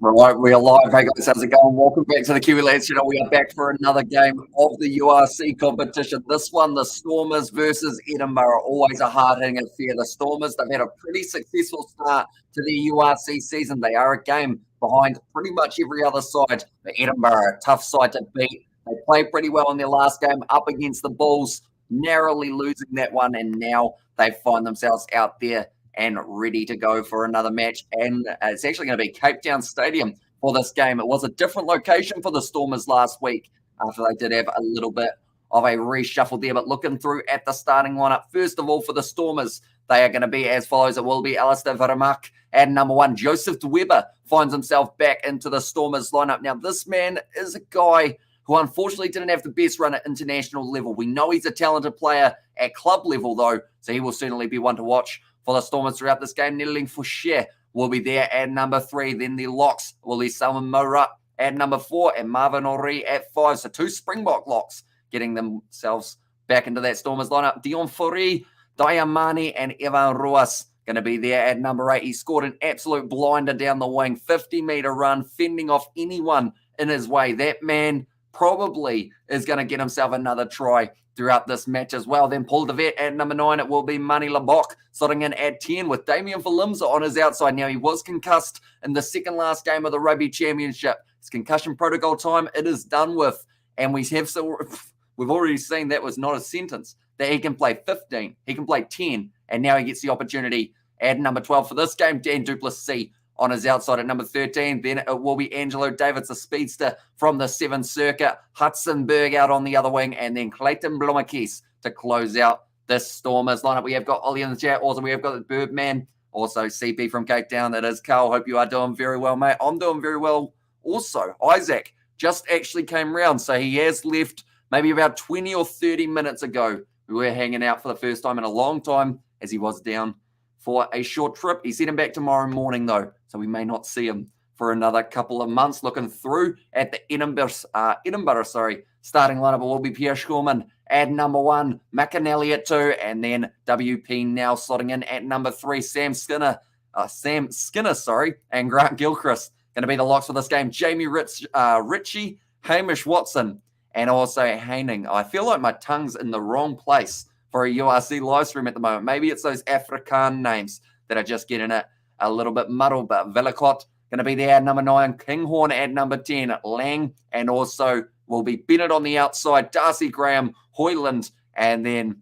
Right, we are live. Hey guys, how's it going? Welcome back to the Kiwi Lads channel. We are back for another game of the URC competition. This one, the Stormers versus Edinburgh. Always a hard-hitting affair. The Stormers, they've had a pretty successful start to the URC season. They are a game behind pretty much every other side. But Edinburgh, a tough side to beat. They played pretty well in their last game up against the Bulls, narrowly losing that one, and now they find themselves out there and ready to go for another match. And it's actually going to be Cape Town Stadium for this game. It was a different location for the Stormers last week after they did have a little bit of a reshuffle there. But looking through at the starting lineup, first of all, for the Stormers, they are going to be as follows. It will be Alistair Varamak at number 1. Joseph de Weber finds himself back into the Stormers lineup. Now, this man is a guy who unfortunately didn't have the best run at international level. We know he's a talented player at club level, though, so he will certainly be one to watch for the Stormers throughout this game. Nedeling Fouché will be there at number 3. Then the locks will be Salman Morat at number 4 and Marvin Ori at 5. So 2 Springbok locks getting themselves back into that Stormers lineup. Dion Fourie, Diamani and Evan Ruas going to be there at number 8. He scored an absolute blinder down the wing, 50-meter run, fending off anyone in his way. That man probably is going to get himself another try throughout this match as well. Then Paul DeVet at number 9. It will be Mani Labok slotting in at 10 with Damien Falimza on his outside. Now, he was concussed in the second last game of the Rugby Championship. His concussion protocol time, it is done with. And we've already seen that was not a sentence, that he can play 15, he can play 10, and now he gets the opportunity at number 12 for this game. Dan Duplessis on his outside at number 13. Then it will be Angelo Davids, a speedster from the 7th Circuit. Hudson Berg out on the other wing. And then Clayton Blomakis to close out this Stormers lineup. We have got Ollie in the chat. Also, we have got the Birdman. Also, CP from Cape Town. That is Carl. Hope you are doing very well, mate. I'm doing very well also. Isaac just actually came round. So he has left maybe about 20 or 30 minutes ago. We were hanging out for the first time in a long time as he was down for a short trip. He's heading back tomorrow morning, though, so we may not see him for another couple of months. Looking through at the Edinburgh starting lineup, it will be Pierre Schulman at number 1, McAnally at 2, and then WP now slotting in at number 3, Sam Skinner, and Grant Gilchrist going to be the locks for this game. Jamie Ritchie, Hamish Watson, and also Haining. I feel like my tongue's in the wrong place for a URC live stream at the moment. Maybe it's those African names that are just getting it a little bit muddled. But Velicott going to be there at number 9, Kinghorn at number 10, Lang, and also will be Bennett on the outside, Darcy Graham, Hoyland, and then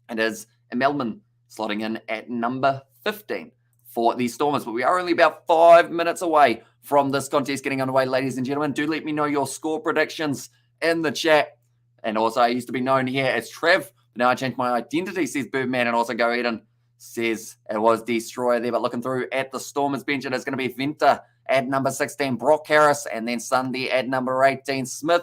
it is Melman slotting in at number 15 for the Stormers. But we are only about 5 minutes away from this contest getting underway, ladies and gentlemen. Do let me know your score predictions in the chat. And also, I used to be known here as Trev. Now I changed my identity, says Birdman, and also Go Eden says it was Destroyer there. But looking through at the Stormers bench, it is going to be Venter at number 16, Brock Harris, and then Sunday at number 18, Smith,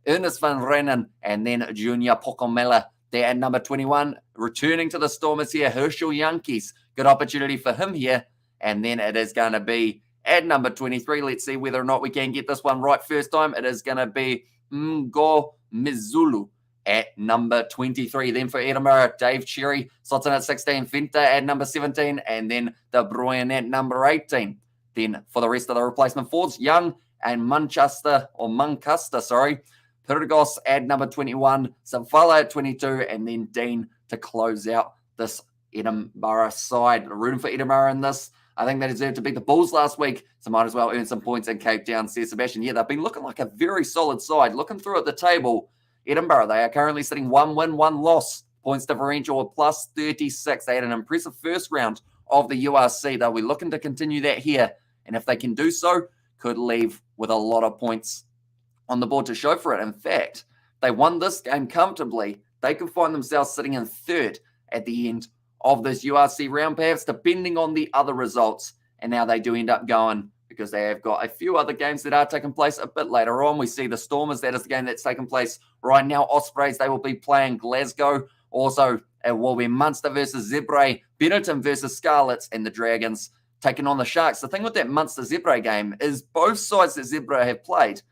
Ernest van Rennen, and then Junior Pokomela there at number 21. Returning to the Stormers here, Herschel Yankees. Good opportunity for him here. And then it is going to be at number 23. Let's see whether or not we can get this one right first time. It is going to be Ngo Mizulu at number 23. Then for Edinburgh, Dave Cherry slots in at 16, Venter at number 17, and then De Bruyne at number 18. Then for the rest of the replacement forwards, Young and Muncaster, Pyrgos at number 21, Savala at 22, and then Dean to close out this Edinburgh side. Rooting for Edinburgh in this. I think they deserved to beat the Bulls last week, so might as well earn some points in Cape Town, says Sebastian. Yeah, they've been looking like a very solid side. Looking through at the table, Edinburgh, they are currently sitting 1 win, 1 loss. Points differential of plus 36. They had an impressive first round of the URC. They'll be looking to continue that here. And if they can do so, could leave with a lot of points on the board to show for it. In fact, they won this game comfortably. They could find themselves sitting in third at the end of this URC round, perhaps, depending on the other results. And now they do end up going, because they have got a few other games that are taking place a bit later on. We see the Stormers. That is the game that's taking place right now. Ospreys, they will be playing Glasgow. Also, it will be Munster versus Zebre, Benetton versus Scarlets, and the Dragons taking on the Sharks. The thing with that Munster-Zebre game is both sides that Zebre have played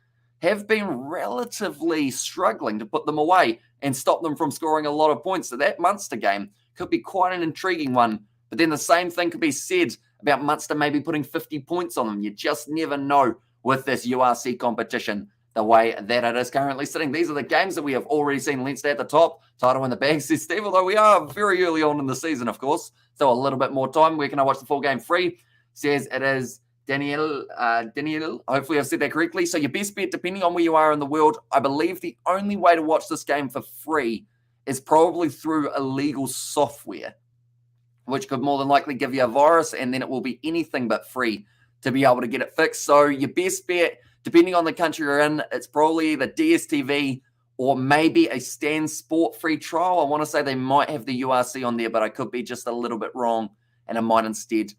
have been relatively struggling to put them away and stop them from scoring a lot of points. So that Munster game could be quite an intriguing one. But then the same thing could be said about Munster maybe putting 50 points on them. You just never know with this URC competition the way that it is currently sitting. These are the games that we have already seen. Let's stay at the top. Title in the bag, says Steve, although we are very early on in the season, of course. So a little bit more time. Where can I watch the full game free? Says it is Daniel, hopefully I've said that correctly. So your best bet, depending on where you are in the world, I believe the only way to watch this game for free is probably through illegal software, which could more than likely give you a virus, and then it will be anything but free to be able to get it fixed. So your best bet, depending on the country you're in, it's probably either DSTV or maybe a Stan Sport free trial. I want to say they might have the URC on there, but I could be just a little bit wrong, and it might instead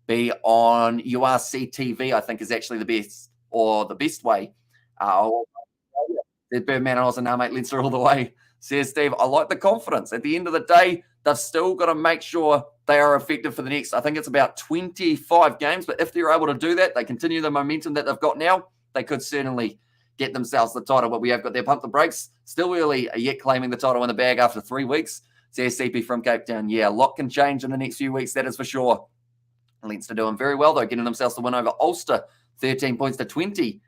be on URC TV, I think is actually the best, or the best way. There's Birdman and also now, mate, Leinster all the way. Says Steve, I like the confidence. At the end of the day, they've still got to make sure they are effective for the next, I think it's about 25 games. But if they're able to do that, they continue the momentum that they've got now, they could certainly get themselves the title. But we have got their pump the brakes. Still early, yet claiming the title in the bag after 3 weeks. Says CP from Cape Town. Yeah, a lot can change in the next few weeks, that is for sure. Leinster doing very well, though, getting themselves the win over Ulster, 13 points to 20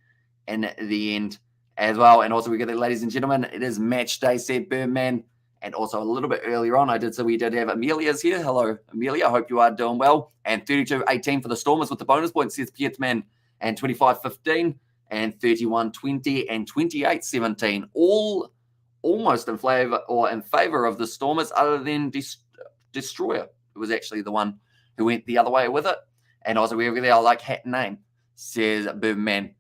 in the end as well. And also we get there, ladies and gentlemen, it is match day, said Birdman. And also a little bit earlier on, we did have Amelia's here. Hello, Amelia. I hope you are doing well. And 32-18 for the Stormers with the bonus points, says Pietman. And 25-15 and 31-20 and 28-17. All almost in favor of the Stormers, other than Destroyer, who was actually the one who went the other way with it. And also we over there, I like hat name, says Birdman.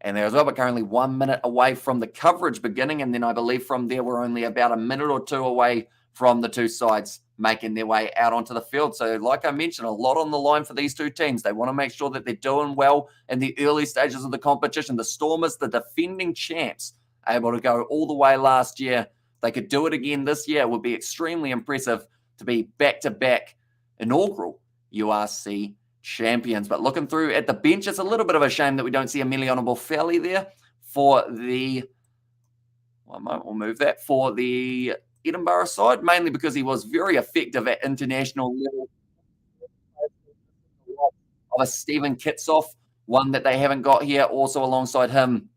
And there as well, but currently 1 minute away from the coverage beginning. And then I believe from there, we're only about a minute or two away from the two sides making their way out onto the field. So like I mentioned, a lot on the line for these two teams. They want to make sure that they're doing well in the early stages of the competition. The Stormers, the defending champs, able to go all the way last year. They could do it again this year. It would be extremely impressive to be back-to-back inaugural URC champions. But looking through at the bench, it's a little bit of a shame that we don't see Emiliano Boffelli there for the, we'll move that, for the Edinburgh side, mainly because he was very effective at international level. Of a Stephen Kitsoff, one that they haven't got here, also alongside him,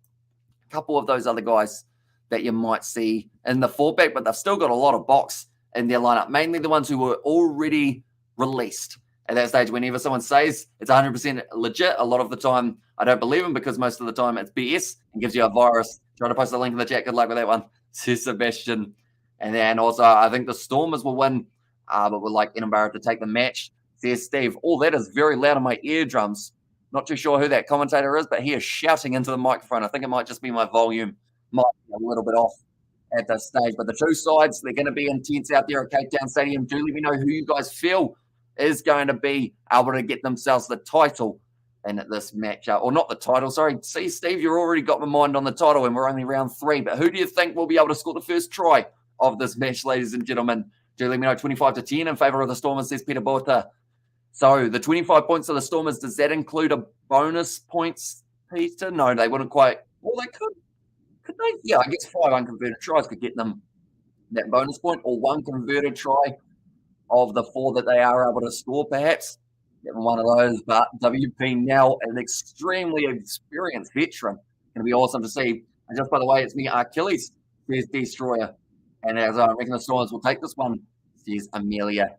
a couple of those other guys that you might see in the fullback, but they've still got a lot of box in their lineup, mainly the ones who were already released. At that stage, whenever someone says it's 100% legit, a lot of the time I don't believe them because most of the time it's BS and gives you a virus. Try to post a link in the chat. Good luck with that one, says Sebastian. And then also, I think the Stormers will win, but would like Edinburgh to take the match, says Steve. Oh, that is very loud in my eardrums. Not too sure who that commentator is, but he is shouting into the microphone. I think it might just be my volume. Might be a little bit off at this stage. But the two sides, they're going to be intense out there at Cape Town Stadium. Do let me know who you guys feel is going to be able to get themselves the title in this matchup. Or not the title, sorry. See, Steve, you've already got my mind on the title and we're only round 3. But who do you think will be able to score the first try of this match, ladies and gentlemen? Do let me know. 25-10 in favour of the Stormers, says Peter Bota. So the 25 points of the Stormers, does that include a bonus points, Peter? No, they wouldn't quite. Well, they could. Could they? Yeah, I guess 5 unconverted tries could get them that bonus point, or 1 converted try of the 4 that they are able to score, perhaps. Getting one of those, but WP now an extremely experienced veteran. Going to be awesome to see. And just by the way, it's me, Achilles, says Destroyer. And as I reckon the Stormers will take this one, says Amelia.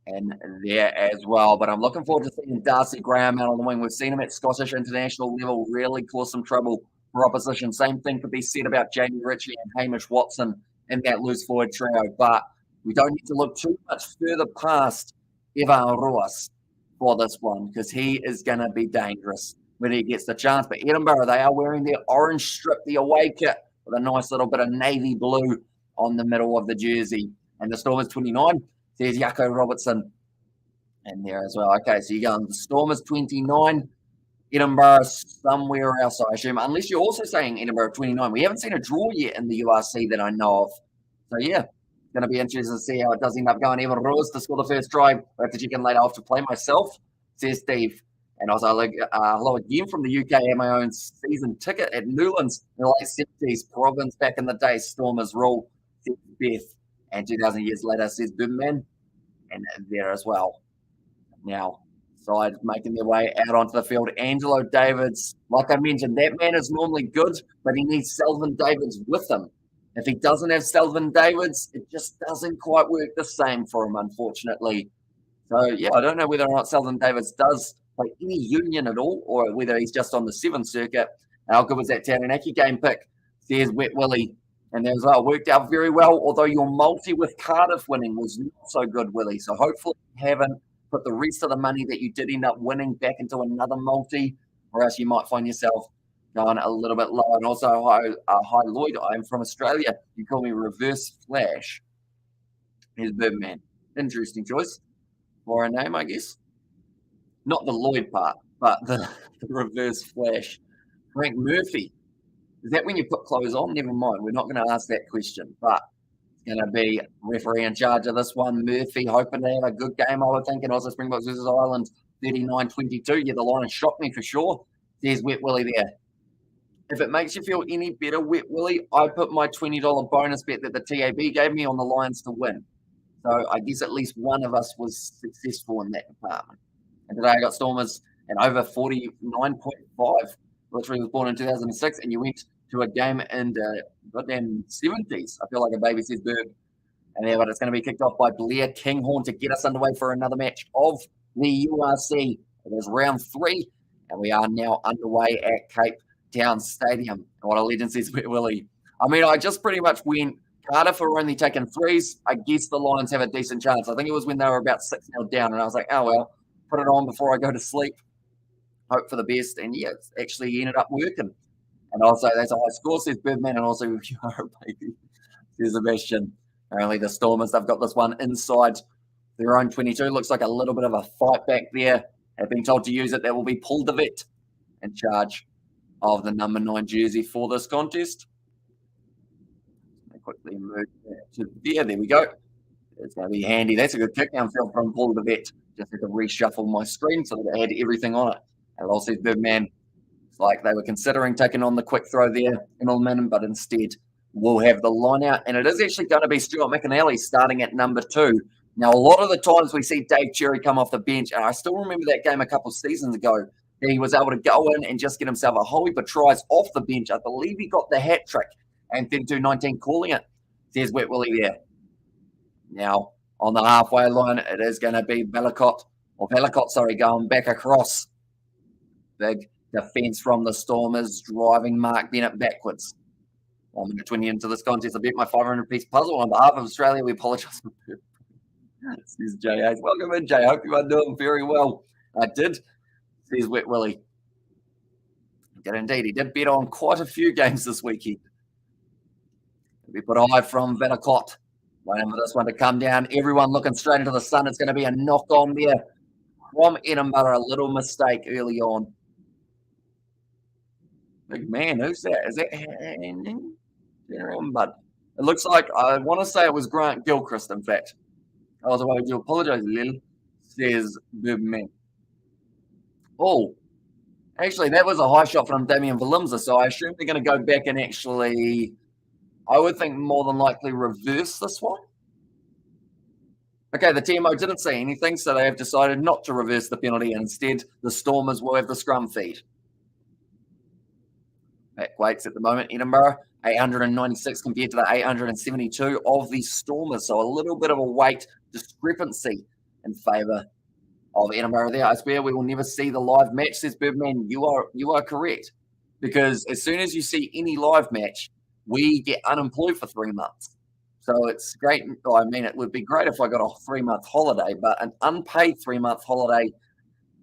And there as well. But I'm looking forward to seeing Darcy Graham out on the wing. We've seen him at Scottish international level really cause some trouble for opposition. Same thing could be said about Jamie Ritchie and Hamish Watson in that loose forward trio. But we don't need to look too much further past Ivan Ruas for this one, because he is going to be dangerous when he gets the chance. But Edinburgh, they are wearing their orange strip, the away kit, with a nice little bit of navy blue on the middle of the jersey. And the Stormers 29, there's Jaco Robertson in there as well. Okay, so you're going the Stormers 29, Edinburgh somewhere else, I assume, unless you're also saying Edinburgh 29. We haven't seen a draw yet in the URC that I know of. So, yeah, it's going to be interesting to see how it does end up going. Evan Ruiz to score the first try. I have to check in later. I have to play myself, says Steve. And also, hello again from the UK. I had my own season ticket at Newlands in the late 70s. Province back in the day. Stormers rule, says Beth. And 2,000 years later, says Boomman. And there as well. Now, side making their way out onto the field. Angelo Davids, like I mentioned, that man is normally good, but he needs Selvin Davids with him. If he doesn't have Selvin Davids, it just doesn't quite work the same for him, unfortunately. So, yeah, I don't know whether or not Selvin Davids does play any union at all, or whether he's just on the 7th circuit. How good was that Taranaki game pick? There's Wet Willie. And that worked out very well, although your multi with Cardiff winning was not so good, Willie. So hopefully you haven't put the rest of the money that you did end up winning back into another multi, or else you might find yourself going a little bit low. And also, hi Lloyd, I'm from Australia. You call me Reverse Flash. Here's Birdman. Interesting choice for a name, I guess. Not the Lloyd part, but the Reverse Flash. Frank Murphy. Is that when you put clothes on? Never mind. We're not going to ask that question, but it's going to be referee in charge of this one. Murphy hoping to have a good game, I would think. And also Springboks versus Ireland, 39-22. Yeah, the line shocked me for sure. There's Wet Willie there. If it makes you feel any better, Wet Willie, I put my $20 bonus bet that the TAB gave me on the Lions to win. So I guess at least one of us was successful in that department. And today I got Stormers and over 49.5. Literally was born in 2006, and you went to a game in the goddamn 70s. I feel like a baby says bird. And yeah, but it's going to be kicked off by Blair Kinghorn to get us underway for another match of the URC. It is round 3, and we are now underway at Cape Town Stadium. What a legend says Willie. I mean, I just pretty much went Cardiff are only taking 3s. I guess the Lions have a decent chance. I think it was when they were about 6-0 down, and I was like, oh, well, put it on before I go to sleep. Hope for the best, and yeah, it's actually ended up working. And also, that's a high score, says Birdman, and also you are a baby, says Sebastian. Apparently, the Stormers, they've got this one inside their own 22. Looks like a little bit of a fight back there. Have been told to use it. That will be Paul DeVette in charge of the number 9 jersey for this contest. Quickly move to there. There we go. It's going to be handy. That's a good kick down field from Paul DeVette. Just had to reshuffle my screen so that it had everything on it. And also Birdman, it's like they were considering taking on the quick throw there in a minute, but instead we'll have the line out. And it is actually going to be Stuart McAnally starting at number 2. Now, a lot of the times we see Dave Cherry come off the bench, and I still remember that game a couple of seasons ago. He was able to go in and just get himself a whole heap of tries off the bench. I believe he got the hat trick and 32-19 calling it. There's Wet Willie there. Now, on the halfway line, it is going to be Velicott, going back across. Big defense from the Stormers, driving Mark Bennett backwards. 1 minute 20 into this contest. I bet my 500-piece puzzle on behalf of Australia. We apologise for that. Says J.H. Welcome in, Jay. Hope you are doing very well. I did, says Wet Willie. He did indeed. He did bet on quite a few games this weekend. We put a high from Velicott. Waiting for this one to come down. Everyone looking straight into the sun. It's going to be a knock on there from Edinburgh. A little mistake early on. Big man, who's that? Is that handing? But it looks like, I want to say it was Grant Gilchrist, in fact. I was about to apologize, Lil, says Birdman. Oh, actually, that was a high shot from Damien Valimza, so I assume they're going to go back and actually, I would think more than likely reverse this one. Okay, the TMO didn't say anything, so they have decided not to reverse the penalty. Instead, the Stormers will have the scrum feed. Back weights at the moment, Edinburgh, 896 compared to the 872 of the Stormers. So a little bit of a weight discrepancy in favour of Edinburgh there. I swear we will never see the live match, says Birdman. You are correct. Because as soon as you see any live match, we get unemployed for 3 months. So it's great. I mean, it would be great if I got a 3-month holiday, but an unpaid 3-month holiday,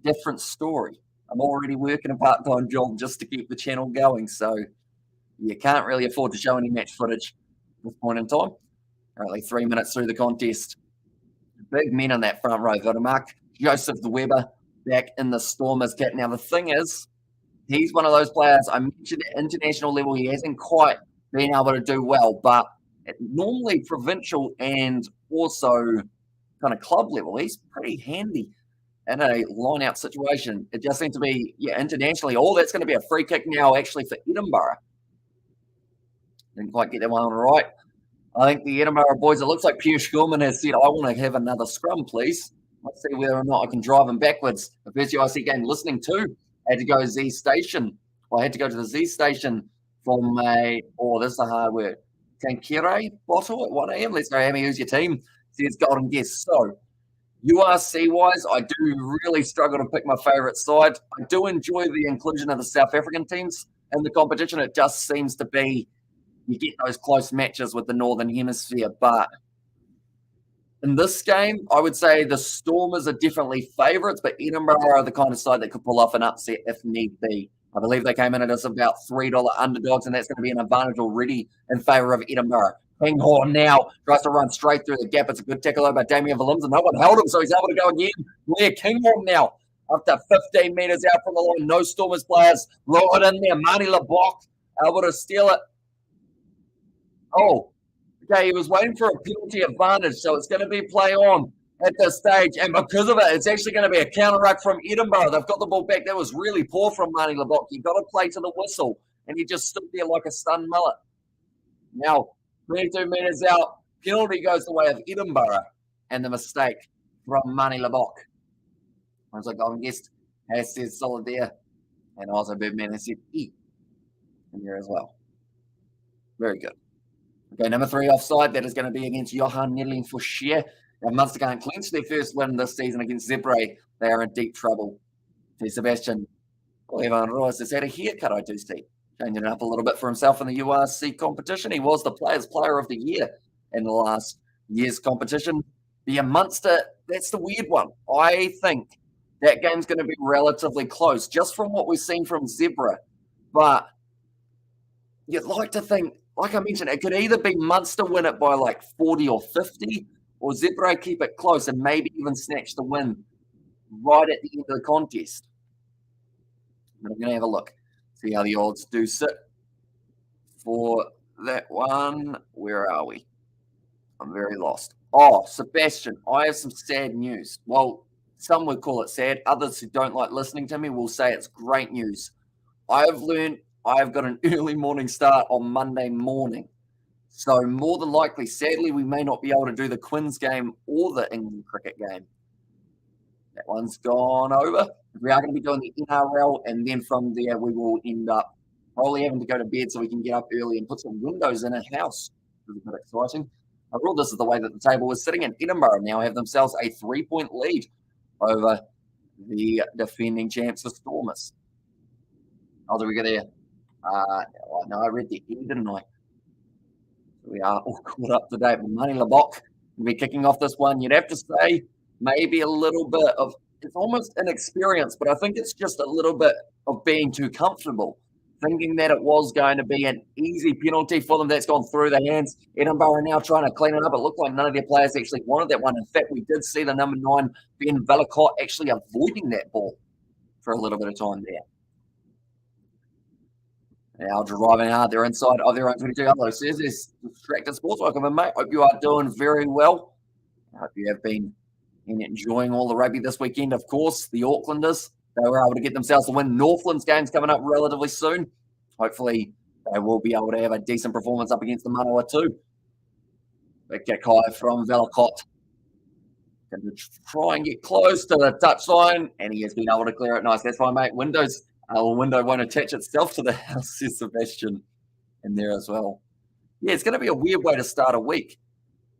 different story. I'm already working a part-time job just to keep the channel going, so you can't really afford to show any match footage at this point in time. Currently 3 minutes through the contest. Big men on that front row. Got a Mark Joseph Weber back in the Stormers kit. Now, the thing is, he's one of those players, I mentioned at international level, he hasn't quite been able to do well, but at normally provincial and also kind of club level, he's pretty handy in a line-out situation. It just seems to be, internationally, that's going to be a free kick now actually for Edinburgh. Didn't quite get that one right. I think the Edinburgh boys, it looks like Pierce Schulman has said, I want to have another scrum, please. Let's see whether or not I can drive him backwards. The first URC game listening to. I had to go Z station. I had to go to the Z station from this is a hard word. Tankere bottle at 1 a.m. Let's go, Hammy. Who's your team? Says Golden Guest. So, URC-wise, I do really struggle to pick my favourite side. I do enjoy the inclusion of the South African teams in the competition. It just seems to be you get those close matches with the Northern Hemisphere. But in this game, I would say the Stormers are definitely favourites, but Edinburgh are the kind of side that could pull off an upset if need be. I believe they came in at us about $3 underdogs, and that's going to be an advantage already in favour of Edinburgh. Kinghorn now tries to run straight through the gap. It's a good tackle over by Damien Williams, and no one held him, so he's able to go again. Leah Kinghorn now up to 15 metres out from the line. No Stormers players. Roll it in there. Marnie LeBock able to steal it. Oh, okay, he was waiting for a penalty advantage, so it's going to be play on at this stage. And because of it, it's actually going to be a counter ruck from Edinburgh. They've got the ball back. That was really poor from Marnie LeBock. He got to play to the whistle, and he just stood there like a stunned mullet. Now, 22 metres out, penalty goes the way of Edinburgh, and the mistake from Marnie LeBock. I was like, Golden Guest has said solid there, and also Birdman has said E in there as well. Very good. Okay, number 3 offside. That is going to be against Johan Nedling for share. Now, Munster can't clinch their first win this season against Zebre. They are in deep trouble. To Sebastian Evan Royce has had a haircut, I do see. Changing it up a little bit for himself in the URC competition. He was the Players' Player of the Year in the last year's competition. Being Munster, that's the weird one. I think that game's going to be relatively close, just from what we've seen from Zebra. But you'd like to think, like I mentioned, it could either be Munster win it by like 40 or 50, or Zebra keep it close and maybe even snatch the win right at the end of the contest. But I'm going to have a look, see how the odds do sit for that one. Where are we? I'm very lost. Oh, Sebastian, I have some sad news. Well, some would call it sad. Others who don't like listening to me will say it's great news. I've learned I've got an early morning start on Monday morning. So more than likely, sadly, we may not be able to do the Quins game or the England cricket game. That one's gone over. We are going to be doing the NRL, and then from there we will end up probably having to go to bed so we can get up early and put some windows in a house. It's a bit exciting. Overall, this is the way that the table is sitting, and Edinburgh now have themselves a 3-point lead over the defending champs, the Stormers. How do we get there? No, I read the end, didn't I? We are all caught up to date with Marnie LeBock. We'll be kicking off this one. You'd have to say maybe a little bit of, it's almost inexperience, but I think it's just a little bit of being too comfortable, thinking that it was going to be an easy penalty for them. That's gone through their hands. Edinburgh are now trying to clean it up. It looked like none of their players actually wanted that one. In fact, we did see the number 9, Ben Valacott, actually avoiding that ball for a little bit of time there. Now driving hard, they're inside of their own 22. Hello, says this Distracted Sports. Welcome, mate. Hope you are doing very well. I hope you have been enjoying all the rugby this weekend. Of course, the Aucklanders, they were able to get themselves the win. Northland's game's coming up relatively soon. Hopefully, they will be able to have a decent performance up against the Manawa too. Big kick high from Valacott. Going to try and get close to the touchline, and he has been able to clear it. Nice. That's fine, mate. Window won't attach itself to the house, says Sebastian in there as well. Yeah, it's going to be a weird way to start a week.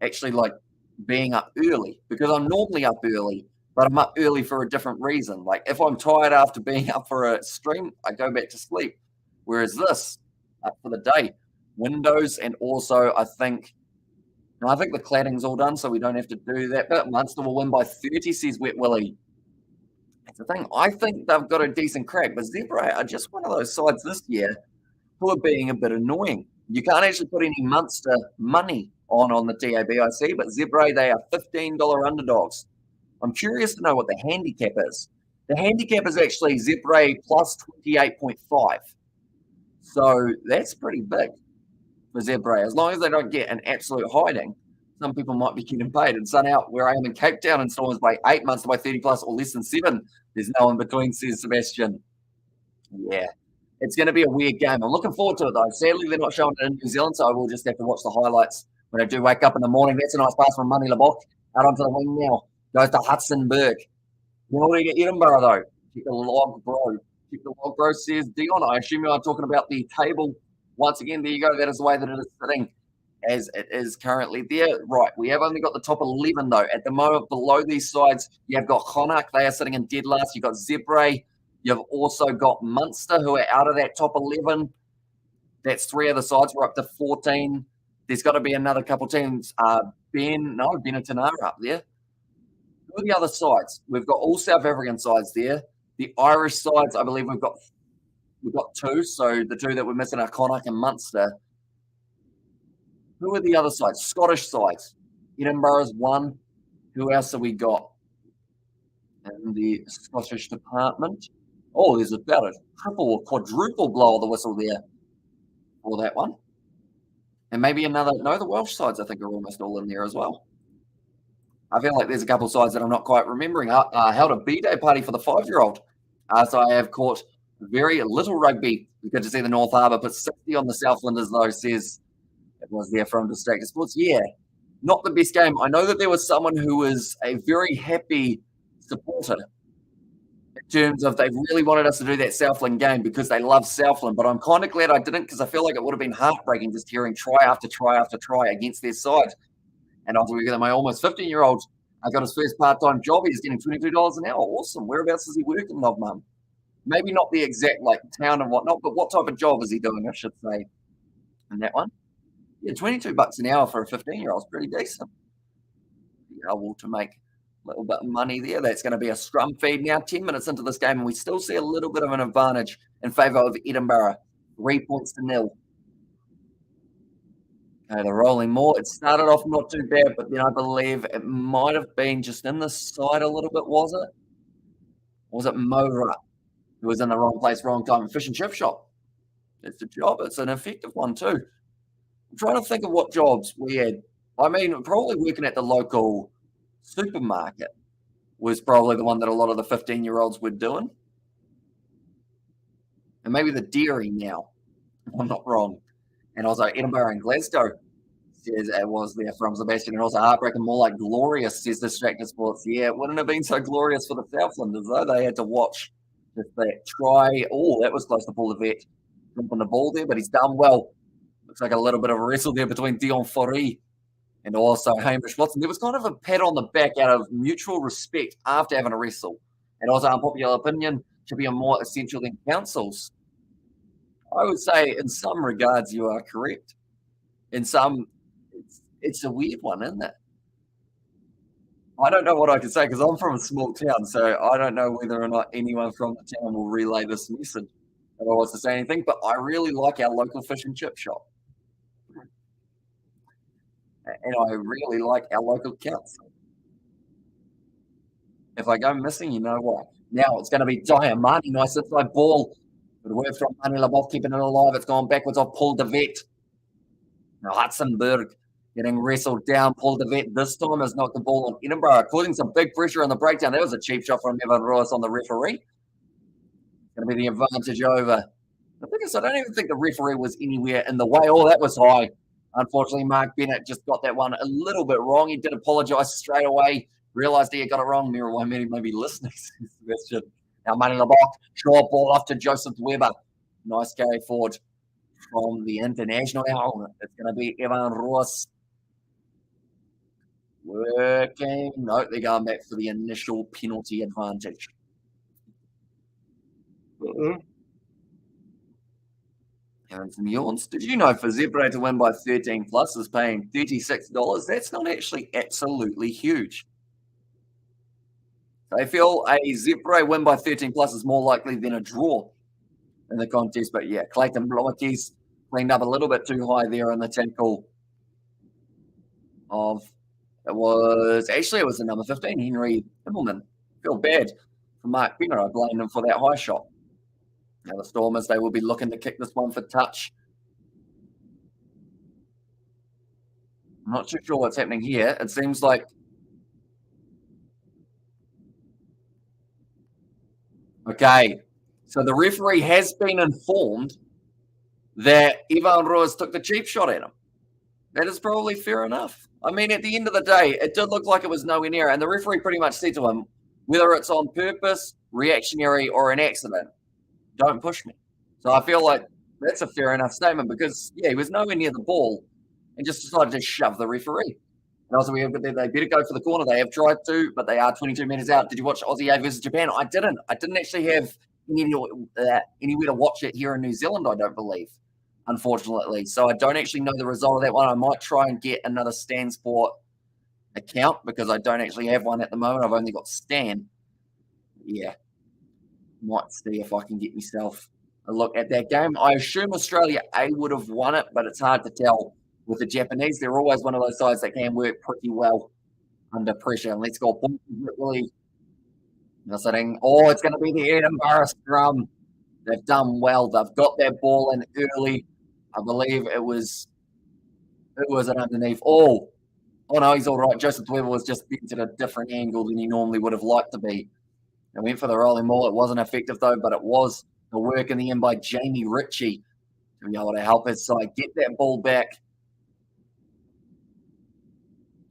Actually, like being up early, because I'm normally up early, but I'm up early for a different reason. Like if I'm tired after being up for a stream, I go back to sleep. Whereas this, up for the day. Windows, and also I think the cladding's all done, so we don't have to do that. But Munster will win by 30, says Wet Willie. That's the thing. I think they've got a decent crack, but Zebra are just one of those sides this year who are being a bit annoying. You can't actually put any Munster money on the TABIC, but Zebra, they are $15 underdogs. I'm curious to know what the handicap is. The handicap is actually Zebra plus 28.5. So that's pretty big for Zebra. As long as they don't get an absolute hiding, some people might be getting paid. And sun out where I am in Cape Town and Stormers by 8 months by 30 plus or less than 7. There's no in between, says Sebastian. Yeah, it's going to be a weird game. I'm looking forward to it, though. Sadly, they're not showing it in New Zealand, so I will just have to watch the highlights when I do wake up in the morning. That's a nice pass from Marnie LeBock. Out onto the wing now. Goes to Hudsonburg. Penalty to Edinburgh, though. Check the log, bro. Check the log, bro, says Dion. I assume you are talking about the table. Once again, there you go. That is the way that it is sitting as it is currently there. Right, we have only got the top 11, though. At the moment, below these sides, you have got Connacht. They are sitting in dead last. You've got Zebre. You've also got Munster, who are out of that top 11. That's 3 other sides. We're up to 14. There's got to be another couple teams. Benetton up there. Who are the other sides? We've got all South African sides there. The Irish sides, I believe we've got 2. So the 2 that we're missing are Connacht and Munster. Who are the other sides? Scottish sides. Edinburgh is 1. Who else have we got in the Scottish department? Oh, there's about a triple or quadruple blow of the whistle there for that one. And maybe another. No, the Welsh sides, I think, are almost all in there as well. I feel like there's a couple of sides that I'm not quite remembering. Held a B-Day party for the 5-year-old. So I have caught very little rugby. Good to see the North Harbour put 60 on the Southlanders, though, says it was there from Distracted Sports. Yeah, not the best game. I know that there was someone who was a very happy supporter in terms of they really wanted us to do that Southland game because they love Southland. But I'm kind of glad I didn't because I feel like it would have been heartbreaking just hearing try after try after try against their side. And after we get my almost 15-year-old, I got his first part-time job. He's getting $22 an hour. Awesome. Whereabouts is he working, love mum? Maybe not the exact town and whatnot, but what type of job is he doing, I should say, in that one? Yeah, $22 an hour for a 15-year-old is pretty decent. Be able to make a little bit of money there. That's going to be a scrum feed now, 10 minutes into this game, and we still see a little bit of an advantage in favour of Edinburgh. 3 points to 0. Okay, they're rolling more. It started off not too bad, but then I believe it might have been just in the side a little bit, was it? Or was it Mora who was in the wrong place, wrong time? Fish and chip shop. It's a job. It's an effective one too. I'm trying to think of what jobs we had. I mean, probably working at the local supermarket was probably the one that a lot of the 15-year-olds were doing. And maybe the dairy now, if I'm not wrong. And also Edinburgh and Glasgow, says it was there from Sebastian. And also heartbreaking, more like glorious, says Distracted Sports. Yeah, it wouldn't have been so glorious for the Southlanders, though. They had to watch just that try. Oh, that was close to Paul Levette jumping the ball there, but he's done well. Looks like a little bit of a wrestle there between Dion Foree and also Hamish Watson. There was kind of a pat on the back out of mutual respect after having a wrestle. And also unpopular opinion should be more essential than councils. I would say in some regards you are correct. In some, it's a weird one, isn't it? I don't know what I can say because I'm from a small town, so I don't know whether or not anyone from the town will relay this message if I was to say anything, but I really like our local fish and chip shop. And I really like our local council. If I go missing, you know why. Now it's going to be Diamante, nice inside ball. Good work from Manny Labov, keeping it alive. It's gone backwards off Paul DeVette. Now Hudsonburg getting wrestled down. Paul DeVette this time has knocked the ball on Edinburgh, causing some big pressure on the breakdown. That was a cheap shot from Evan Royce on the referee. It's going to be the advantage over. The biggest, I don't even think the referee was anywhere in the way. Oh, that was high. Unfortunately, Mark Bennett just got that one a little bit wrong. He did apologise straight away. Realised he had got it wrong. Mira maybe listening to Sebastian. Now, Manny Labok, short ball off to Joseph Weber. Nice carry forward from the international. Now, it's going to be Evan Ross. Working. No, they're going back for the initial penalty advantage. And some yawns. Did you know for Zebre to win by 13 plus is paying $36? That's not actually absolutely huge. I feel a Zebre win by 13 plus is more likely than a draw in the contest. But yeah, Clayton Blomekes cleaned up a little bit too high there on the tackle of, it was the number 15, Henry Himmelman. Feel bad for Mark Bennett. I blamed him for that high shot. Now the Stormers, they will be looking to kick this one for touch. I'm not too sure what's happening here. It seems like okay, so the referee has been informed that Ivan Ruiz took the cheap shot at him. That is probably fair enough. I mean, at the end of the day, it did look like it was nowhere near, and the referee pretty much said to him, whether it's on purpose, reactionary, or an accident, don't push me. So I feel like that's a fair enough statement because, yeah, he was nowhere near the ball and just decided to shove the referee. And also, they better go for the corner. They have tried to, but they are 22 metres out. Did you watch Aussie A versus Japan? I didn't. I didn't actually have anywhere to watch it here in New Zealand, I don't believe, unfortunately. So I don't actually know the result of that one. I might try and get another Stan Sport account because I don't actually have one at the moment. I've only got Stan. Yeah. Might see if I can get myself a look at that game. I assume Australia A would have won it, but it's hard to tell with the Japanese. They're always one of those sides that can work pretty well under pressure. And let's go. Really. Oh, it's going to be the Edinburgh Scrum. They've done well. They've got that ball in early. I believe it was an underneath. Oh no, he's all right. Joseph Weber was just bent at a different angle than he normally would have liked to be. They went for the rolling ball. It wasn't effective, though, but it was the work in the end by Jamie Ritchie to be able to help his side get that ball back.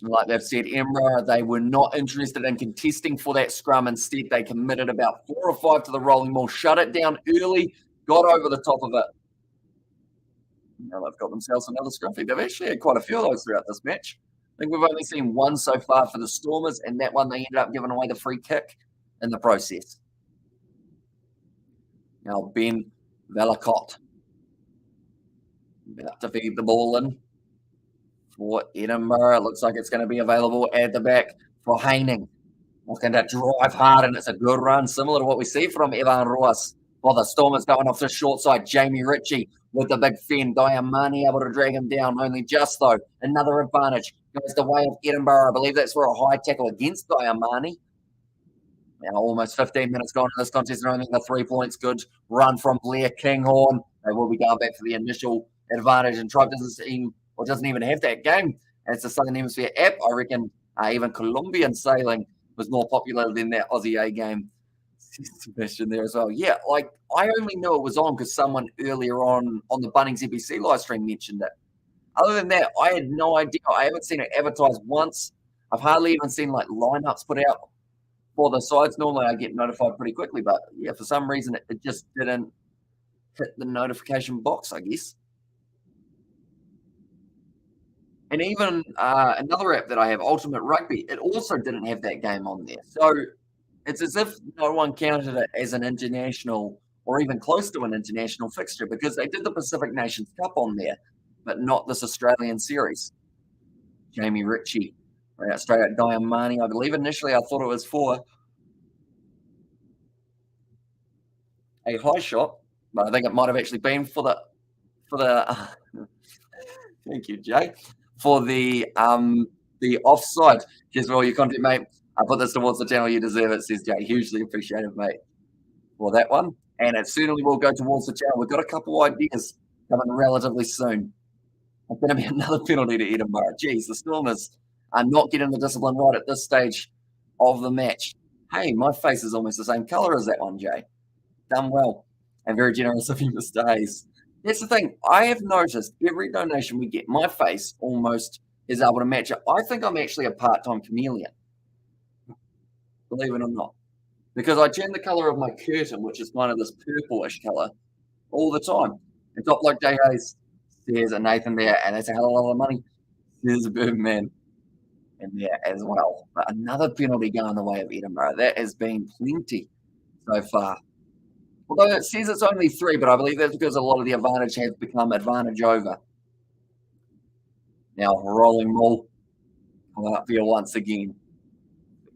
Like they've said, Edinburgh, they were not interested in contesting for that scrum. Instead, they committed about 4 or 5 to the rolling ball, shut it down early, got over the top of it. Now they've got themselves another scrum feed. They've actually had quite a few of those throughout this match. I think we've only seen one so far for the Stormers, and that one they ended up giving away the free kick in the process. Now Ben Valacott about to feed the ball in for Edinburgh. It looks like it's going to be available at the back for Heining. Looking to drive hard, and it's a good run, similar to what we see from Evan Ruas. While the Stormers going off the short side, Jamie Ritchie with the big fend. Diamani able to drag him down, only just though. Another advantage goes the way of Edinburgh. I believe that's for a high tackle against Diamani. Now almost 15 minutes gone in this contest, and only the 3 points. Good run from Blair Kinghorn. They will be going back for the initial advantage, and Tribe doesn't even have that game. It's the Southern Hemisphere app. I reckon even Colombian sailing was more popular than that Aussie A game. Sebastian there as well. Yeah, like I only knew it was on because someone earlier on the Bunnings NBC live stream mentioned it. Other than that, I had no idea. I haven't seen it advertised once. I've hardly even seen like lineups put out for the sides. Normally I get notified pretty quickly, but yeah, for some reason it just didn't hit the notification box, I guess. And even another app that I have, Ultimate Rugby, it also didn't have that game on there. So it's as if no one counted it as an international or even close to an international fixture because they did the Pacific Nations Cup on there, but not this Australian series. Jamie Ritchie, straight out Diamani. I believe initially I thought it was for a high shot, but I think it might have actually been for the thank you, Jay. For the offside. Cheers for all your content, mate. I put this towards the channel. You deserve it, says Jay. Hugely appreciated, mate, for that one. And it certainly will go towards the channel. We've got a couple ideas coming relatively soon. It's going to be another penalty to Edinburgh. Geez, the Stormers are not getting the discipline right at this stage of the match. Hey, my face is almost the same colour as that one, Jay. Done well. And very generous of you, Mr. Hayes. That's the thing. I have noticed every donation we get, my face almost is able to match it. I think I'm actually a part-time chameleon, believe it or not, because I turn the color of my curtain, which is kind of this purplish color, all the time. And top bloke Jay Hayes says a Nathan there, and that's a hell of a lot of money. There's a Birdman in there as well. But another penalty going the way of Edinburgh. That has been plenty so far. Although it says it's only 3, but I believe that's because a lot of the advantage has become advantage over. Now, rolling ball coming up here once again.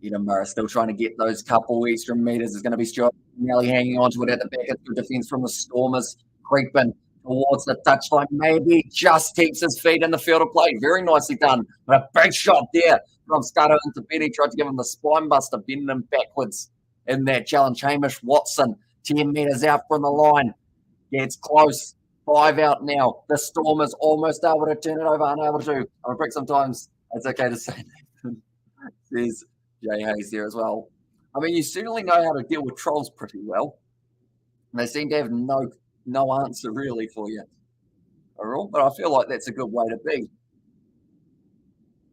Edinburgh still trying to get those couple extra meters. There's going to be Stuart Nelly hanging on to it at the back. It's good defense from the Stormers. Creeping towards the touchline. Maybe just keeps his feet in the field of play. Very nicely done. But a big shot there from Scudder into Benny. Tried to give him the spine buster, bending him backwards in that challenge. Hamish Watson, 10 metres out from the line. Gets close. 5 out now. The Stormers almost able to turn it over, unable to. I'm a prick sometimes. It's okay to say Nathan. There's Jay Hayes there as well. I mean, you certainly know how to deal with trolls pretty well. They seem to have no answer really for you. All right, but I feel like that's a good way to be.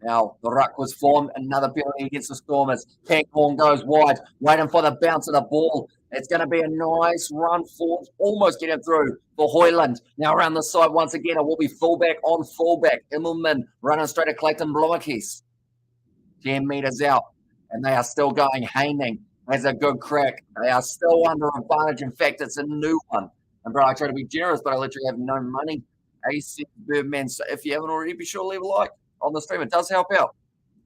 Now, the ruck was formed. Another penalty against the Stormers. Kanghorn goes wide, waiting for the bounce of the ball. It's going to be a nice run forward, almost getting through for Hoyland. Now around the side once again, it will be fullback on fullback. Immelman running straight at Clayton Blomakis. 10 metres out, and they are still going. Haining has a good crack. They are still under advantage. In fact, it's a new one. And bro, I try to be generous, but I literally have no money. AC Birdman, so if you haven't already, be sure to leave a like on the stream. It does help out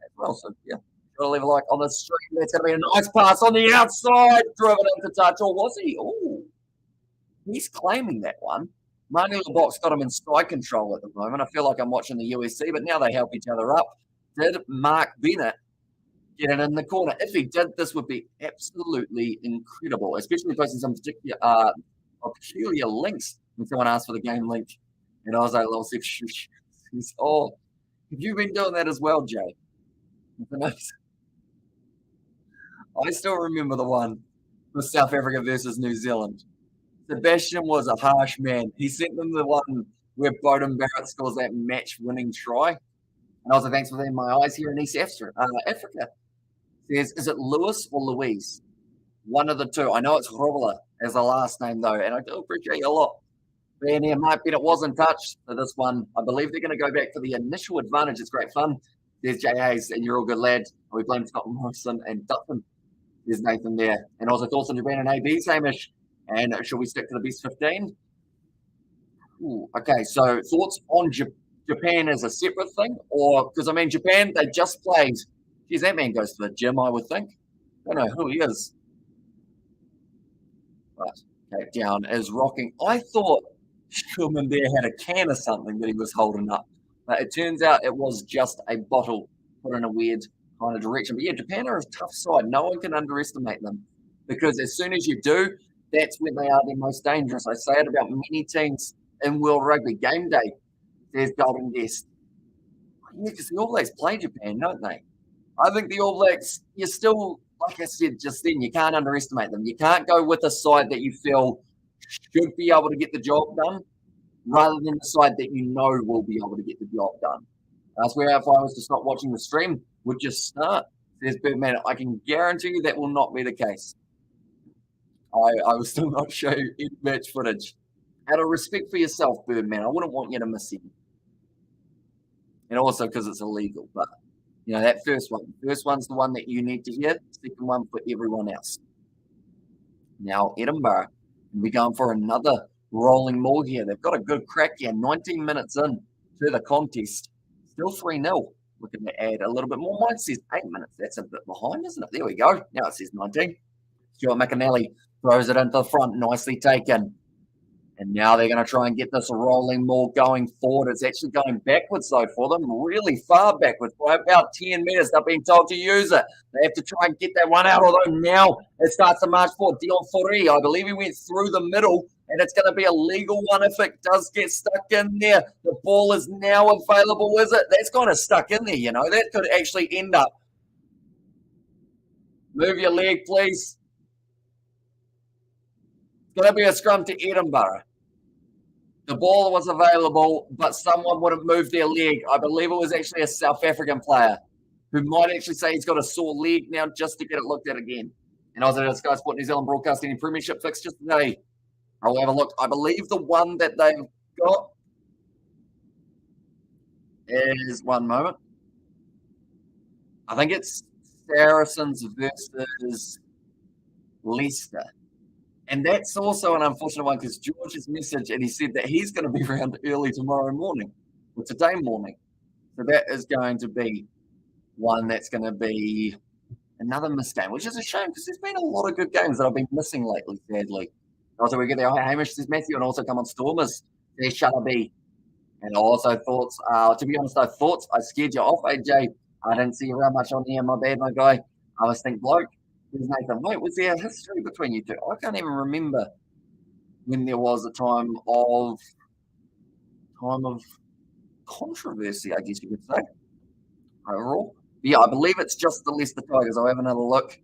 as well. So yeah, sure to leave a like on the stream. That's going to be a nice pass on the outside, driven into touch. Or was he? Oh, he's claiming that one. Marnie LeBock's got him in side control at the moment. I feel like I'm watching the USC, but now they help each other up. Did Mark Bennett get it in the corner? If he did, this would be absolutely incredible, especially posting some particular peculiar links when someone asked for the game link. And I was like, oh, have you been doing that as well, Jay? I still remember the one for South Africa versus New Zealand. Sebastian was a harsh man. He sent them the one where Bowden Barrett scores that match-winning try. And I was like, thanks for letting my eyes here in East Africa. Says, is it Lewis or Louise? One of the two. I know it's Rovela as the last name, though, and I do appreciate you a lot. And yeah, Mike Bennett wasn't touched for this one. I believe they're going to go back for the initial advantage. It's great fun. There's Jay Hayes, and you're all good lads. We blame Scott Morrison and Dutton. There's Nathan there. And also thoughts on Japan and ABs, Hamish. And should we stick to the best 15? Ooh, okay, so thoughts on Japan as a separate thing? Or, because I mean, Japan, they just played. Geez, that man goes to the gym, I would think. I don't know who he is. But Cape Town is rocking. I thought Schulman there had a can of something that he was holding up. But it turns out it was just a bottle put in a weird kind of direction. But yeah, Japan are a tough side. No one can underestimate them. Because as soon as you do, that's when they are the most dangerous. I say it about many teams in World Rugby. Game day, there's Golden Guest. Yeah, because the All Blacks play Japan, don't they? I think the All Blacks, you're still, like I said just then, you can't underestimate them. You can't go with a side that you feel should be able to get the job done rather than the side that you know will be able to get the job done. That's where if I was to stop watching the stream, would just start. Says Birdman, I can guarantee you that will not be the case. I will still not show you any match footage. Out of respect for yourself, Birdman, I wouldn't want you to miss it. And also because it's illegal. But, you know, that first one's the one that you need to hear. Second one for everyone else. Now, Edinburgh, we're going for another rolling maul here. They've got a good crack here. 19 minutes in to the contest. Still 3-0. Looking to add a little bit more. Mine says 8 minutes. That's a bit behind, isn't it? There we go. Now it says 19. Stuart McAnally throws it into the front. Nicely taken. And now they're going to try and get this rolling maul going forward. It's actually going backwards, though, for them. Really far backwards. By about 10 metres, they're being told to use it. They have to try and get that one out, although now it starts to march forward. Dion Fori, I believe he went through the middle, and it's going to be a legal one if it does get stuck in there. The ball is now available, is it? That's kind of stuck in there, you know. That could actually end up. Move your leg, please. It's going to be a scrum to Edinburgh. The ball was available, but someone wouldn't move their leg. I believe it was actually a South African player who might actually say he's got a sore leg now just to get it looked at again. And I was at Sky Sport New Zealand broadcasting premiership fixtures today. I'll have a look. I believe the one that they've got is, one moment, I think it's Saracens versus Leicester. And that's also an unfortunate one because George's message, and he said that he's going to be around early tomorrow morning, or today morning. So that is going to be one that's going to be another missed game, which is a shame because there's been a lot of good games that I've been missing lately, sadly. Also, we get there. Hamish says Matthew, and also come on Stormers. There's Shutterby. And also thoughts, to be honest, I scared you off, AJ. I didn't see you around much on here. My bad, my guy. I was think bloke. There's Nathan. Wait, was there a history between you two? I can't even remember when there was a time of controversy, I guess you could say. Overall. Yeah, I believe it's just the Leicester Tigers. I'll have another look.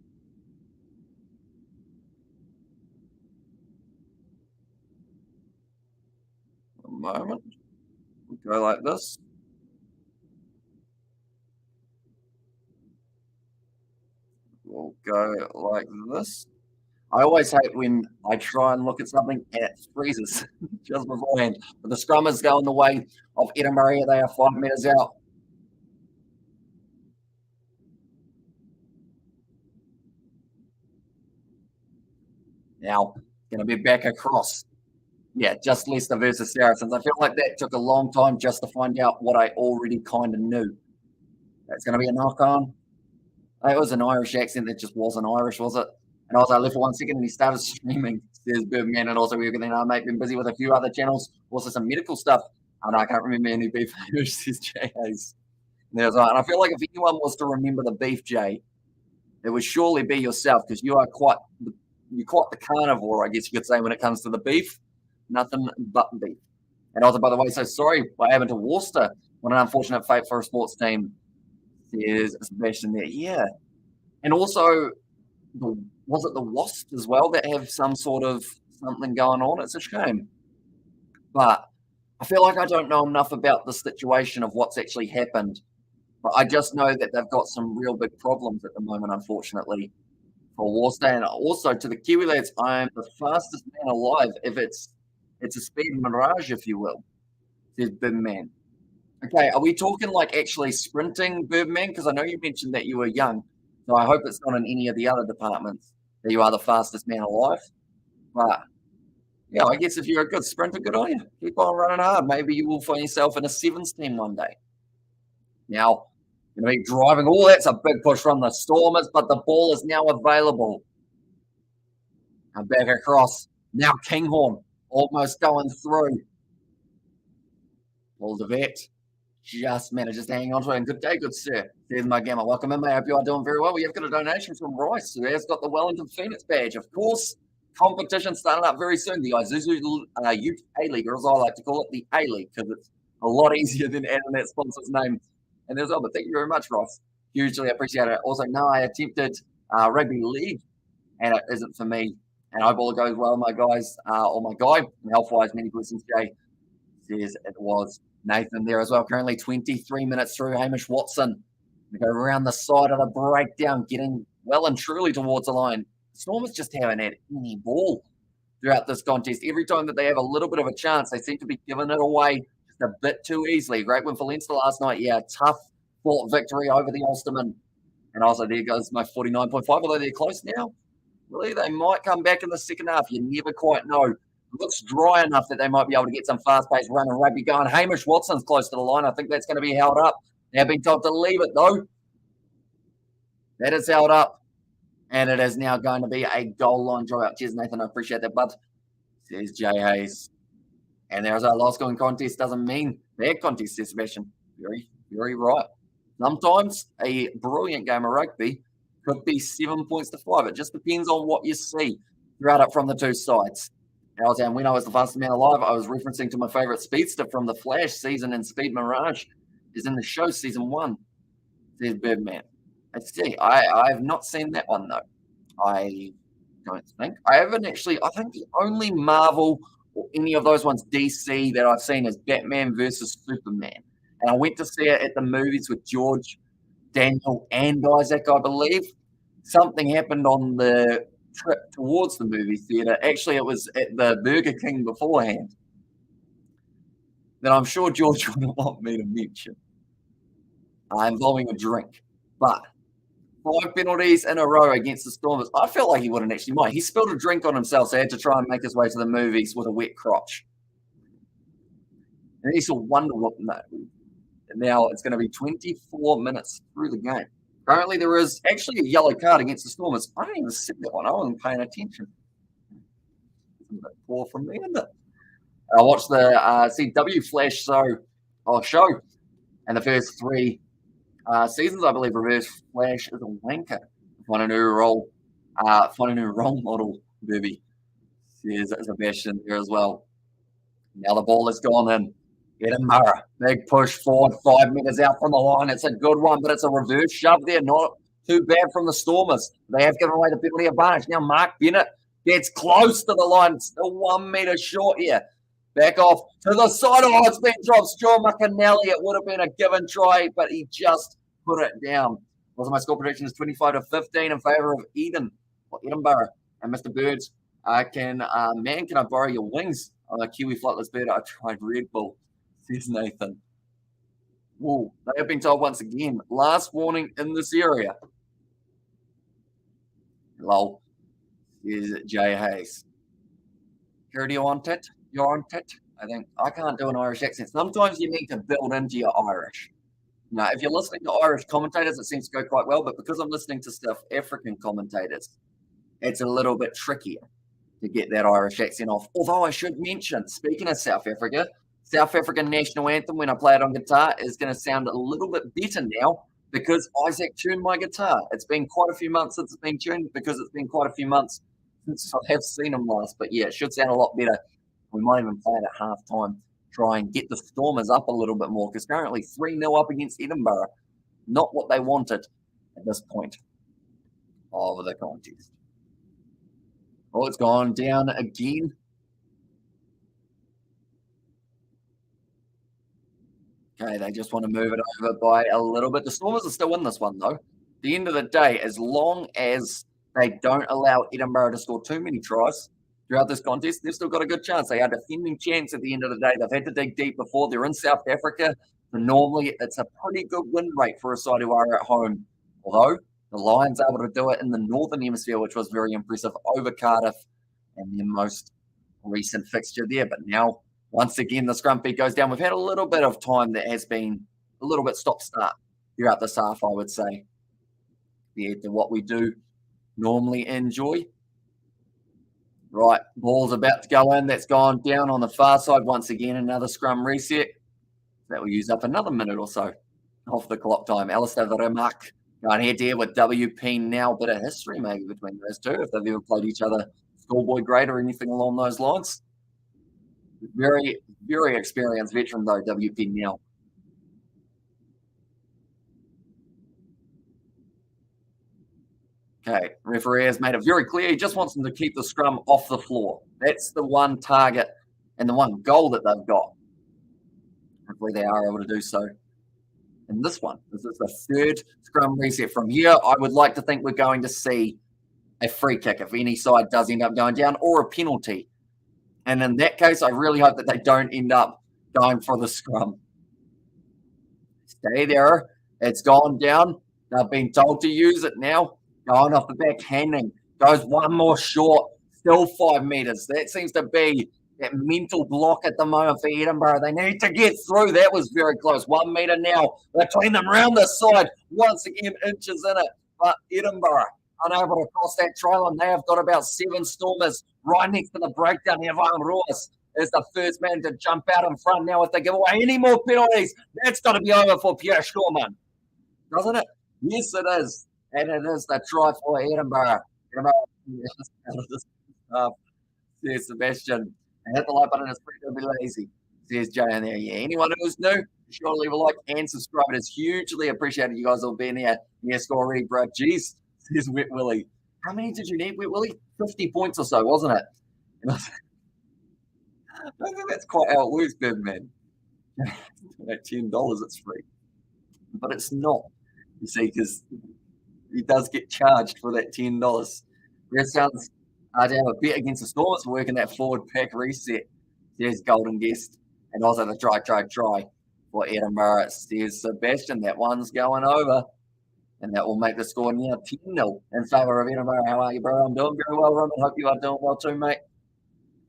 A moment. We'll go like this. will go like this. I always hate when I try and look at something and it freezes just beforehand. But the scrum is going the way of Edinburgh. They are 5 metres out. Now, going to be back across. Yeah, just Leicester versus Saracens. I feel like that took a long time just to find out what I already kind of knew. That's going to be a knock-on. It was an Irish accent that just wasn't Irish, was it? And also, I left for 1 second and he started streaming. Says Birmingham, and also we've been busy with a few other channels, also some medical stuff. And I can't remember any beef. Says Jay Hayes. And I feel like if anyone was to remember the beef, Jay, it would surely be yourself because you're quite the carnivore, I guess you could say, when it comes to the beef. Nothing but beef. And also, by the way, so sorry what happened to Worcester. What an unfortunate fate for a sports team. Says Sebastian there. Yeah. And also, was it the Wasps as well that have some sort of something going on? It's a shame. But I feel like I don't know enough about the situation of what's actually happened. But I just know that they've got some real big problems at the moment, unfortunately, for Worcester. And also to the Kiwi lads, I'm the fastest man alive if it's a speed mirage, if you will, says Birdman. Okay, are we talking like actually sprinting, Birdman? Because I know you mentioned that you were young. So I hope it's not in any of the other departments that you are the fastest man alive. But yeah, I guess if you're a good sprinter, good on you. Keep on running hard. Maybe you will find yourself in a sevens team one day. Now, going to be driving. Oh, that's a big push from the Stormers, but the ball is now available. And back across. Now Kinghorn almost going through. Paul DeVette just manages to hang on to it. And good day, good sir. There's my gamma. Welcome in, mate. I hope you are doing very well. We have got a donation from Rice, who has got the Wellington Phoenix badge. Of course, competition starting up very soon. The Isuzu Youth A-League, or as I like to call it, the A-League, because it's a lot easier than adding that sponsor's name. And there's but thank you very much, Rice. Hugely appreciate it. Also, no, I attempted rugby league, and it isn't for me. And I hope all goes well, my guys, or my guy. And health-wise, many blessings, Jay says it was Nathan there as well. Currently 23 minutes through. Hamish Watson to go around the side of the breakdown, getting well and truly towards the line. Stormers just haven't had any ball throughout this contest. Every time that they have a little bit of a chance, they seem to be giving it away just a bit too easily. Great win for Leinster last night. Yeah, tough fought victory over the Ulstermen. And also there goes my 49.5, although they're close now. Really, they might come back in the second half. You never quite know. It looks dry enough that they might be able to get some fast-paced run and rugby going. Hamish Watson's close to the line. I think that's going to be held up. They've been told to leave it, though. That is held up. And it is now going to be a goal line draw out. Cheers, Nathan. I appreciate that, bud. Says Jay Hayes. And there's our last scoring contest. Doesn't mean bad contest, says Sebastian. Very, very right. Sometimes a brilliant game of rugby could be 7 points to 5. It just depends on what you see throughout it from the two sides. And when I was the fastest man alive, I was referencing to my favorite speedster from the Flash season in Speed Mirage. Is in the show season 1. Says Birdman. Let's see. I have not seen that one though. I don't think. I haven't actually. I think the only Marvel or any of those ones DC that I've seen is Batman versus Superman. And I went to see it at the movies with George, Daniel, and Isaac, I believe. Something happened on the trip towards the movie theater. Actually, it was at the Burger King beforehand that I'm sure George wouldn't want me to mention, involving a drink. But 5 penalties in a row against the Stormers. I felt like he wouldn't actually mind. He spilled a drink on himself, so he had to try and make his way to the movies with a wet crotch. And he saw Wonder Woman. And now it's going to be 24 minutes through the game. Currently, there is actually a yellow card against the Stormers. I didn't even see that one. I wasn't paying attention. It's a bit poor from me, isn't it? I watched the CW Flash show, and the first 3 seasons, I believe, Reverse Flash is a wanker. Find a new role model, Booby. Says Sebastian here as well. Now the ball has gone in. Edinburgh, big push forward, 5 meters out from the line. It's a good one, but it's a reverse shove there. Not too bad from the Stormers. They have given away the penalty advantage. Now Mark Bennett gets close to the line. Still 1 meter short here. Back off to the side. Oh, it's been dropped. Stuart McAnally. It would have been a given try, but he just put it down. Also, my score prediction is 25-15 in favour of Edinburgh. And Mr. Birds, can I borrow your wings on a Kiwi flightless bird? I tried Red Bull, says Nathan. Whoa, they have been told once again, last warning in this area. Lol, says Jay Hayes. Kira, you want it? You're on it? I think I can't do an Irish accent. Sometimes you need to build into your Irish. Now, if you're listening to Irish commentators, it seems to go quite well, but because I'm listening to South African commentators, it's a little bit trickier to get that Irish accent off. Although I should mention, speaking of South Africa, South African national anthem, when I play it on guitar, is going to sound a little bit better now because Isaac tuned my guitar. It's been quite a few months since it's been tuned because it's been quite a few months since I have seen him last. But yeah, it should sound a lot better. We might even play it at halftime, try and get the Stormers up a little bit more because currently 3-0 up against Edinburgh. Not what they wanted at this point of the contest. Oh, it's gone down again. Okay, they just want to move it over by a little bit. The Stormers are still in this one, though. At the end of the day, as long as they don't allow Edinburgh to score too many tries throughout this contest, they've still got a good chance. They are defending champs at the end of the day. They've had to dig deep before. They're in South Africa. So normally, it's a pretty good win rate for a side who are at home. Although, the Lions able to do it in the Northern Hemisphere, which was very impressive over Cardiff and their most recent fixture there. But now, once again, the scrum beat goes down. We've had a little bit of time that has been a little bit stop-start throughout this half, I would say. Yeah, to what we do normally enjoy. Right, ball's about to go in. That's gone down on the far side. Once again, another scrum reset. That will use up another minute or so off the clock time. Alistair Remark going head-to-head with WP now. Bit of history maybe between those two, if they've ever played each other schoolboy grade or anything along those lines. Very, very experienced veteran, though, WP now. Okay, referee has made it very clear. He just wants them to keep the scrum off the floor. That's the one target and the one goal that they've got. Hopefully they are able to do so. And this one, this is the third scrum reset. From here, I would like to think we're going to see a free kick if any side does end up going down, or a penalty. And in that case, I really hope that they don't end up going for the scrum. Stay there. It's gone down. They've been told to use it now. Going off the back, handing. Goes one more short. Still 5 meters. That seems to be that mental block at the moment for Edinburgh. They need to get through. That was very close. 1 meter now between them around the side. Once again, inches in it. But Edinburgh unable to cross that trail, and they have got about 7 Stormers right next to the breakdown. Evan Ross is the first man to jump out in front now. If they give away any more penalties, that's got to be over for Pierre Schorman, doesn't it? Yes, it is. And it is the try for Edinburgh. Says Sebastian. And hit the like button. It's pretty good, be lazy. Says Jay in there. Yeah, anyone who's new, be sure to leave a like and subscribe. It is hugely appreciated. You guys all being here. Yeah, score already, bro. Jeez, says Wet Willie. How many did you need, Wet Willie? 50 points or so, wasn't it? And I think that's quite how it works, good man. At $10, it's free. But it's not, you see, because he does get charged for that $10. Red sounds to have a bet against the Stormers for working that forward pack reset. There's Golden Guest. And also the try for Edinburgh. There's Sebastian. That one's going over. And that will make the score now 10-0 in favour of Edinburgh. How are you, bro? I'm doing very well, Roman. Hope you are doing well too, mate.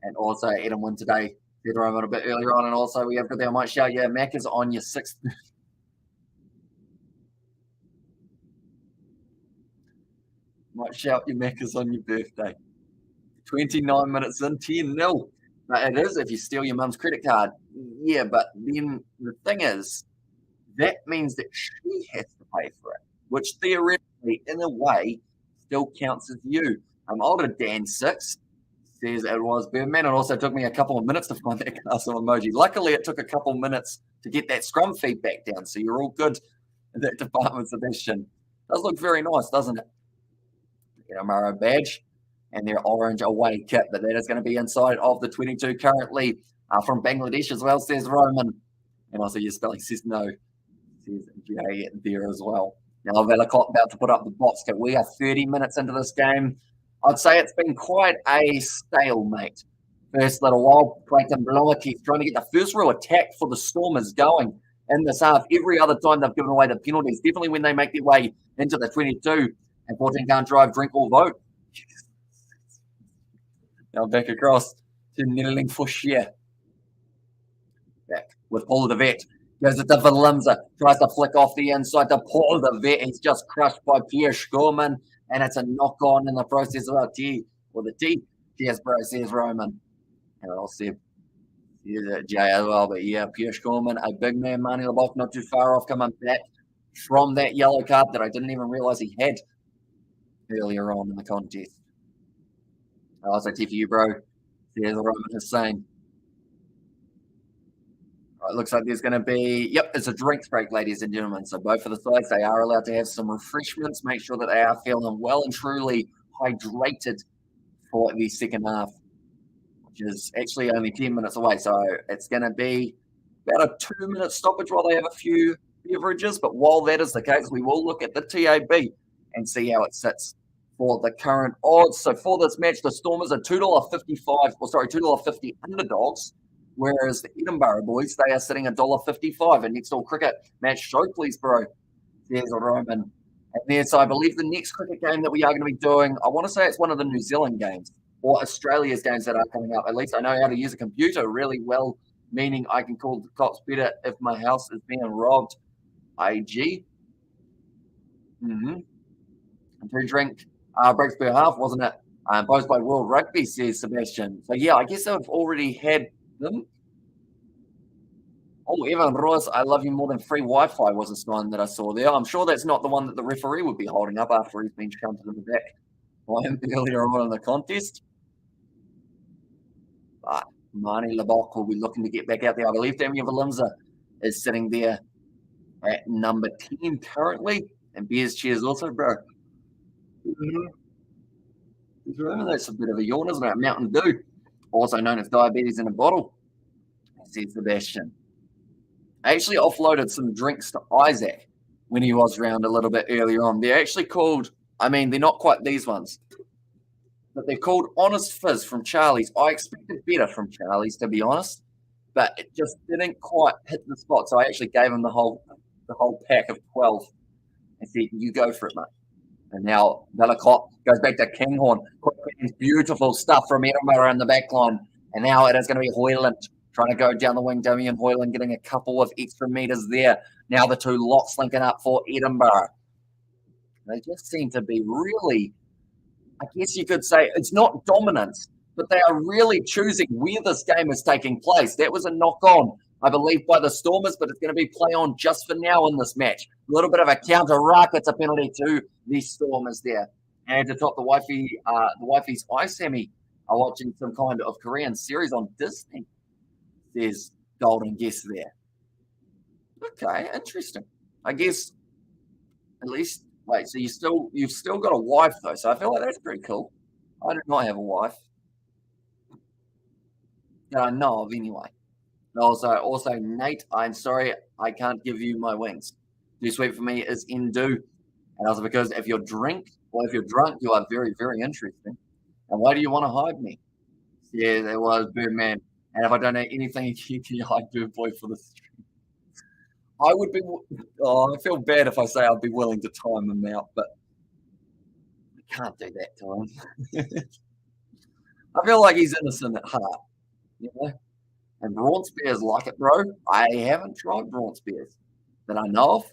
And also, Eden won today. Did Roman a bit earlier on. And also, we have got there. I might shout you, Mac is on your 6th. Might shout your Macca's on your birthday. 29 minutes in, 10-0. But it is if you steal your mum's credit card. Yeah, but then the thing is, that means that she has to pay for it, which theoretically, in a way, still counts as you. Older Dan 6 says it was Birdman. It also took me a couple of minutes to find that castle emoji. Luckily, it took a couple of minutes to get that scrum feedback down, so you're all good in that department, Sebastian. Does look very nice, doesn't it? Edinburgh badge and their orange away kit, but that is going to be inside of the 22 currently from Bangladesh as well, says Roman. And also your spelling says no, says Jay there as well. Now Velicott about to put up the box kick. We are 30 minutes into this game. I'd say it's been quite a stalemate. First little while, Clayton Blommake's trying to get the first real attack for the Stormers going in this half. Every other time they've given away the penalties, definitely when they make their way into the 22. And 14 can't drive, drink or vote. Now back across to Nettling Fouchier. Back with Paul de Vet. Goes to Valimza. Tries to flick off the inside to Paul de Vet. He's just crushed by Pierre Schorman. And it's a knock-on in the process of our T. Or the T. Cheers, bro, says Roman. And I'll see Jay as well. But yeah, Pierre Schorman, a big man, Marnie LeBock, not too far off coming back from that yellow card that I didn't even realise he had earlier on in the contest. I'll say T for you, bro. There's Roman Hussein. Right, looks like there's going to be, yep, it's a drinks break, ladies and gentlemen. So both of the sides, they are allowed to have some refreshments. Make sure that they are feeling well and truly hydrated for the second half, which is actually only 10 minutes away. So it's going to be about a 2-minute stoppage while they have a few beverages. But while that is the case, we will look at the TAB and see how it sits for the current odds. So for this match, the Stormers are $2.50 underdogs, whereas the Edinburgh boys, they are sitting $1.55. And next all cricket match show, please, bro. There's a Roman. And there's, I believe, the next cricket game that we are going to be doing. I want to say it's one of the New Zealand games or Australia's games that are coming up. At least I know how to use a computer really well, meaning I can call the cops better if my house is being robbed. IG. And to drink breaks per half, wasn't it? Posed by World Rugby, says Sebastian. So yeah, I guess I've already had them. Oh, Evan Ross, I love you more than free Wi-Fi was a sign that I saw there. I'm sure that's not the one that the referee would be holding up after he's been shunted in the back by him earlier on in the contest. But Marnie LeBock will be looking to get back out there. I believe Damien Valimza is sitting there at number 10 currently. And Bears cheers also, bro. That's a bit of a yawn, isn't it? Mountain Dew, also known as diabetes in a bottle, says Sebastian. I actually offloaded some drinks to Isaac when he was around a little bit earlier on. They're actually called, I mean, they're not quite these ones, but they're called Honest Fizz from Charlie's. I expected better from Charlie's, to be honest, but it just didn't quite hit the spot. So I actually gave him the whole pack of 12 and said, you go for it, mate. And now Velicott goes back to Kinghorn. Beautiful stuff from Edinburgh in the back line. And now it is going to be Hoyland trying to go down the wing. Damien Hoyland getting a couple of extra meters there. Now the two locks linking up for Edinburgh. They just seem to be really, I guess you could say, it's not dominance, but they are really choosing where this game is taking place. That was a knock-on, I believe, by the Stormers, but it's going to be play on just for now in this match. A little bit of a counter-ruck. It's a penalty to the Stormers there. And to top the wifey's ice Sammy are watching some kind of Korean series on Disney. There's golden guess there. Okay, interesting. I guess at least wait. So you've still got a wife though. So I feel like that's pretty cool. I do not have a wife that I know of anyway. Also, Nate, I'm sorry, I can't give you my wings. Too sweet for me is Indu. And also because if you're drunk, you are very, very interesting. And why do you want to hide me? Yeah, there was Birdman. And if I don't know anything, you can hide Bird Boy for the stream. I would be, I feel bad if I say I'd be willing to time him out, but I can't do that to him. I feel like he's innocent at heart, you know? And Braun Spears like it, bro. I haven't tried Braun Spears that I know of.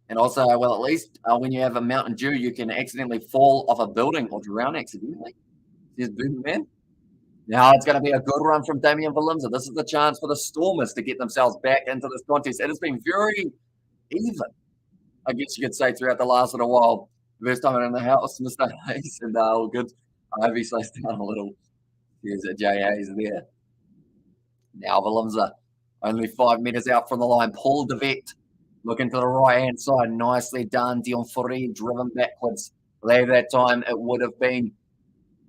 And also, well, at least when you have a Mountain Dew, you can accidentally fall off a building or drown accidentally. Says Boomman. Now it's going to be a good run from Damien Valimza. This is the chance for the Stormers to get themselves back into this contest. It has been very even, I guess you could say, throughout the last little while. First time in the house, Mr. Hayes, and all good. I hope he slows down a little. Here's a J. Hayes there. Now Valimza, only 5 meters out from the line. Paul de Vet looking to the right-hand side. Nicely done. Dion Fourie driven backwards. I believe that time it would have been,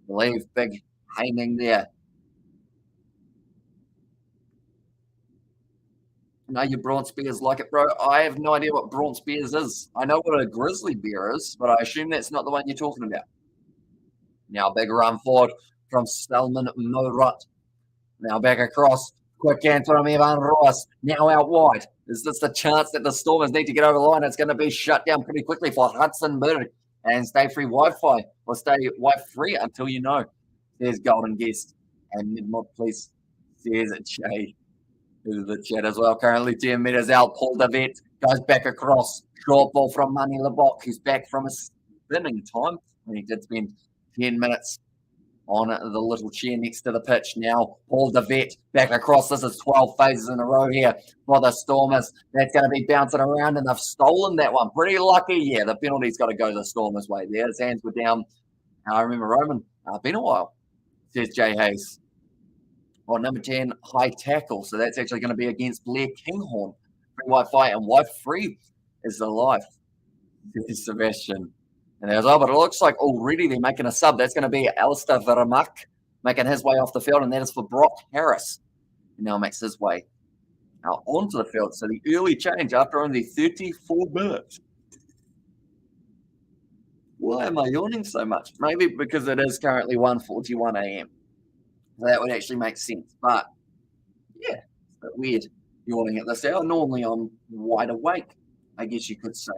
I believe, big hanging there. know your Bronze Bears like it, bro. I have no idea what Bronze Bears is. I know what a grizzly bear is, but I assume that's not the one you're talking about. Now big run forward from Selman Morat. Now back across. Quick hand from Evan Ross. Now out wide. Is this the chance that the Stormers need to get over the line? It's going to be shut down pretty quickly for Hudson Bird. And stay free Wi-Fi. Or stay Wi-Fi free until you know. There's Golden Guest. And mid-mod, please. There's Jay. There's the chat as well. Currently 10 meters out. Paul DeVette goes back across. Short ball from Manny Lebok, who's back from a spinning time. And he did spend 10 minutes on the little chair next to the pitch. Now, Paul DeVette back across. This is 12 phases in a row here for the Stormers. That's going to be bouncing around, and they've stolen that one. Pretty lucky. Yeah, the penalty's got to go the Stormers' way there. His hands were down. I remember Roman. Been a while, says Jay Hayes. On number 10, high tackle. So that's actually going to be against Blair Kinghorn. Free Wi-Fi, and Wi-Free is the life. There's Sebastian. And there's, but it looks like already they're making a sub. That's going to be Alistair Varamak making his way off the field, and that is for Brock Harris. He now makes his way onto the field. So the early change after only 34 minutes. Why am I yawning so much? Maybe because it is currently 1:41 a.m. So that would actually make sense. But yeah, it's a bit weird yawning at this hour. Normally I'm wide awake, I guess you could say.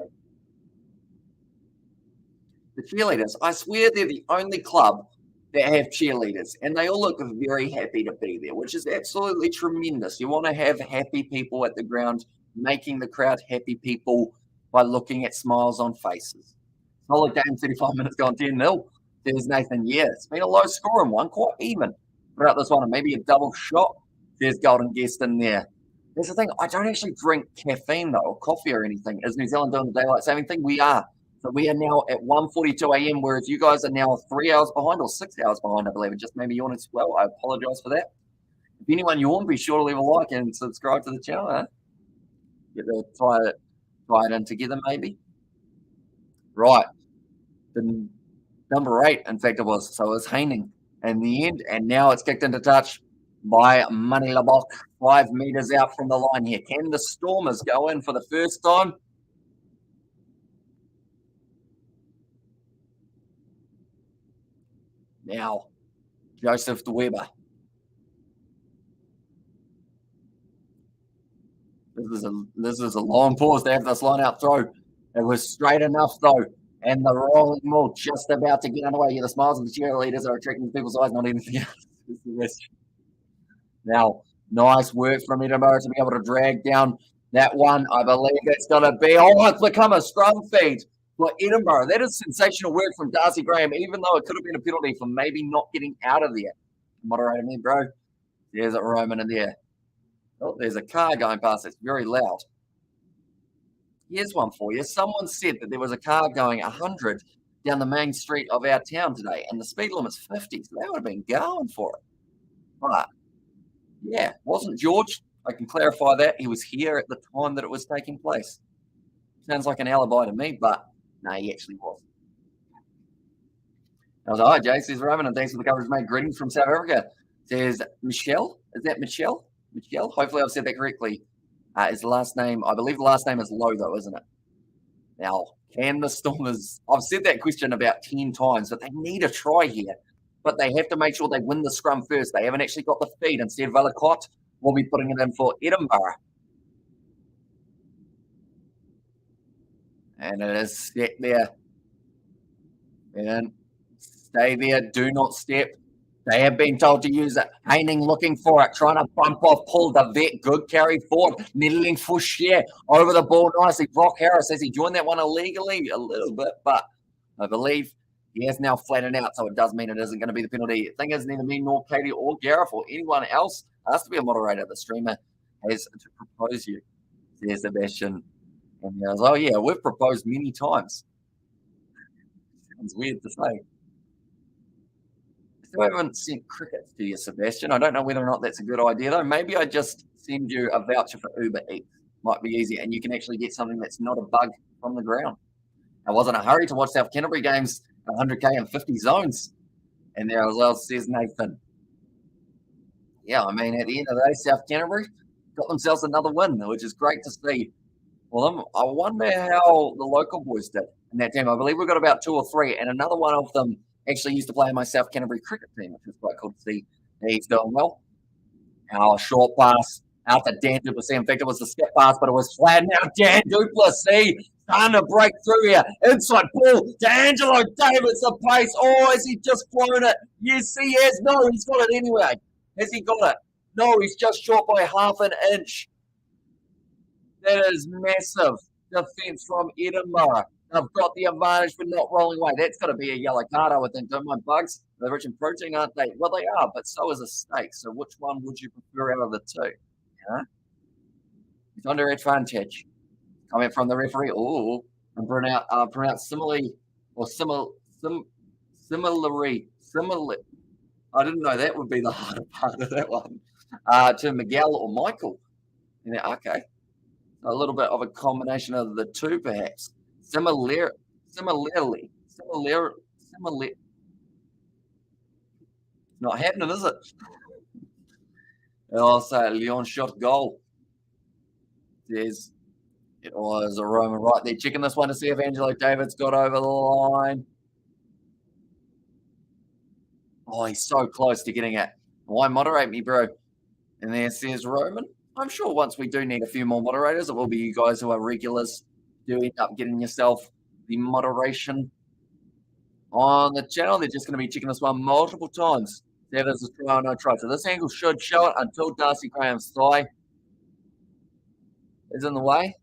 The cheerleaders, I swear they're the only club that have cheerleaders, and they all look very happy to be there, which is absolutely tremendous. You want to have happy people at the ground, making the crowd happy people by looking at smiles on faces. Solid game, 35 minutes gone 10-0. There's Nathan. Yeah, it's been a low scoring one, quite even throughout this one, and maybe a double shot. There's Golden Guest in there. There's the thing, I don't actually drink caffeine, though, or coffee or anything. Is New Zealand doing the daylight saving thing? We are. So we are now at 1:42 a.m., whereas you guys are now 3 hours behind or 6 hours behind, I believe. It just maybe yawning as well. I apologize for that. If anyone yawned, be sure to leave a like and subscribe to the channel. Huh? Get the tie it in together, maybe. Right. The number 8, in fact, it was. So it was Haining in the end, and now it's kicked into touch by Manny Labok, 5 meters out from the line here. Can the Stormers go in for the first time? Now, Joseph Weber. This is a long pause to have this line out throw. It was straight enough though, and the rolling ball just about to get underway. Yeah, the smiles of the cheerleaders are attracting people's eyes, not anything else. Now, nice work from Edinburgh to be able to drag down that one. I believe it's going to be. Oh, it's become a scrum feed for Edinburgh. That is sensational work from Darcy Graham, even though it could have been a penalty for maybe not getting out of there. Moderator me, bro. There's a Roman in there. Oh, there's a car going past. It's very loud. Here's one for you. Someone said that there was a car going 100 down the main street of our town today, and the speed limit's 50, so they would have been going for it. But, yeah, wasn't George. I can clarify that. He was here at the time that it was taking place. Sounds like an alibi to me, but no, he actually wasn't. I was like, hi, Jay, says Roman, and thanks for the coverage, mate. Greetings from South Africa. Says Michelle. Is that Michelle? Michelle? Hopefully I've said that correctly. Is the last name, I believe the last name is Lowe, though, isn't it? Now, can the Stormers, I've said that question about 10 times, but they need a try here. But they have to make sure they win the scrum first. They haven't actually got the feed. Instead, Valakot will be putting it in for Edinburgh. And it is set there. And stay there. Do not step. They have been told to use it. Haining looking for it, trying to bump off, pull the vet. Good carry forward. Needling Fouchier over the ball nicely. Brock Harris, has he joined that one illegally? A little bit, but I believe he has now flattened out, so it does mean it isn't going to be the penalty. The thing is, neither me nor Katie or Gareth or anyone else has to be a moderator. The streamer has to propose you. There's Sebastian. And he goes, oh, yeah, we've proposed many times. Sounds weird to say. Still haven't sent crickets to you, Sebastian. I don't know whether or not that's a good idea, though. Maybe I just send you a voucher for Uber Eats. Might be easier, and you can actually get something that's not a bug from the ground. I was in a hurry to watch South Canterbury games, 100K and 50 zones. And there as well, says Nathan. Yeah, I mean, at the end of the day, South Canterbury got themselves another win, which is great to see. Well, I wonder how the local boys did in that team. I believe we've got about 2 or 3, and another one of them actually used to play in my South Canterbury cricket team, which is quite cool to see. He's doing well. Our short pass out to Dan Duplessis. In fact, it was the skip pass, but it was flat. Now Dan Duplessis starting to break through here. Inside ball to Angelo Davis, the pace. Oh, has he just flown it? Yes, he has. No, he's got it anyway. Has he got it? No, he's just short by half an inch. That is massive defence from Edinburgh. They've got the advantage for not rolling away. That's got to be a yellow card, I would think. Don't mind bugs. They're rich in protein, aren't they? Well, they are, but so is a steak. So which one would you prefer out of the two? Yeah? He's under advantage. Comment from the referee. Oh, and pronounce similarly or similarly. I didn't know that would be the harder part of that one. To Miguel or Michael. Yeah, okay. A little bit of a combination of the two, perhaps. Similarly. Not happening, is it? I'll say Leon shot goal. It was a Roman right there. Checking this one to see if Angelo Davis got over the line. Oh, he's so close to getting it. Why moderate me, bro? And there says Roman. I'm sure once we do need a few more moderators, it will be you guys who are regulars doing up getting yourself the moderation on the channel. They're just going to be checking this one multiple times. There is a try or no try. So this angle should show it until Darcy Graham's thigh is in the way.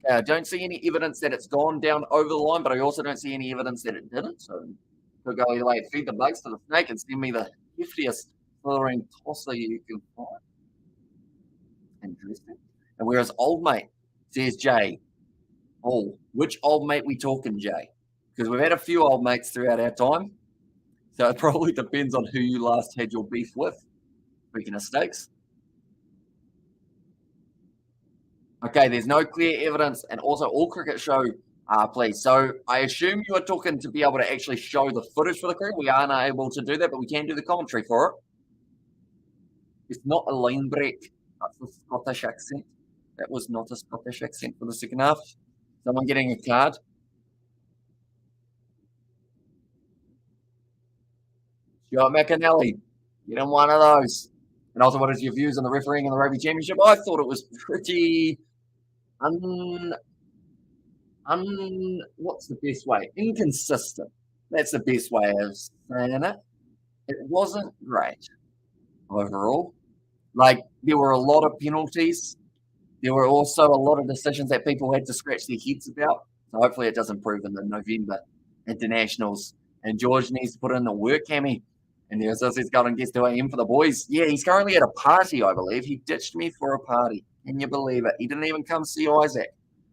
Okay, I don't see any evidence that it's gone down over the line, but I also don't see any evidence that it didn't. So could go either way. Feed the bugs to the snake and send me the heftiest slithering tosser you can find. Interesting. And whereas old mate says Jay, oh, which old mate we talking, Jay? Because we've had a few old mates throughout our time. So it probably depends on who you last had your beef with. Speaking of steaks. Okay, there's no clear evidence, and also all cricket show, please. So I assume you are talking to be able to actually show the footage for the cricket. We aren't able to do that, but we can do the commentary for it. It's not a line break. That's a Scottish accent. That was not a Scottish accent for the second half. Someone getting a card. Stuart McAnally, getting one of those. And also, what is your views on the refereeing in the Rugby Championship? I thought it was pretty what's the best way? Inconsistent. That's the best way of saying it. It wasn't great overall. Like, there were a lot of penalties. There were also a lot of decisions that people had to scratch their heads about. So hopefully it does improve in the November internationals. And George needs to put in the work, Hammy. And there's this golden guest 2 a.m. for the boys. Yeah, he's currently at a party, I believe. He ditched me for a party. Can you believe it? He didn't even come see Isaac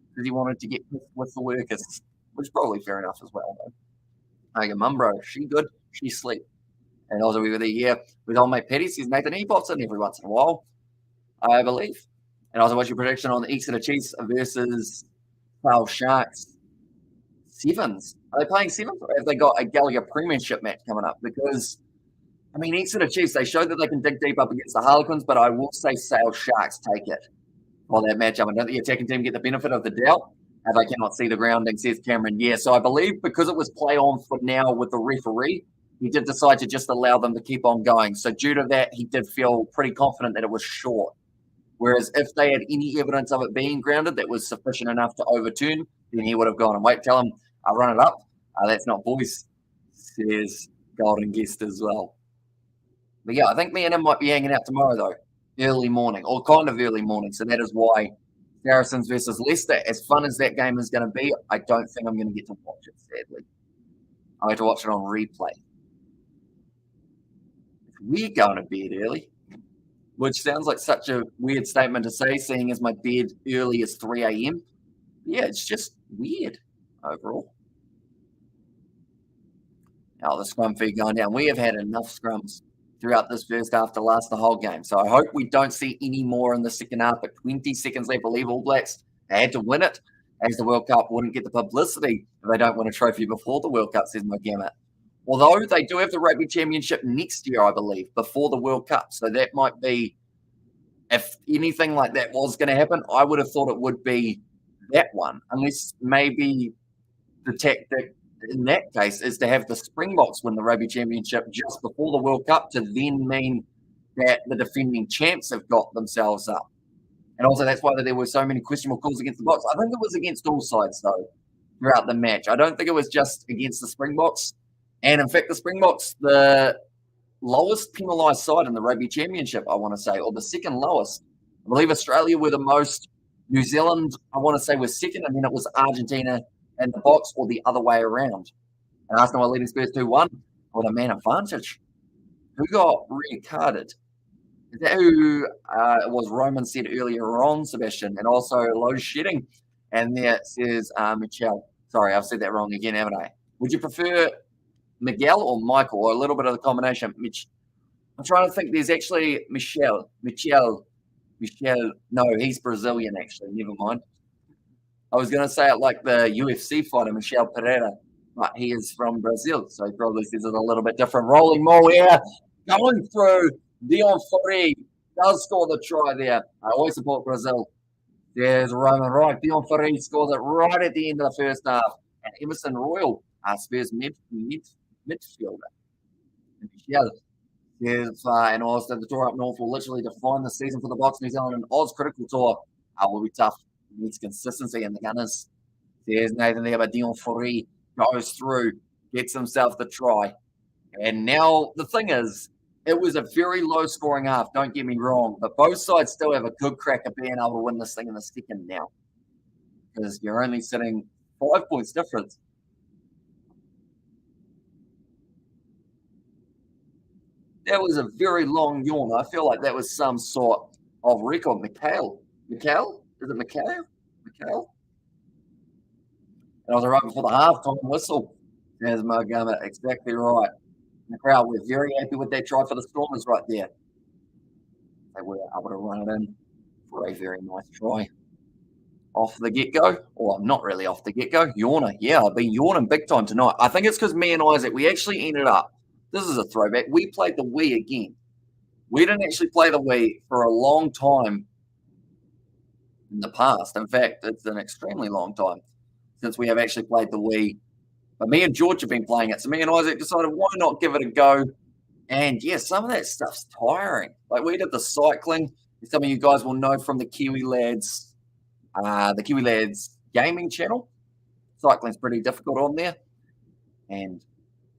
because he wanted to get with the workers, which is probably fair enough as well, though. Hey, your mum, bro. She good? She sleep. And also we were there, yeah, with old mate Petty. Says Nathan, he pops in every once in a while, I believe. And also, what's your prediction on the Exeter Chiefs versus South Sharks? Sevens. Are they playing sevens, or have they got a Gallagher Premiership match coming up? Because, I mean, Exeter Chiefs, they showed that they can dig deep up against the Harlequins, but I will say South Sharks take it for that matchup. I don't think the attacking team get the benefit of the doubt. And they cannot see the grounding, says Cameron. Yeah, so I believe because it was play on for now with the referee, he did decide to just allow them to keep on going. So due to that, he did feel pretty confident that it was short. Whereas if they had any evidence of it being grounded that was sufficient enough to overturn, then he would have gone and wait, tell him, I'll run it up. That's not boys, says Golden Guest as well. But yeah, I think me and him might be hanging out tomorrow, though, early morning, or kind of early morning. So that is why Saracens versus Leicester, as fun as that game is going to be, I don't think I'm going to get to watch it, sadly. I'll have to watch it on replay. We're going to bed early, which sounds like such a weird statement to say, seeing as my bed early is 3 a.m. Yeah, it's just weird overall. Now the scrum feed going down. We have had enough scrums throughout this first half to last the whole game. So I hope we don't see any more in the second half. But 20 seconds left, I believe All Blacks, they had to win it, as the World Cup wouldn't get the publicity if they don't win a trophy before the World Cup, says McGammett. Although they do have the Rugby Championship next year, I believe, before the World Cup. So that might be, if anything like that was going to happen, I would have thought it would be that one, unless maybe the tactic in that case is to have the Springboks win the Rugby Championship just before the World Cup to then mean that the defending champs have got themselves up. And also that's why there were so many questionable calls against the Boks. I think it was against all sides, though, throughout the match. I don't think it was just against the Springboks. And in fact, the Springboks, the lowest penalised side in the Rugby Championship, I want to say, or the second lowest. I believe Australia were the most. New Zealand, I want to say, was second, and then it was Argentina and the Boks, or the other way around. And Arsenal were leading Spurs 2-1 with a man advantage. Who got red carded? Is that who it was Roman said earlier on, Sebastian, and also load shedding? And there it says Michelle. Sorry, I've said that wrong again, haven't I? Would you prefer Miguel or Michael, or a little bit of the combination? I'm trying to think. There's actually Michelle. No, he's Brazilian, actually. Never mind. I was going to say it like the UFC fighter, Michel Pereira, but he is from Brazil, so he probably says it a little bit different. Rolling more here, going through. Dion Fori does score the try there. I always support Brazil. There's Roman right. Dion Fori scores it right at the end of the first half. And Emerson Royal, Spurs midfielder. Michelle. And also the tour up north will literally define the season for the Boks. New Zealand and Oz critical tour will be tough. Needs consistency in the Gunners. There's Nathan there, but Dion Fori goes through, gets himself the try. And now the thing is, it was a very low scoring half, don't get me wrong, but both sides still have a good crack of being able to win this thing in the second now. Because you're only sitting 5 points difference. That was a very long yawn. I feel like that was some sort of record. Mikhail? Is it Mikhail? And I was right before the half-time whistle. There's Montgomery, exactly right. The crowd were very happy with that try for the Stormers right there. They were able to run it in for a very nice try. Off the get-go, or not really off the get-go, yawner. Yeah, I've been yawning big time tonight. I think it's because me and Isaac, we actually ended up, this is a throwback, we played the Wii again. We didn't actually play the Wii for a long time in the past. In fact, it's an extremely long time since we have actually played the Wii. But me and George have been playing it. So me and Isaac decided, why not give it a go? And yeah, some of that stuff's tiring. Like we did the cycling. Some of you guys will know from the Kiwi Lads gaming channel. Cycling's pretty difficult on there. And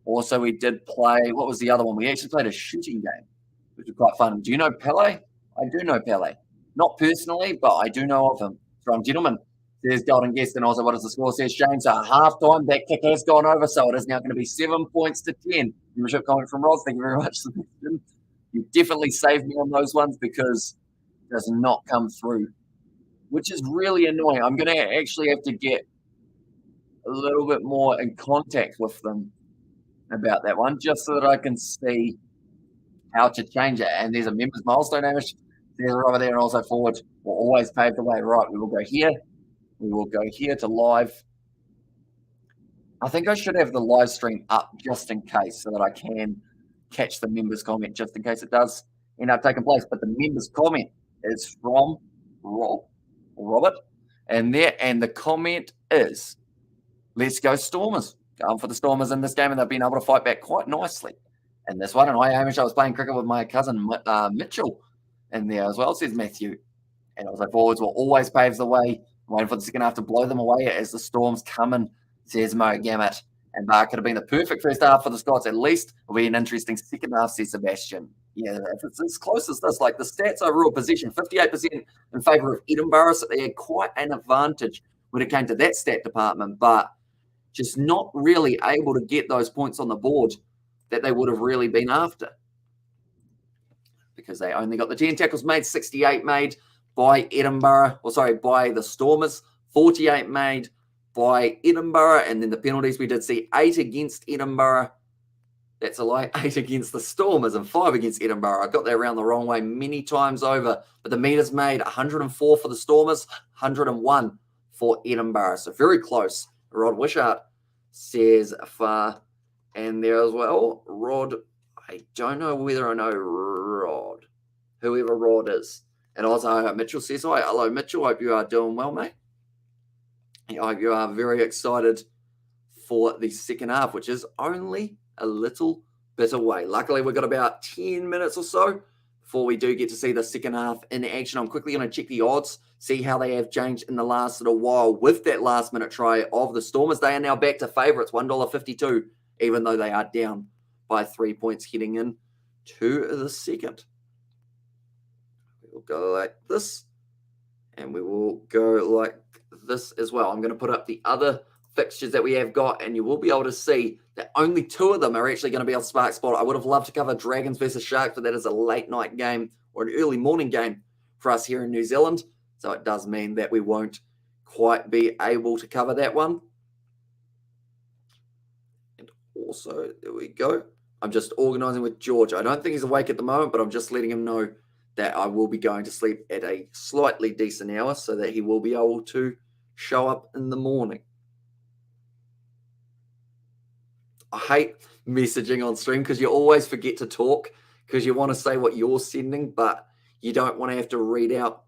also we did play, what was the other one? We actually played a shooting game, which was quite fun. Do you know Pele? I do know Pele. Not personally, but I do know of him. From gentlemen. There's Golden Guest, and also what does the score say, Shane? So at halftime, that kick has gone over, so it is now going to be 7 points to 10. Membership comment from Roz. Thank you very much. You definitely saved me on those ones because it does not come through, which is really annoying. I'm going to actually have to get a little bit more in contact with them about that one, just so that I can see how to change it. And there's a members milestone, Amish. There's over there, and also forward will always pave the way. Right, we will go here. We will go here to live. I think I should have the live stream up just in case so that I can catch the members comment just in case it does end up taking place. But the members comment is from Robert. And the comment is, let's go Stormers. Going for the Stormers in this game, and they've been able to fight back quite nicely. And this one, and I was playing cricket with my cousin Mitchell in there as well, says Matthew. And also forwards will always pave the way. Waiting for the second half to blow them away as the Storms come in, says Mo Gammett. And could have been the perfect first half for the Scots. At least it'll be an interesting second half, says Sebastian. Yeah, if it's as close as this, like the stats overall possession, 58% in favour of Edinburgh, so they had quite an advantage when it came to that stat department, but just not really able to get those points on the board that they would have really been after. Because they only got the 10 tackles made, 68 made by by the Stormers, 48 made by Edinburgh, and then the penalties we did see 8 against Edinburgh. That's a lie, 8 against the Stormers and 5 against Edinburgh. I got that around the wrong way many times over, but the meters made 104 for the Stormers, 101 for Edinburgh. So very close. Rod Wishart says for And there as well, Rod. I don't know whether I know Rod, whoever Rod is. And also Mitchell says, hi, hello, Mitchell. Hope you are doing well, mate. I hope you are very excited for the second half, which is only a little bit away. Luckily, we've got about 10 minutes or so before we do get to see the second half in action. I'm quickly going to check the odds, see how they have changed in the last little while with that last-minute try of the Stormers. They are now back to favourites, $1.52, even though they are down by 3 points heading in to the second. We'll go like this, and we will go like this as well. I'm going to put up the other fixtures that we have got, and you will be able to see that only 2 of them are actually going to be on Spark Spot. I would have loved to cover Dragons versus Sharks, but that is a late night game or an early morning game for us here in New Zealand. So it does mean that we won't quite be able to cover that one. And also, there we go. I'm just organising with George. I don't think he's awake at the moment, but I'm just letting him know that I will be going to sleep at a slightly decent hour so that he will be able to show up in the morning. I hate messaging on stream because you always forget to talk because you want to say what you're sending, but you don't want to have to read out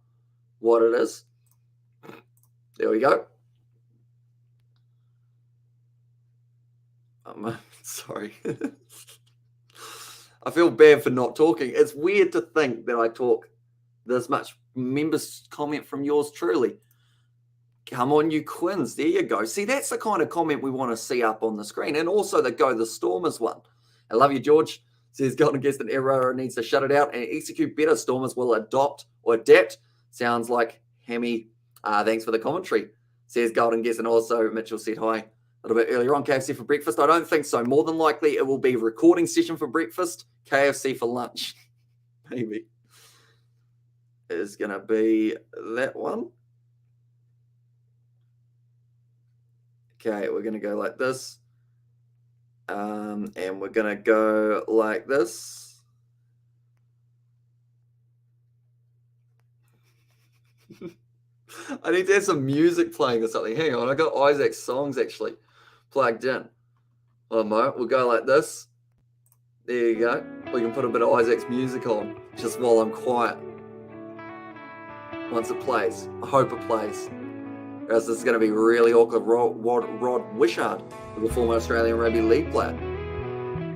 what it is. There we go. Sorry. I feel bad for not talking. It's weird to think that I talk this much. Members comment from yours truly. Come on, you Quins. There you go. See, that's the kind of comment we want to see up on the screen. And also the Go the Stormers one. I love you, George. Says Golden against an error needs to shut it out and execute better. Stormers will adopt or adapt. Sounds like Hammy. Thanks for the commentary. Says Golden guest. And also Mitchell said hi a little bit earlier on. KFC for breakfast. I don't think so. More than likely it will be recording session for breakfast. KFC for lunch. Maybe. Is going to be that one. Okay, we're going to go like this. And we're going to go like this. I need to have some music playing or something. Hang on, I got Isaac's songs actually plugged in. One moment, we'll go like this. There you go. We can put a bit of Isaac's music on just while I'm quiet. Once it plays. I hope it plays. Or else this is going to be really awkward. Rod Wishart, the former Australian Rugby League player.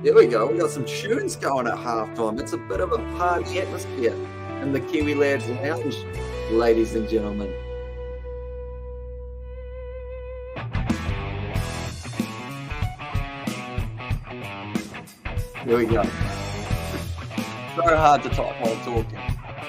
There we go. We've got some tunes going at halftime. It's a bit of a party atmosphere in the Kiwi Lads Lounge, ladies and gentlemen. There we go. So hard to talk while talking.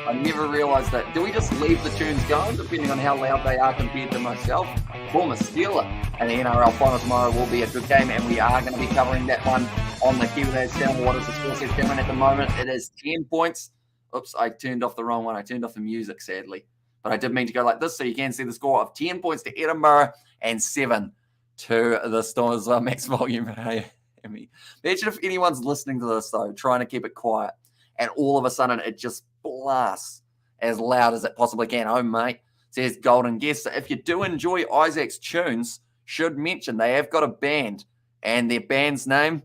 I never realised that. Do we just leave the tunes going, depending on how loud they are compared to myself? Former Steeler. And the NRL final tomorrow will be a good game, and we are going to be covering that one on the Kiwi Lads channel. What is the score says coming at the moment? It is 10 points. Oops, I turned off the wrong one. I turned off the music, sadly. But I did mean to go like this, so you can see the score of 10 points to Edinburgh and 7 to the Stormers. Max volume. Hey, imagine if anyone's listening to this, though, trying to keep it quiet, and all of a sudden it just blasts as loud as it possibly can. Oh, mate, says Golden Guest. So if you do enjoy Isaac's tunes, should mention they have got a band, and their band's name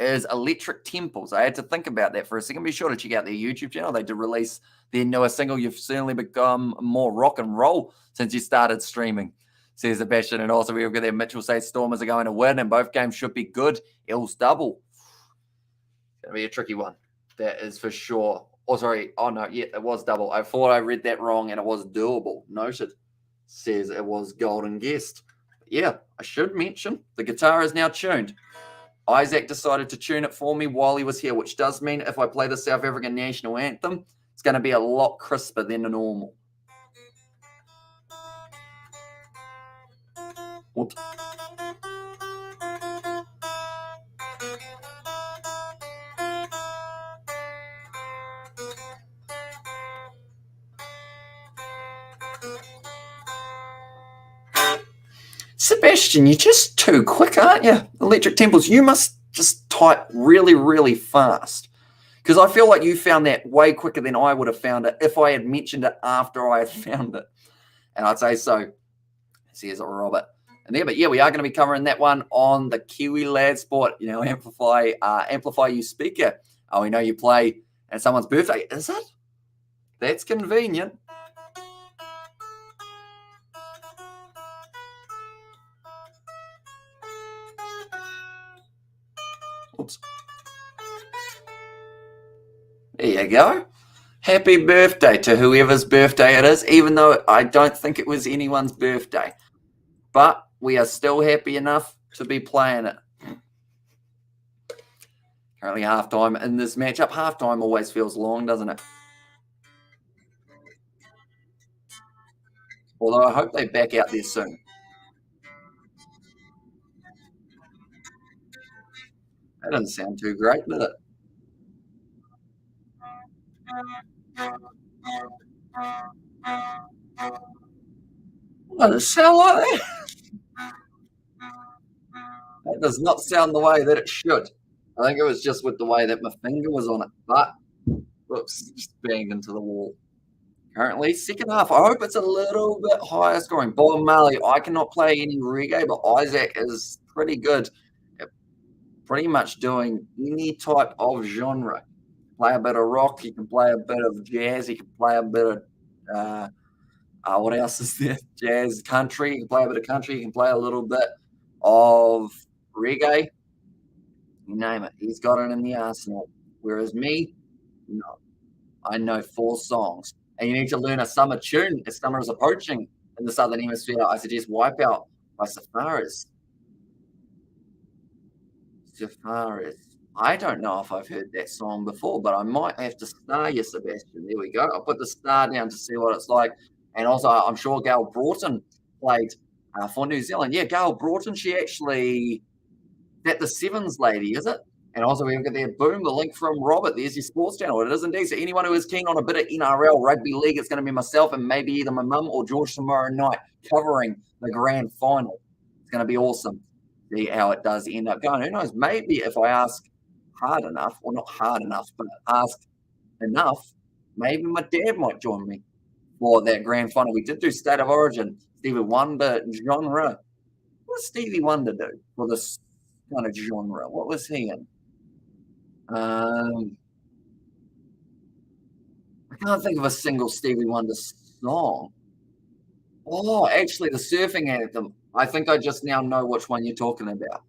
is Electric Temples. I had to think about that for a second. Be sure to check out their YouTube channel. They did release their newest single. You've certainly become more rock and roll since you started streaming, says Sebastian. And also we've got there Mitchell says Stormers are going to win, and both games should be good. Ills double. It's going to be a tricky one. That is for sure. Oh, sorry. Oh, no. Yeah, it was double. I thought I read that wrong, and it was doable. Noted. Says it was Golden Guest. Yeah, I should mention the guitar is now tuned. Isaac decided to tune it for me while he was here, which does mean if I play the South African national anthem, it's going to be a lot crisper than normal. Whoops. Sebastian, you're just too quick, aren't you? Electric Temples, you must just type really, really fast. Because I feel like you found that way quicker than I would have found it if I had mentioned it after I had found it. And I'd say so. Says Robert there. But yeah, we are going to be covering that one on the Kiwi Lad Sport, Amplify You speaker. We know you play at someone's birthday. Is it? That's convenient. Oops. There you go. Happy birthday to whoever's birthday it is, even though I don't think it was anyone's birthday. But we are still happy enough to be playing it. Currently halftime in this matchup. Halftime always feels long, doesn't it? Although I hope they back out there soon. That doesn't sound too great, did it? Does it sound like that? That does not sound the way that it should. I think it was just with the way that my finger was on it. But, whoops, just banged into the wall. Currently, second half. I hope it's a little bit higher scoring. Bob Marley, I cannot play any reggae, but Isaac is pretty good at pretty much doing any type of genre. Play a bit of rock, he can play a bit of jazz, he can play a bit of what else is there? Jazz, country, he can play a bit of country, he can play a little bit of reggae. You name it. He's got it in the arsenal. Whereas me, no. I know 4 songs. And you need to learn a summer tune as summer is approaching in the Southern Hemisphere. I suggest Wipeout by Safaris. I don't know if I've heard that song before, but I might have to star you, Sebastian. There we go. I'll put the star down to see what it's like. And also, I'm sure Gail Broughton played for New Zealand. Yeah, Gail Broughton, she actually, that the Sevens lady, is it? And also, we've got there, boom, the link from Robert. There's your sports channel. It is indeed. So anyone who is keen on a bit of NRL rugby league, it's going to be myself and maybe either my mum or George tomorrow night covering the grand final. It's going to be awesome. See how it does end up going. Who knows? Maybe if I ask hard enough, or not hard enough, but ask enough, maybe my dad might join me for that grand final. We did do State of Origin, Stevie Wonder genre. What does Stevie Wonder do for this kind of genre? What was he in? I can't think of a single Stevie Wonder song. Oh, actually, the surfing anthem. I think I just now know which one you're talking about.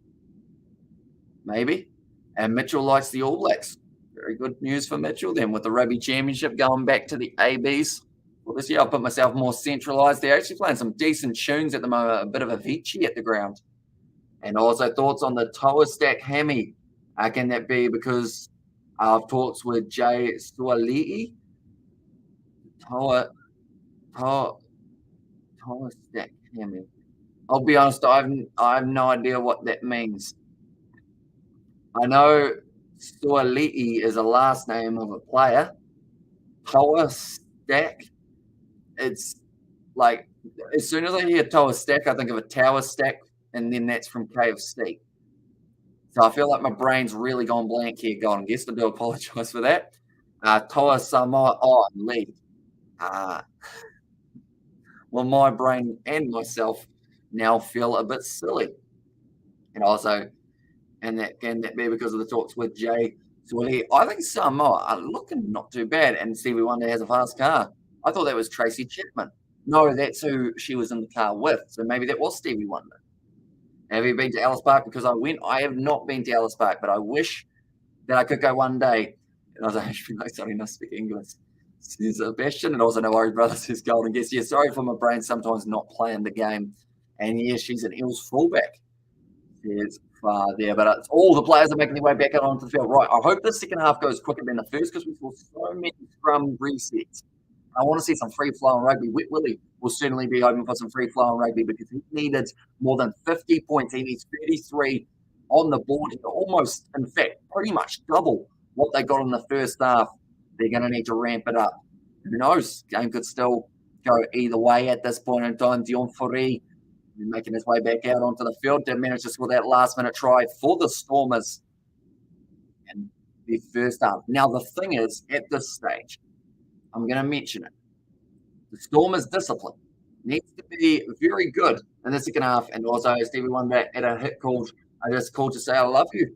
Maybe. And Mitchell likes the All Blacks. Very good news for Mitchell then with the Rugby Championship going back to the ABs. Well, this year I'll put myself more centralised. They're actually playing some decent tunes at the moment, a bit of Avicii at the ground. And also thoughts on the Toa Stack Hammy. Can that be because I've talked with Jay Suali'i? Toa Stack Hammy. I'll be honest, I have no idea what that means. I know Suali'i is a last name of a player. Toa Stack. It's like, as soon as I hear Toa Stack, I think of a tower stack, and then that's from KFC. So I feel like my brain's really gone blank here, Golden Guest. I do apologise for that. Toa Samoa, lead. Well, my brain and myself now feel a bit silly. And also, can that be because of the talks with Jay Swilly? I think Samoa are looking not too bad, and Stevie Wonder has a fast car. I thought that was Tracy Chapman. No, that's who she was in the car with. So maybe that was Stevie Wonder. Have you been to Ellis Park? Because I went. I have not been to Ellis Park, but I wish that I could go one day. And I was actually like, sorry, not speak English. Says Sebastian, and also no worries, brother. Says Golden Guest. Yeah, sorry for my brain sometimes not playing the game. And yeah, she's an Eels fullback. There's far there, but it's all the players are making their way back out onto the field. Right, I hope the second half goes quicker than the first because we saw so many scrum resets. I want to see some free-flowing rugby. Whit Willie will certainly be open for some free-flowing rugby because he needed more than 50 points. He needs 33 on the board. Almost, in fact, pretty much double what they got in the first half. They're going to need to ramp it up. Who knows? Game could still go either way at this point in time. Dion Fourie making his way back out onto the field. Did manage to score that last-minute try for the Stormers in the first half. Now, the thing is, at this stage, I'm going to mention it. The Stormers' discipline needs to be very good in the second half. And also Stevie Wonder at a hit called, I just called to say I love you,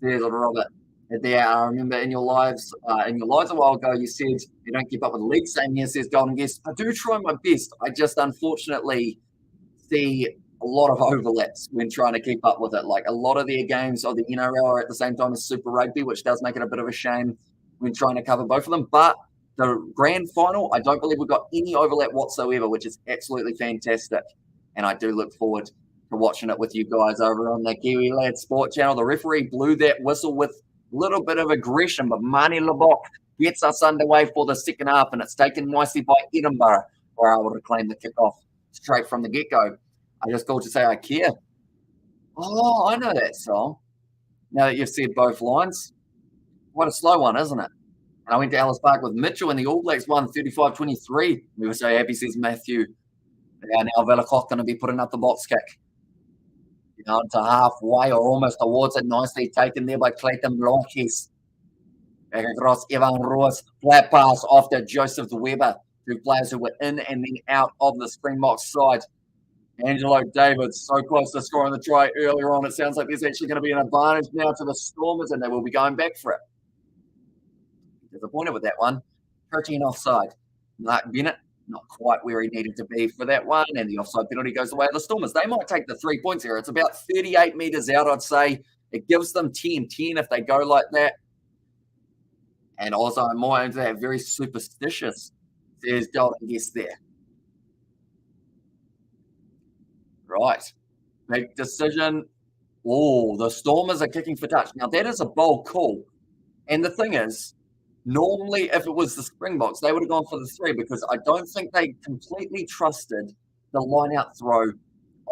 says Robert. There, I remember in your lives a while ago, you said you don't keep up with the league. Same here, says Golden Guest. I do try my best. I just unfortunately see a lot of overlaps when trying to keep up with it. Like a lot of their games of the NRL are at the same time as Super Rugby, which does make it a bit of a shame when trying to cover both of them. But the grand final, I don't believe we've got any overlap whatsoever, which is absolutely fantastic. And I do look forward to watching it with you guys over on the Kiwi Lad Sport channel. The referee blew that whistle with a little bit of aggression, but Marnie Lebock gets us underway for the second half, and it's taken nicely by Edinburgh, who are able to claim the kickoff straight from the get-go. I just called to say I care. Oh, I know that song. Now that you've said both lines, what a slow one, isn't it? And I went to Ellis Park with Mitchell, and the All Blacks won 35-23. We were so happy, says Matthew. And now Vellacock going to be putting up the box kick. To halfway or almost towards it, nicely taken there by Clayton Blanquez. Back across Evan Roos, flat pass off to Joseph Weber. Two players who were in and then out of the Springboks side. Angelo Davis so close to scoring the try earlier on. It sounds like there's actually going to be an advantage now to the Stormers, and they will be going back for it. Disappointed with that one. 13 offside. Mark Bennett not quite where he needed to be for that one, and the offside penalty goes the way of the Stormers. They might take the 3 points here. It's about 38 metres out, I'd say. It gives them 10 if they go like that. And also, I'm more into that very superstitious, says Golden Guest there. Right. Big decision. Oh, the Stormers are kicking for touch. Now, that is a bold call. And the thing is, normally, if it was the Springboks, they would have gone for the 3 because I don't think they completely trusted the line-out throw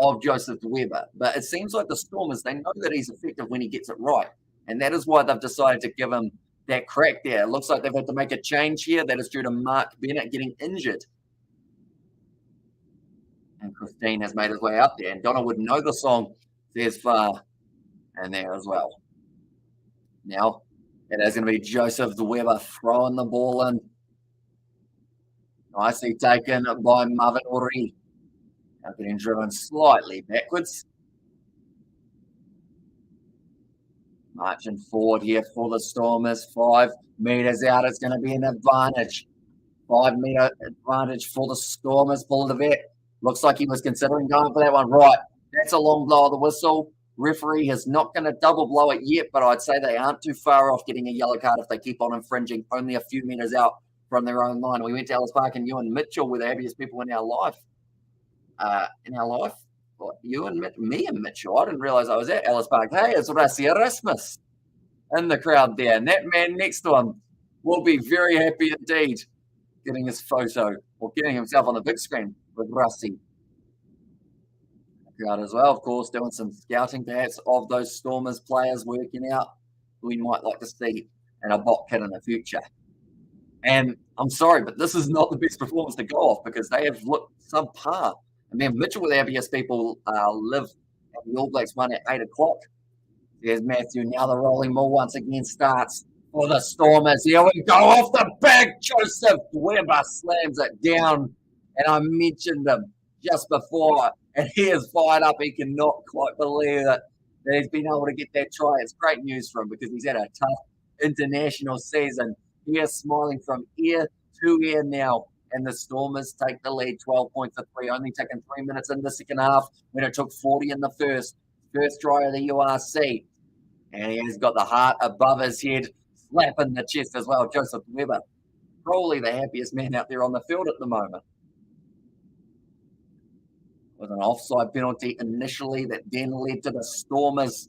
of Joseph Weber. But it seems like the Stormers, they know that he's effective when he gets it right. And that is why they've decided to give him that crack there. It looks like they've had to make a change here. That is due to Mark Bennett getting injured. And Christine has made his way up there. And Donna would know the song, There's Far, and there as well. Now, it is going to be Joseph Weber throwing the ball in. Nicely taken by Marvin Ori. Now getting driven slightly backwards. Marching forward here for the Stormers. 5 metres out. It's going to be an advantage. 5 metre advantage for the Stormers. Pull the vet. Looks like he was considering going for that one. Right. That's a long blow of the whistle. Referee is not going to double blow it yet, but I'd say they aren't too far off getting a yellow card if they keep on infringing only a few metres out from their own line. We went to Ellis Park, and you and Mitchell were the happiest people in our life. Well, you and me and Mitchell. I didn't realise I was at Ellis Park. Hey, it's Rassi Erasmus in the crowd there. And that man next to him will be very happy indeed getting his photo or getting himself on the big screen with Rassi. Crowd as well, of course, doing some scouting perhaps of those Stormers players working out who we might like to see in a bot kit in the future. And I'm sorry, but this is not the best performance to go off because they have looked subpar. And then Mitchell with the happiest people live at the All Blacks one at 8 o'clock. There's Matthew. Now the rolling ball once again starts for the Stormers. Here we go off the back. Joseph Weber slams it down. And I mentioned him just before. And he is fired up. He cannot quite believe it, that he's been able to get that try. It's great news for him because he's had a tough international season. He is smiling from ear to ear now. And the Stormers take the lead 12 points to 3, only taking 3 minutes in the second half when it took 40 in the first try of the URC. And he has got the heart above his head, slapping the chest as well. Joseph Weber, probably the happiest man out there on the field at the moment. With an offside penalty initially that then led to the Stormers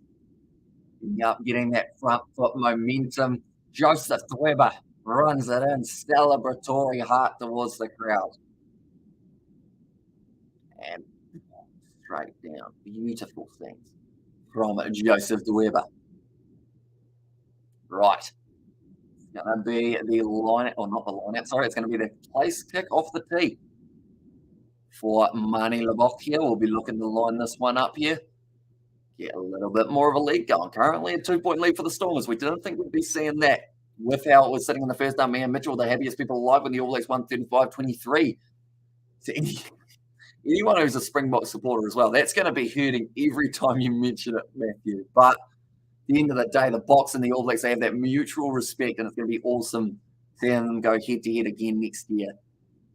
getting that front foot momentum. Joseph Weber runs it in, celebratory heart towards the crowd. And straight down, beautiful things from Joseph Weber. Right. It's going to be the line, or not the line out, sorry, it's going to be the place kick off the tee for Marnie Lebock here. We'll be looking to line this one up here. Get a little bit more of a lead going. Currently a 2-point lead for the Stormers. We didn't think we'd be seeing that with how it was sitting in the first half. Me and Mitchell, the happiest people alive when the All Blacks won 35-23. So anyone who's a Springbok supporter as well, that's going to be hurting every time you mention it, Matthew. But at the end of the day, the Boks and the All Blacks, they have that mutual respect, and it's going to be awesome seeing them go head-to-head again next year.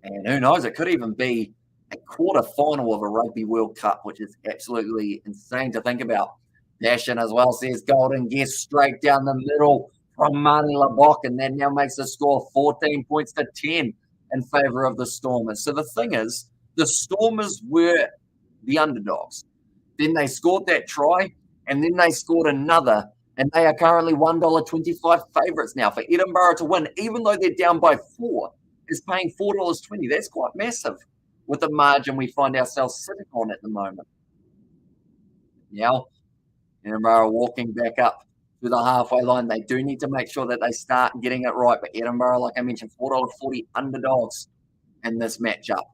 And who knows, it could even be a quarter-final of a Rugby World Cup, which is absolutely insane to think about. Passion as well says Golden gets straight down the middle from Mani Labok, and that now makes the score 14 points to 10 in favour of the Stormers. So the thing is, the Stormers were the underdogs. Then they scored that try, and then they scored another, and they are currently $1.25 favourites now. For Edinburgh to win, even though they're down by 4, is paying $4.20. That's quite massive with the margin we find ourselves sitting on at the moment. Now, Edinburgh are walking back up to the halfway line. They do need to make sure that they start getting it right. But Edinburgh, like I mentioned, $4.40 underdogs in this matchup.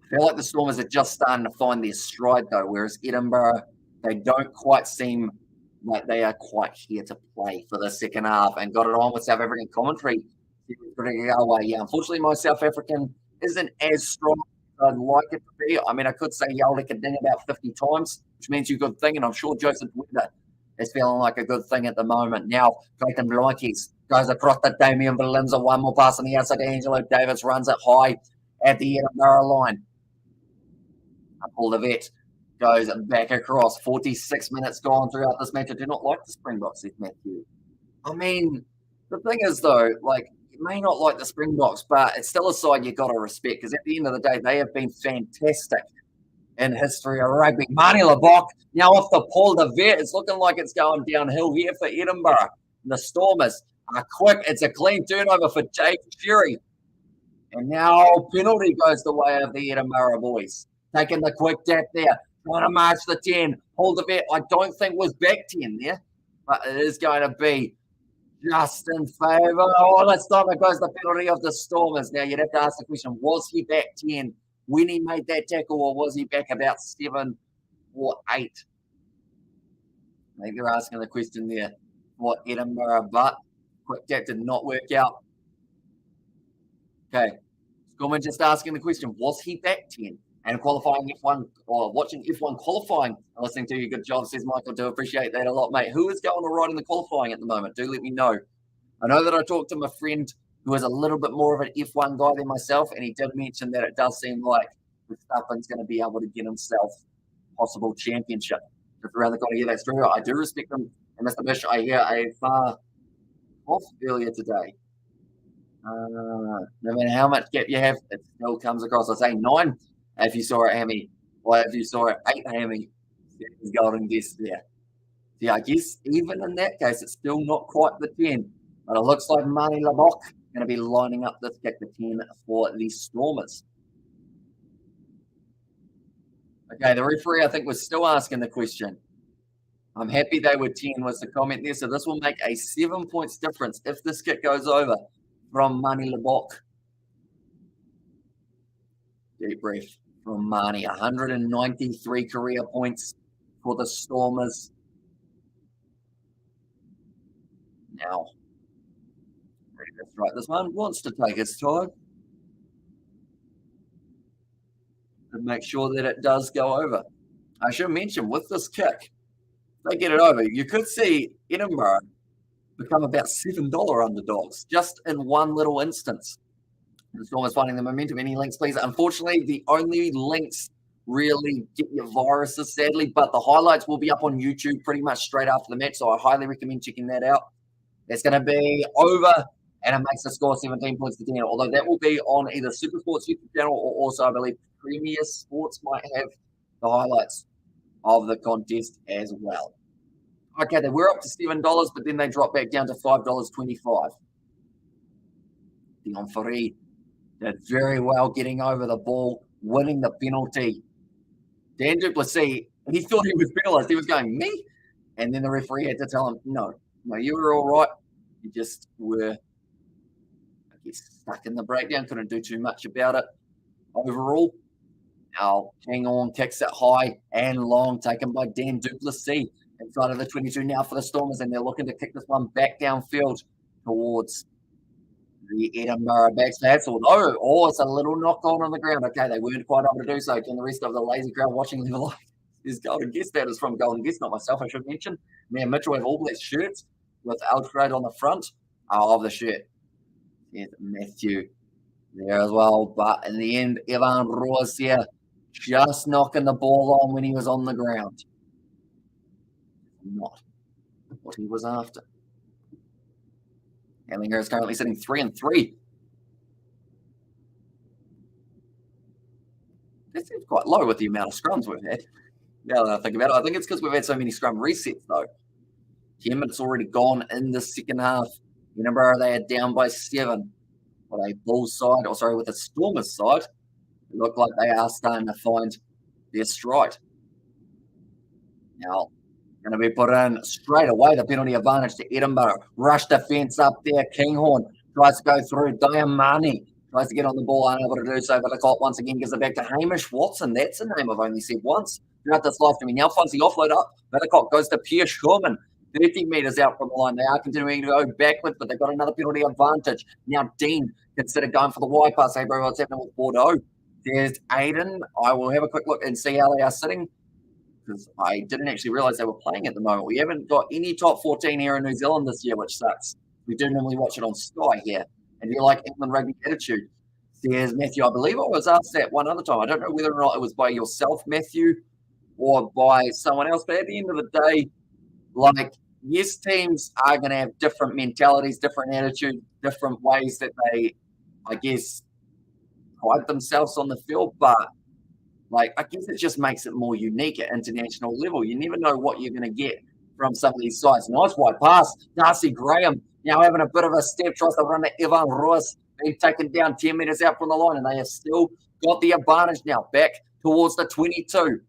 I feel like the Stormers are just starting to find their stride, though, whereas Edinburgh, they don't quite seem like they are quite here to play for the second half. And got it on with South African commentary. Yeah, unfortunately, my South African isn't as strong as I'd like it to be. I mean, I could say Yalda could ding about 50 times, which means you're a good thing, and I'm sure Joseph Weber is feeling like a good thing at the moment. Now, Clayton Blankes goes across to Damien Valenza, one more pass on the outside. Angelo Davis runs it high at the Edinburgh line. Paul Levet goes back across. 46 minutes gone throughout this match. I do not like the Springboks, says Matthew. I mean, the thing is, though, like, you may not like the Springboks, but it's still a side you've got to respect, because at the end of the day, they have been fantastic in history of rugby. Mani Labok now off the Paul Levet. It's looking like it's going downhill here for Edinburgh. And the Stormers are quick. It's a clean turnover for Jake Fury. And now penalty goes the way of the Edinburgh boys. Taking the quick tap there. Trying to march the 10. Paul Levet, I don't think was back 10 there, but it is going to be just in favour. Oh, that's time it goes the penalty of the Stormers. Now, you'd have to ask the question, was he back 10 when he made that tackle, or was he back about 7 or 8? I think they're asking the question there for Edinburgh, but quick tap did not work out. Okay. Scorman just asking the question, was he back 10? And qualifying F1, or watching F1 qualifying and listening to you, good job, says Michael. Do appreciate that a lot, mate. Who is going all right in the qualifying at the moment? Do let me know. I know that I talked to my friend who is a little bit more of an F1 guy than myself, and he did mention that it does seem like Verstappen's going to be able to get himself possible championship just around the corner. Yeah, that's true. I do respect him. And Mr. Bish, I hear a far off earlier today. No matter how much gap you have, it still comes across. I say 9. If you saw it, Hammy, or if you saw it, 8 Hammy, is golden guess there. Yeah, I guess even in that case, it's still not quite the 10. But it looks like Mani Labok going to be lining up this kick, the 10 for the Stormers. Okay, the referee, I think, was still asking the question. I'm happy they were 10 was the comment there. So this will make a 7 points difference if this kick goes over from Mani Labok. Deep breath from Mani. 193 career points for the Stormers. Now, ready to strike this one. Wants to take his time. And make sure that it does go over. I should mention, with this kick, they get it over. You could see Edinburgh become about $7 underdogs just in one little instance. The Stormers finding the momentum. Any links, please? Unfortunately, the only links really get your viruses, sadly, but the highlights will be up on YouTube pretty much straight after the match, so I highly recommend checking that out. It's going to be over, and it makes the score 17 points to 10, although that will be on either Supersports YouTube channel or also, I believe, Premier Sports might have the highlights of the contest as well. Okay, they were up to $7, but then they dropped back down to $5.25. Dion Ferry did very well getting over the ball, winning the penalty. Dan du Plessis, he thought he was penalised. He was going, me? And then the referee had to tell him, no, you were all right. You just were, I guess, stuck in the breakdown. Couldn't do too much about it. Overall, now Hang On kicks it high and long, taken by Dan du Plessis inside of the 22 now for the Stormers, and they're looking to kick this one back downfield towards The Edinburgh backs that's although, it's a little knock on the ground. Okay, they weren't quite able to do so. Can the rest of the lazy crowd watching Live Live is Golden Guest? That is from Golden Guest, not myself, I should mention. Me and Mitchell have all black shirts with Altrade on the front of the shirt. There's Matthew there as well. But in the end, Evan Roos here just knocking the ball on when he was on the ground. Not what he was after. Ellinger is currently sitting 3-3. That seems quite low with the amount of scrums we've had. Now that I think about it, I think it's because we've had so many scrum resets, though. 10 minutes already gone in the second half. Edinburgh, they are down by 7. With a Bulls side, with a Stormers side, it look like they are starting to find their stride. Now, going to be put in straight away. The penalty advantage to Edinburgh. Rush defence up there. Kinghorn tries to go through. Diamani tries to get on the ball, unable to do so. But the clock once again gives it back to Hamish Watson. That's a name I've only said once throughout this live stream. He now finds the offload up. Clock goes to Pierce Sherman. 30 metres out from the line. They are continuing to go backwards, but they've got another penalty advantage. Now Dean consider going for the wide pass. Hey, bro, what's happening with Bordeaux? There's Aiden. I will have a quick look and see how they are sitting, because I didn't actually realise they were playing at the moment. We haven't got any top 14 here in New Zealand this year, which sucks. We do normally watch it on Sky here. And you like England rugby attitude? There's Matthew. I believe I was asked that one other time. I don't know whether or not it was by yourself, Matthew, or by someone else. But at the end of the day, yes, teams are going to have different mentalities, different attitudes, different ways that they, I guess, pride themselves on the field. But, I guess it just makes it more unique at international level. You never know what you're going to get from some of these sides. Nice wide pass. Darcy Graham now having a bit of a step, tries to run to Evan Roos, being taken down 10 metres out from the line, and they have still got the advantage now. Back towards the 22.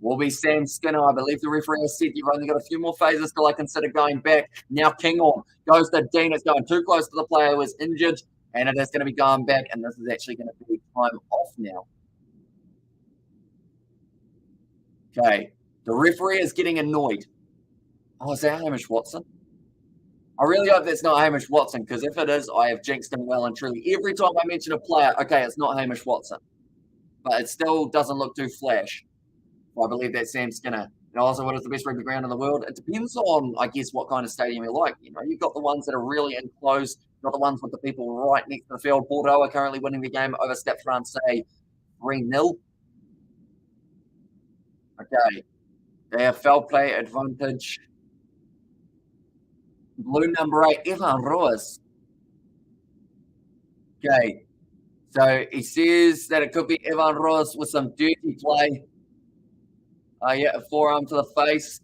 Will be Sam Skinner. I believe the referee has said you've only got a few more phases till I consider going back. Now Kinghorn goes to Dean. It's going too close to the player who was injured, and it is going to be going back, and this is actually going to be time off now. Okay, the referee is getting annoyed. Oh, is that Hamish Watson? I really hope that's not Hamish Watson, because if it is, I have jinxed him well and truly. Every time I mention a player, okay, it's not Hamish Watson, but it still doesn't look too flash. I believe that's Sam Skinner. And also, what is the best rugby ground in the world? It depends on, I guess, what kind of stadium you like. You've got the ones that are really enclosed, not the ones with the people right next to the field. Bordeaux are currently winning the game over Stade Francais 3-0. Okay. They have foul play advantage. Blue number 8, Evan Roos. Okay. So he says that it could be Evan Roos with some dirty play. A forearm to the face.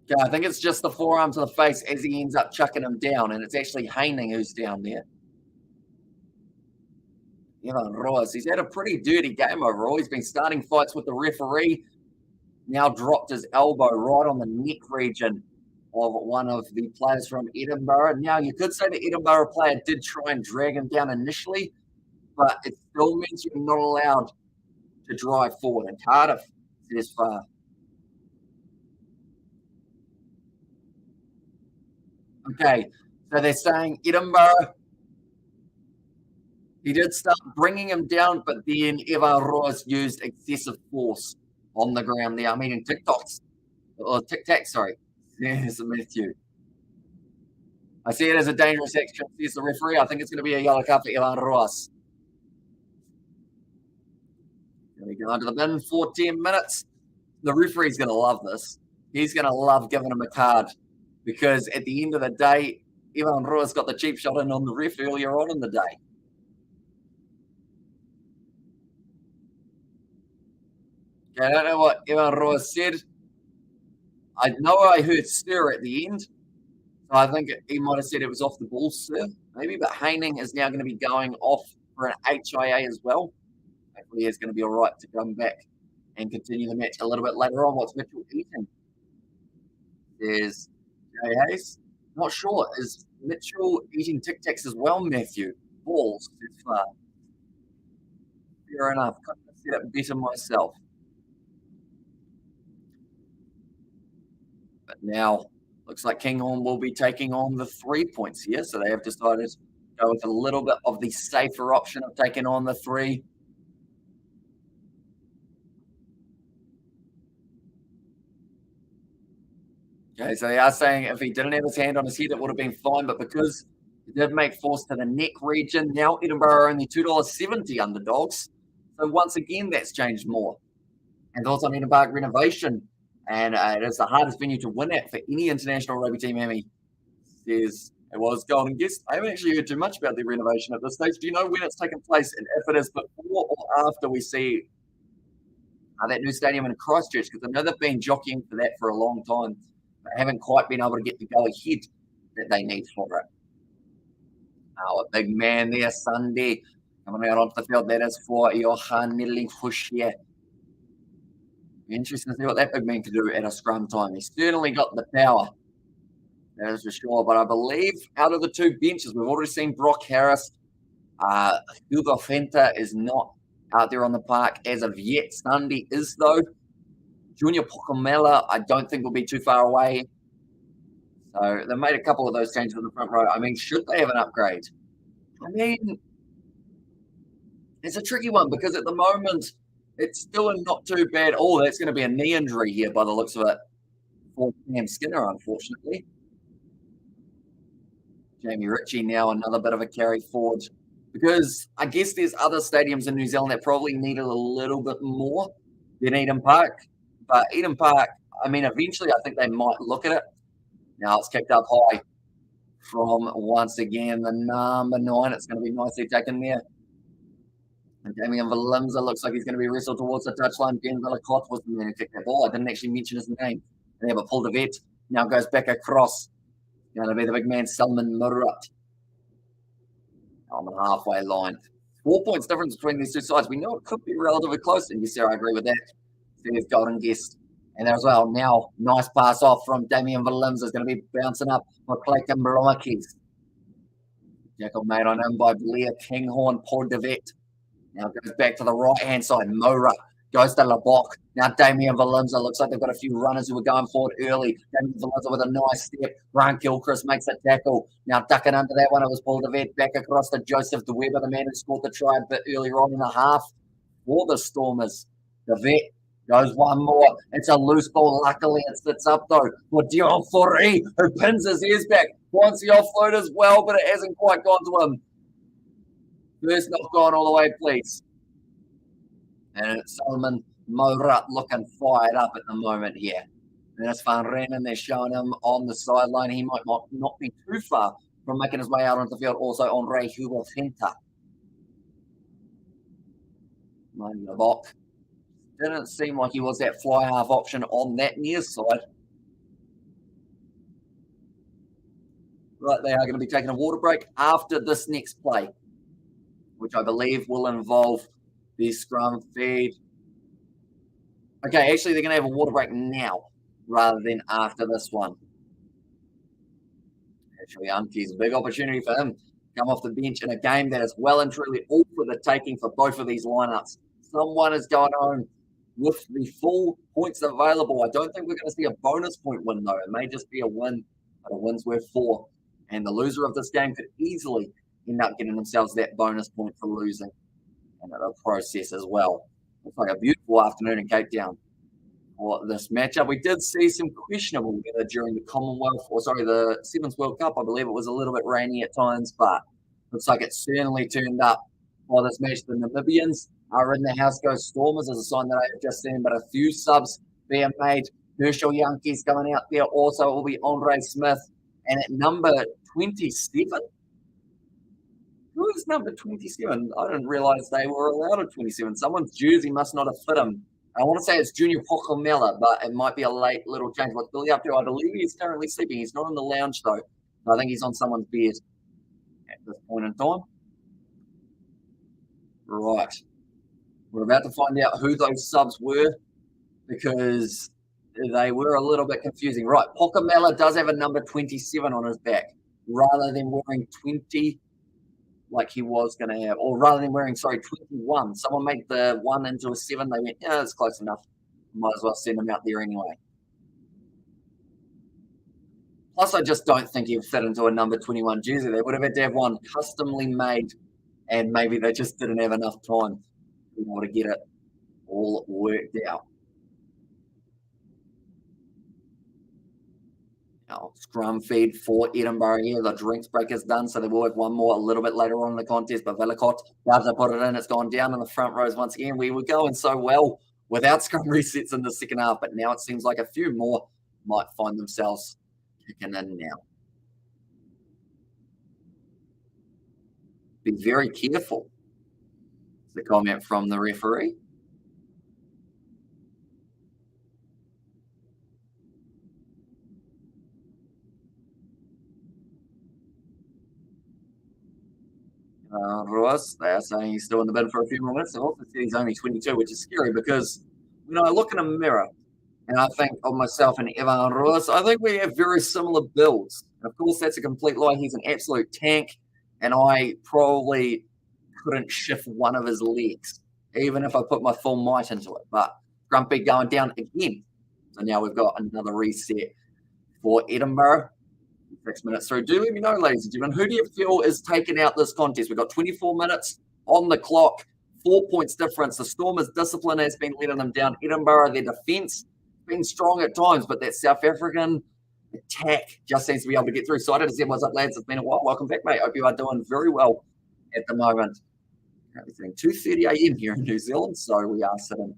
Okay, I think it's just the forearm to the face as he ends up chucking him down, and it's actually Haining who's down there. Evan Roos, he's had a pretty dirty game overall. He's been starting fights with the referee. Now dropped his elbow right on the neck region of one of the players from Edinburgh. Now, you could say the Edinburgh player did try and drag him down initially, but it still means you're not allowed to drive forward. And Cardiff says far. Okay, so they're saying Edinburgh, he did start bringing him down, but then Evan Roos used excessive force on the ground there. I mean, in tic-tac, sorry. There's Matthew. I see it as a dangerous action, says the referee. I think it's going to be a yellow card for Evan Roos. We go under the bin for 10 minutes. The referee's going to love this. He's going to love giving him a card, because at the end of the day, Evan Roos got the cheap shot in on the ref earlier on in the day. Okay, I don't know what Evan Roos said. I know I heard stir at the end. So I think he might have said it was off the ball, sir, maybe. But Haining is now going to be going off for an HIA as well. Hopefully he's going to be all right to come back and continue the match a little bit later on. What's Mitchell eating? There's Jay Hayes. Not sure. Is Mitchell eating Tic Tacs as well, Matthew? Balls, as far. Fair enough. Couldn't have said it better myself. But now Looks like Kinghorn will be taking on the 3 points here. So they have decided to go with a little bit of the safer option of taking on the 3. Okay, so they are saying if he didn't have his hand on his head, it would have been fine. But because he did make force to the neck region, now Edinburgh are only $2.70 underdogs. So once again, that's changed more. And thoughts on Edinburgh renovation. And it is the hardest venue to win at for any international rugby team, Hammy says it was Golden Guest. I haven't actually heard too much about the renovation at this stage. Do you know when it's taken place and if it is before or after we see that new stadium in Christchurch? Because I know they've been jockeying for that for a long time, but haven't quite been able to get the go ahead that they need for it. Oh, a big man there, Sunday, coming out onto the field. That is for Johan Nilly-Fouchier. Interesting to see what that big man can do at a scrum time. He's certainly got the power. That is for sure. But I believe out of the 2 benches, we've already seen Brock Harris. Hugo Fenta is not out there on the park as of yet. Sunday is, though. Junior Pokomela, I don't think will be too far away. So they made a couple of those changes in the front row. I mean, should they have an upgrade? I mean, it's a tricky one because at the moment, it's still not too bad. Oh, that's going to be a knee injury here by the looks of it for Cam Skinner, unfortunately. Jamie Ritchie now another bit of a carry forward because I guess there's other stadiums in New Zealand that probably need it a little bit more than Eden Park. But Eden Park, I mean, eventually I think they might look at it. Now it's kicked up high from, once again, the number 9. It's going to be nicely taken there. And Damien Valimza looks like he's going to be wrestled towards the touchline. Ben Villacotte was the man who kicked that ball. I didn't actually mention his name. They have a pull to vet. Now goes back across. Going to be the big man, Salman Murat. On the halfway line. 4 points difference between these 2 sides. We know it could be relatively close. And yes, sir, I agree with that. There's Golden Guest. And there as well, now, nice pass off from Damien Valimza is going to be bouncing up for Clayton Blomakis. Jackal made on him by Blair Kinghorn, Paul DeVette. Now goes back to the right-hand side. Mora goes to Labok. Now Damien Valimza looks like they've got a few runners who were going forward early. Damien Valimza with a nice step. Ryan Gilchrist makes a tackle. Now ducking under that one, it was Paul DeVette. Back across to Joseph DeWeber, the man who scored the try a bit earlier on in the half for the Stormers. DeVette goes one more. It's a loose ball. Luckily, it sits up, though, for Dion Forey, who pins his ears back. Wants the offload as well, but it hasn't quite gone to him. First not gone all the way, please. And it's Solomon Morat looking fired up at the moment here. And it's Van Rennen. They're showing him on the sideline. He might not be too far from making his way out onto the field. Also, Andre Hugo Fenta. Mind the box. Didn't seem like he was that fly half option on that near side. Right, they are going to be taking a water break after this next play, which I believe will involve the scrum feed. Okay, actually, they're going to have a water break now rather than after this one. Actually, Umke's a big opportunity for him. Come off the bench in a game that is well and truly all for the taking for both of these lineups. Someone is going home with the full points available. I don't think we're going to see a bonus point win, though. It may just be a win, but a win's worth 4. And the loser of this game could easily end up getting themselves that bonus point for losing in the process as well. Looks like a beautiful afternoon in Cape Town for this matchup. We did see some questionable weather during the the Sevens World Cup. I believe it was a little bit rainy at times, but looks like it certainly turned up for this match. The Namibians are in the house. Goes Stormers as a sign that I have just seen, but a few subs being made. Herschel Yankees coming out there. Also, it will be Andre Smith. And at number 27, who is number 27? I didn't realize they were allowed a 27. Someone's jersey must not have fit him. I want to say it's Junior Pokomela, but it might be a late little change. What's Billy up to? I believe he's currently sleeping. He's not in the lounge, though. I think he's on someone's bed at this point in time. Right. We're about to find out who those subs were because they were a little bit confusing. Right. Pokomela does have a number 27 on his back rather than wearing 20 like he was going to have, or rather than wearing, 21. Someone made the 1 into a 7. They went, yeah, that's close enough. Might as well send him out there anyway. Plus, I just don't think he'd fit into a number 21 jersey. They would have had to have one customly made, and maybe they just didn't have enough time to be able to get it all worked out. Now, scrum feed for Edinburgh here. The drinks break is done, so they will have one more a little bit later on in the contest. But Velicott does put it in. It's gone down in the front rows once again. We were going so well without scrum resets in the second half, but now it seems like a few more might find themselves kicking in now. Be very careful. It's the comment from the referee. Russ, they're saying he's still in the bin for a few more minutes. They also said he's only 22, which is scary because, I look in a mirror and I think of myself and Evan Russ. I think we have very similar builds. And of course, that's a complete lie. He's an absolute tank, and I probably couldn't shift one of his legs, even if I put my full might into it. But Grumpy going down again. So now we've got another reset for Edinburgh. 6 minutes through. Do let me know, ladies and gentlemen, who do you feel is taking out this contest? We've got 24 minutes on the clock, 4 points difference. The Stormers' discipline has been letting them down. Edinburgh, their defence, been strong at times, but that South African attack just seems to be able to get through. Excited to see what's up, lads. It's been a while. Welcome back, mate. Hope you are doing very well at the moment. Currently sitting 2:30 a.m. here in New Zealand, so we are sitting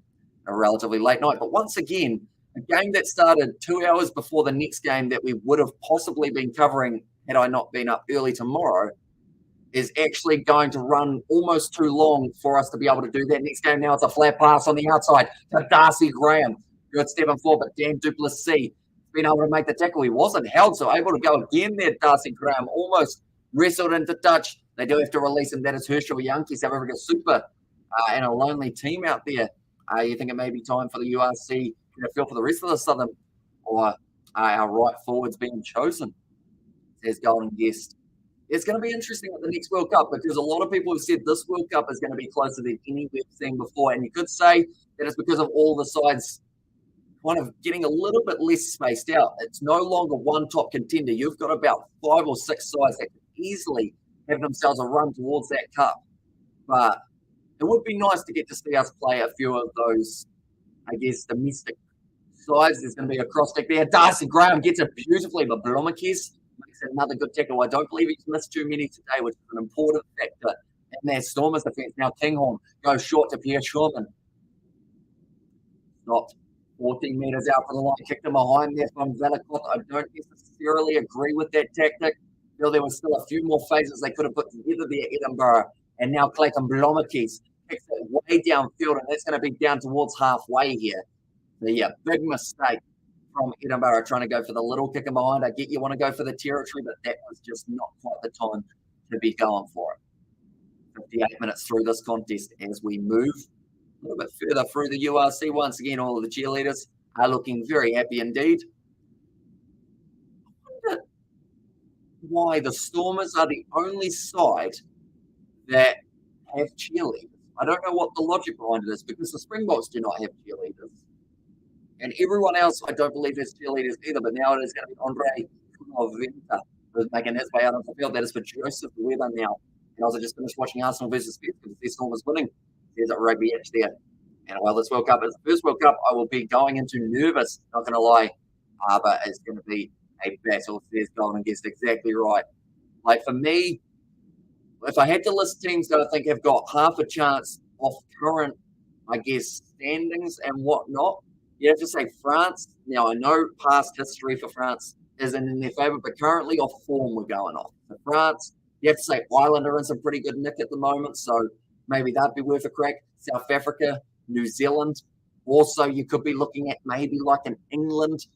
a relatively late night. But once again, a game that started 2 hours before the next game that we would have possibly been covering had I not been up early tomorrow is actually going to run almost too long for us to be able to do that. Next game now, it's a flat pass on the outside to Darcy Graham. Good step and forward, but Dan Duplessis been able to make the tackle. He wasn't held, so able to go again there. Darcy Graham almost wrestled into touch. They do have to release him. That is Herschel Youngkie, South Africa Super, and a lonely team out there. You think it may be time for the URC to feel for the rest of the Southern, or our right forwards being chosen as golden guest? It's going to be interesting at the next World Cup because a lot of people have said this World Cup is going to be closer than any we've seen before. And you could say that it's because of all the sides kind of getting a little bit less spaced out. It's no longer one top contender. You've got about 5 or 6 sides that could easily have themselves a run towards that cup. But it would be nice to get to see us play a few of those, I guess, domestic sides. There's going to be a cross-stick there. Darcy Graham gets it beautifully, but Blomekes makes another good tackle. I don't believe he's missed too many today, which is an important factor in their Stormers defence. Now Kinghorn goes short to Pierre Schurman. Not 14 metres out from the line, kicked him behind there from Velicott. I don't necessarily agree with that tactic. I feel there was still a few more phases they could have put together there, Edinburgh. And now Clayton Blomekes kicks it way downfield, and that's going to be down towards halfway here. So, yeah, big mistake from Edinburgh trying to go for the little kicker behind. I get you want to go for the territory, but that was just not quite the time to be going for it. 58 minutes through this contest as we move a little bit further through the URC. Once again, all of the cheerleaders are looking very happy indeed. I wonder why the Stormers are the only side that have cheerleaders. I don't know what the logic behind it is because the Springboks do not have cheerleaders. And everyone else, I don't believe, has cheerleaders either. But now it is going to be Andre Kunoventa who's making his way out of the field. That is for Joseph Weber now. And I also just finished watching Arsenal versus Spurs because the Stormers winning. There's a rugby edge there. And while this World Cup is the first World Cup, I will be going into nervous, not going to lie. But it's going to be a battle. There's golden guest, exactly right. Like for me, if I had to list teams that I think have got half a chance off current, I guess, standings and whatnot, you have to say France. Now, I know past history for France isn't in their favour, but currently off form we're going off. For France, you have to say Ireland are in some pretty good nick at the moment, so maybe that'd be worth a crack. South Africa, New Zealand. Also, you could be looking at maybe like an England,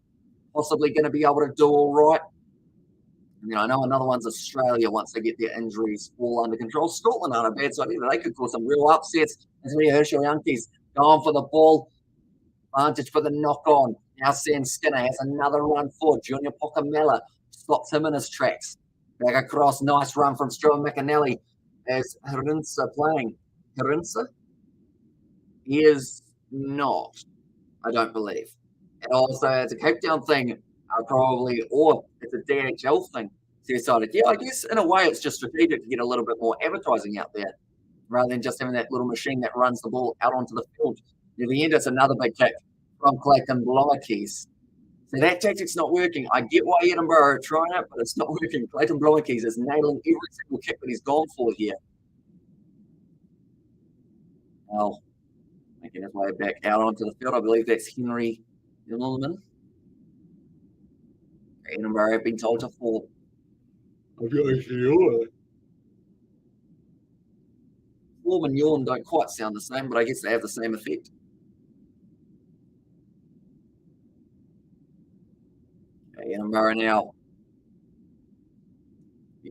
possibly going to be able to do all right. I know another one's Australia once they get their injuries all under control. Scotland aren't a bad side either. They could cause some real upsets. As we Herschel Youngkie's going for the ball. Advantage for the knock-on. Now Sam Skinner has another run forward. Junior Pocamella stops him in his tracks. Back across. Nice run from Stuart McAnally as Hirinsa playing. Hirinsa? He is not, I don't believe. And also, it's a Cape Town thing. probably, or it's a DHL thing. So decided, yeah, I guess in a way it's just strategic to get a little bit more advertising out there rather than just having that little machine that runs the ball out onto the field. Near the end, it's another big kick from Clayton Blommerkeys. So that tactic's not working. I get why Edinburgh are trying it, but it's not working. Clayton Blommerkeys is nailing every single kick that he's gone for here. Well, making his way back out onto the field. I believe that's Henry Yulman. Edinburgh have been told to fall. Form and yawn don't quite sound the same, but I guess they have the same effect. Okay, Edinburgh now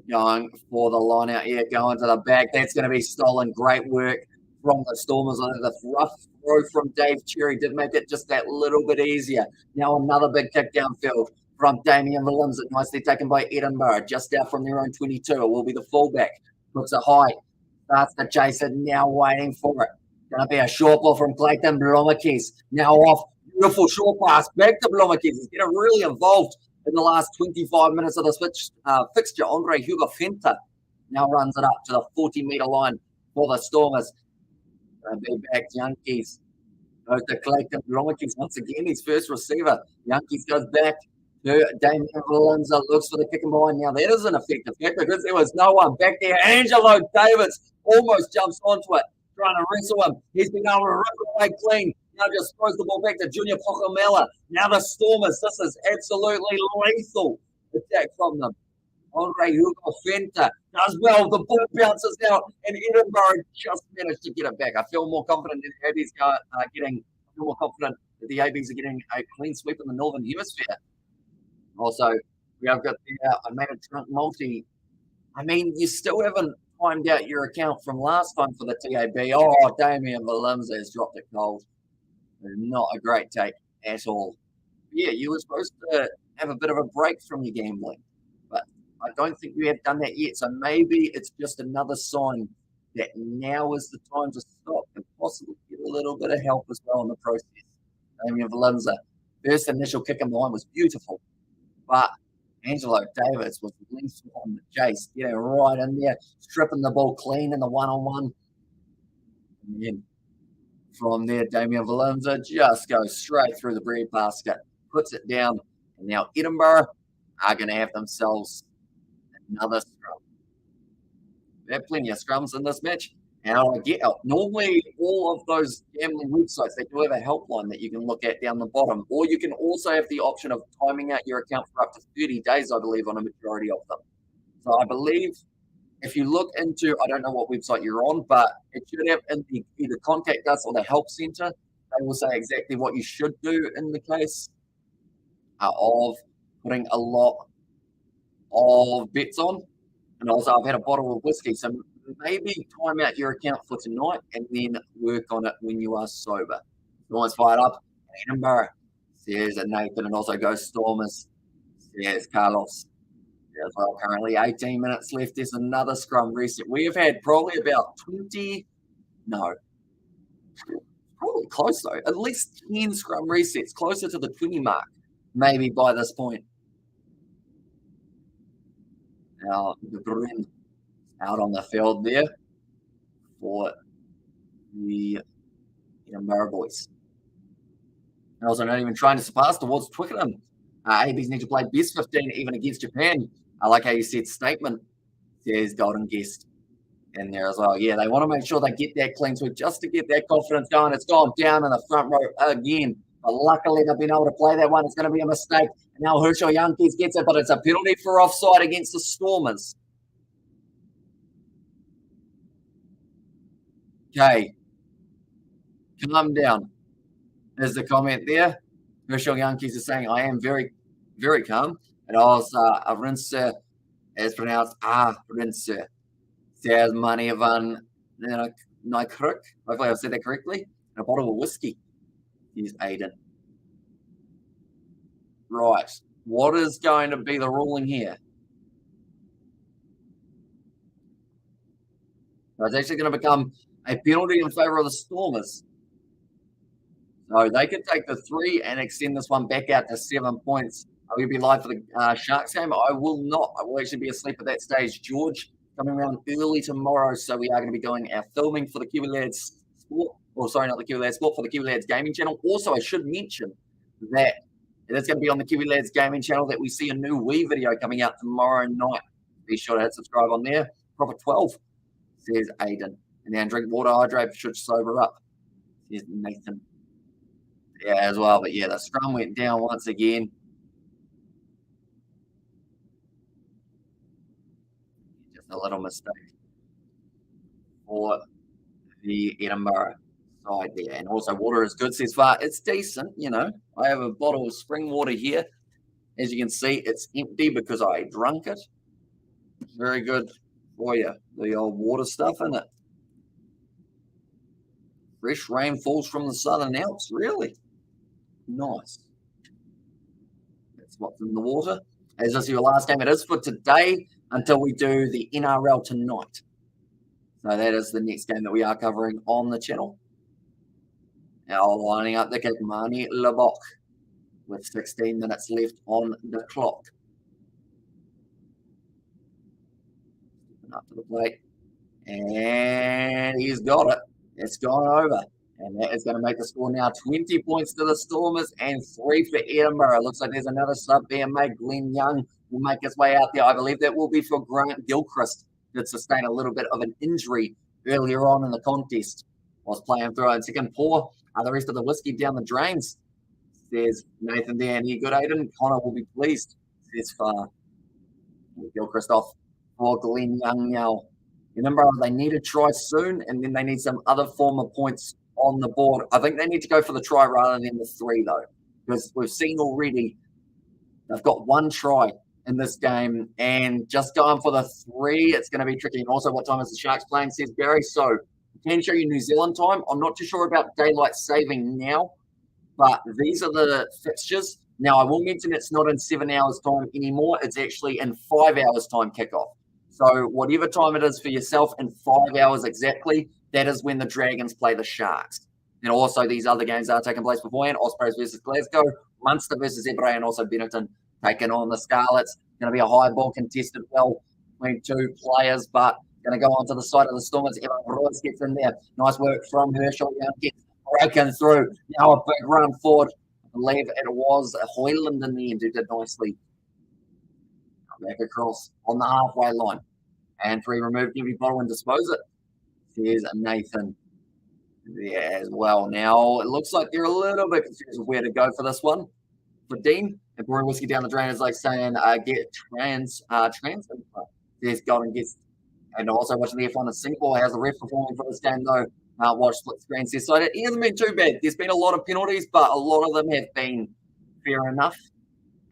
going for the line out here, going to the back. That's going to be stolen. Great work from the Stormers. The rough throw from Dave Cherry did make it just that little bit easier. Now another big kick downfield from Damien Williams. Nicely taken by Edinburgh, just out from their own 22. It will be the fullback. Puts it high. Starts to chase it. Now waiting for it. Going to be a short ball from Clayton Blommerkeys. Now off. Beautiful short pass. Back to Blommerkeys. He's getting really involved in the last 25 minutes of the fixture. Andre Hugo Fenta now runs it up to the 40-metre line for the Stormers. Be back, Yankees. Goes to Clayton Blommerkeys once again, his first receiver. Yankees goes back to Damien Williams. Looks for the kick and behind. Now that is an effective kick because there was no one back there. Angelo Davids almost jumps onto it, trying to wrestle him. He's been able to rip it away clean. Now just throws the ball back to Junior Pocomella. Now the Stormers, this is absolutely lethal attack from them. Andre Hugo Fenta does well. The ball bounces out, and Edinburgh just managed to get it back. I feel more confident that the ABs are getting a clean sweep in the Northern Hemisphere. Also, we have got the made a trunk multi. I mean, you still haven't timed out your account from last time for the TAB. Oh, Damien Williams has dropped it cold. Not a great take at all. Yeah, you were supposed to have a bit of a break from your gambling, but I don't think you have done that yet. So maybe it's just another sign that now is the time to stop and possibly get a little bit of help as well in the process. Damien Williams, first initial kick in behind was beautiful, but Angelo Davids was least on the chase, getting right in there, stripping the ball clean in the one-on-one. And then from there, Damien Williams just goes straight through the bread basket, puts it down, and now Edinburgh are going to have themselves another scrum. They have plenty of scrums in this match, and I get normally all of those gambling websites, they do have a helpline that you can look at down the bottom, or you can also have the option of timing out your account for up to 30 days, I believe, on a majority of them. So I believe if you look into, I don't know what website you're on, but it should have in the either contact us or the help center. They will say exactly what you should do in the case of putting a lot of bets on. And also, I've had a bottle of whiskey, so maybe time out your account for tonight and then work on it when you are sober. Stormers fired up. Edinburgh says Nathan, and also goes Stormers. Says Carlos. As well, currently 18 minutes left. There's another scrum reset. We have had probably about 20, no, probably close though, at least 10 scrum resets, closer to the 20 mark, maybe by this point. Now, the Brun out on the field there for the Edinburgh boys. And also not even trying to surpass towards Twickenham. ABs need to play best 15 even against Japan. I like how you said statement, says Golden Guest in there as well. Yeah, they want to make sure they get that clean sweep just to get that confidence going. It's gone down in the front row again. But luckily, they've been able to play that one. It's going to be a mistake. And now Herschel Yankees gets it, but it's a penalty for offside against the Stormers. Okay. Calm down. There's the comment there. Herschel Yankees is saying, I am very, very calm. And also, Rinse is pronounced Rinse. Says money van Nykruk. Hopefully, I've said that correctly. And a bottle of whiskey. He's Aiden. Right. What is going to be the ruling here? So it's actually going to become a penalty in favour of the Stormers. So they can take the 3 and extend this one back out to 7 points. Will you be live for the Sharks game? I will not. I will actually be asleep at that stage. George coming around early tomorrow, so we are going to be doing our filming for the Kiwi Lads Sport. Or sorry, not the Kiwi Lads Sport, for the Kiwi Lads Gaming channel. Also, I should mention that it's going to be on the Kiwi Lads Gaming channel that we see a new Wii video coming out tomorrow night. Be sure to hit subscribe on there. Proper 12, says Aiden. And then drink water, hydrate, should sober up, says Nathan. Yeah, as well. But yeah, the scrum went down once again. Just a little mistake for the Edinburgh side there. And also water is good, says Far. It's decent, you know. I have a bottle of spring water here. As you can see, it's empty because I drank it. Very good for you. The old water stuff in it. Fresh rain falls from the Southern Alps, really? Nice. That's what's in the water. As this is your last game, it is for today until we do the NRL tonight. So that is the next game that we are covering on the channel. Now lining up the kick, Mani Labok, with 16 minutes left on the clock. Stepping up to the plate. And he's got it. It's gone over. And that is going to make the score now 20 points to the Stormers and 3 for Edinburgh. It looks like there's another sub being made. Glenn Young will make his way out there. I believe that will be for Grant Gilchrist, that sustained a little bit of an injury earlier on in the contest. Was playing through and second pour. The rest of the whiskey down the drains, says Nathan there. And here, good Aiden. Connor will be pleased, says Far. Gilchrist off for Glenn Young now. Remember, they need a try soon, and then they need some other form of points on the board. I think they need to go for the try rather than the 3, though, because we've seen already they've got 1 try in this game, and just going for the 3, it's going to be tricky. And also, what time is the Sharks playing, says Barry. So, I can show you New Zealand time. I'm not too sure about daylight saving now, but these are the fixtures. Now, I will mention it's not in 7 hours time anymore. It's actually in 5 hours time kickoff. So whatever time it is for yourself in 5 hours exactly, that is when the Dragons play the Sharks. And also these other games are taking place beforehand. Ospreys versus Glasgow, Munster versus Edinburgh, and also Benetton taking on the Scarlets. Going to be a high ball contested well between 2 players, but going to go onto the side of the Stormers. Evan Royce gets in there. Nice work from Herschel. Gets broken through. Now a big run forward. I believe it was Hoyland in the end who did nicely. Back across on the halfway line. And 3 removed, every bottle and dispose it, says Nathan there as well. Now, it looks like they're a little bit confused with where to go for this one. For Dean, and pouring whiskey down the drain is like saying, get trans. There's Golden Guest. And also watching the F1 in Singapore. How's the ref performing for this game, though? Watch split screen says, so it hasn't been too bad. There's been a lot of penalties, but a lot of them have been fair enough.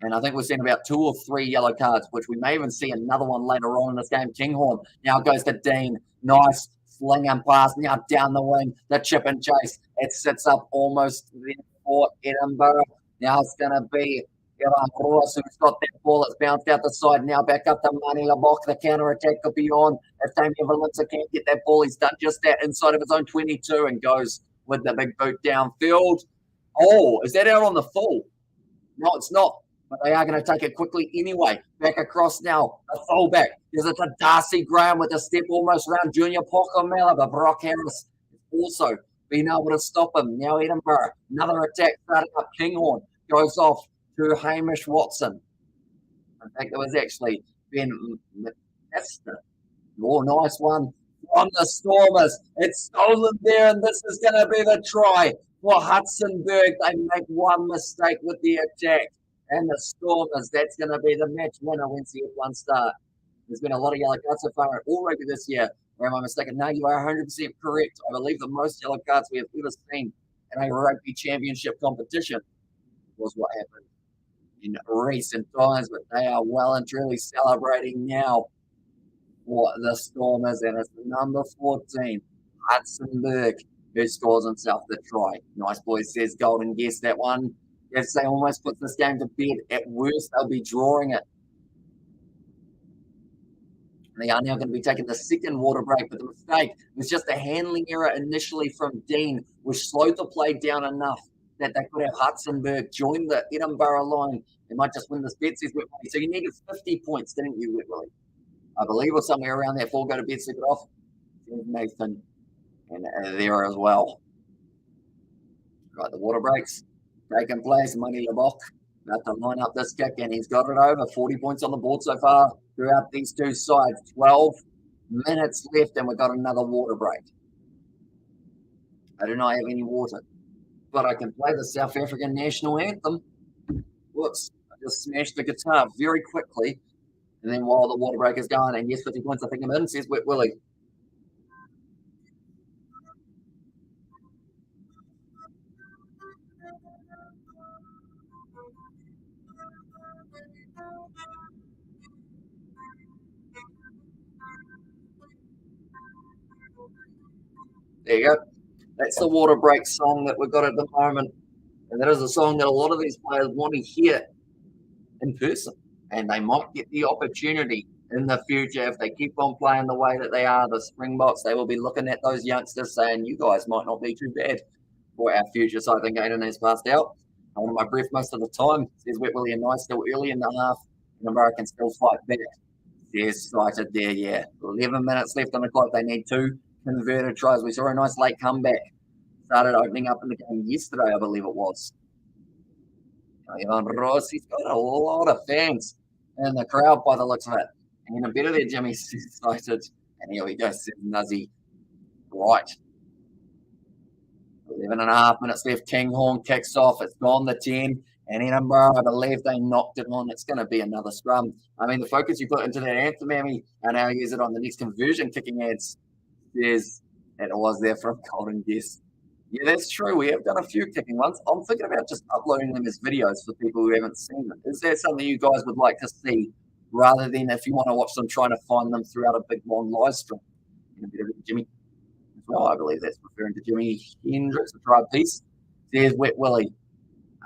And I think we've seen about 2 or 3 yellow cards, which we may even see another one later on in this game. Kinghorn now goes to Dean. Nice sling and pass. Now down the wing. The chip and chase. It sits up almost there for Edinburgh. Now it's going to be Evan Ross who's got that ball. It's bounced out the side. Now back up to Mani Labok. The counter attack could be on. If Damien Valenza can't get that ball, he's done just that inside of his own 22 and goes with the big boot downfield. Oh, is that out on the full? No, it's not. But they are going to take it quickly anyway. Back across now. A fullback. There's a Darcy Graham with a step almost around Junior Pokamela. But Brock Harris also being able to stop him. Now Edinburgh. Another attack starting up. Kinghorn goes off to Hamish Watson. I think it was actually Ben Mester. Oh, nice one from the Stormers. It's stolen there, and this is going to be the try for Hudsonburg. They make one mistake with the attack. And the Stormers, that's going to be the match winner when CF1 start. There's been a lot of yellow cards so far in all rugby this year. Or am I mistaken? No, you are 100% correct. I believe the most yellow cards we have ever seen in a rugby championship competition was what happened in recent times. But they are well and truly celebrating now for the Stormers. And it's number 14, Hudsonburg, who scores himself the try. Nice boy, says Golden Guest. That one, yes, they almost put this game to bed. At worst, they'll be drawing it. They are now going to be taking the second water break, but the mistake was just a handling error initially from Dean, which slowed the play down enough that they could have Hudsonburg join the Edinburgh line They might just win this bet, says Wet Willie. So you needed 50 points, didn't you, Wet Willie? I believe, or somewhere around that. 4 go to bed, sleep it off. Nathan and there as well. Right, the water breaks taking place. Money LeBoc about to line up this kick, and he's got it over. 40 points on the board so far throughout these two sides. 12 minutes left, and we've got another water break. I do not have any water, but I can play the South African national anthem. Whoops, I just smashed the guitar very quickly. And then while the water break is going, and yes, 50 points, I think I'm in, says Wet Willie. There you go. That's the water break song that we've got at the moment. And that is a song that a lot of these players want to hear in person. And they might get the opportunity in the future if they keep on playing the way that they are. The Springboks, they will be looking at those youngsters saying, you guys might not be too bad for our future. So I think Aiden has passed out. I want my breath most of the time. Says Wet Willie and Nice still early in the half. And America can still fight back. There's sighted there, yeah. 11 minutes left on the clock. They need 2 converted tries. We saw a nice late comeback. Started opening up in the game yesterday, I believe it was. Ivan Ross, he's got a lot of fans in the crowd by the looks of it. And a bit of there, Jimmy's excited. And here we go, Nuzzy. Right. 11 and a half minutes left. Kinghorn kicks off. It's gone the 10. And Edinburgh, I believe they knocked it on. It's going to be another scrum. I mean, the focus you put into that anthem, Amy, and now use it on the next conversion kicking ads. There's, and it was there from Golden Guest. Yeah, that's true. We have done a few kicking ones. I'm thinking about just uploading them as videos for people who haven't seen them. Is that something you guys would like to see rather than if you want to watch them, trying to find them throughout a big, long live stream? And a bit of Jimmy as well. I believe that's referring to Jimmy Hendricks, the tribe piece. There's Wet Willie.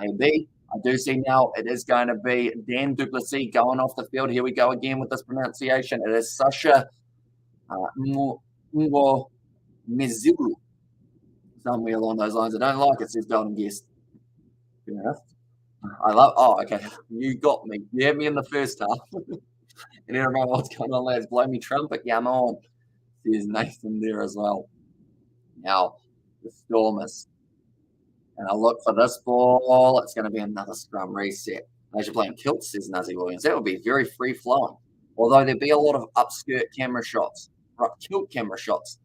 AB. I do see now it is going to be Dan Duplessis going off the field. Here we go again with this pronunciation. It is Sasha Ngo Miziru. Somewhere along those lines. I don't like it, says Golden Guest. Fair enough. I love, okay. You got me. You had me in the first half. And everyone, what's going on, lads? Blow me trumpet, yam on. Says Nathan there as well. Now, the Stormers. And I look for this ball. It's going to be another scrum reset. They should play in kilts, says Nuzzy Williams. That would be very free flowing. Although there'd be a lot of upskirt camera shots, right, kilt camera shots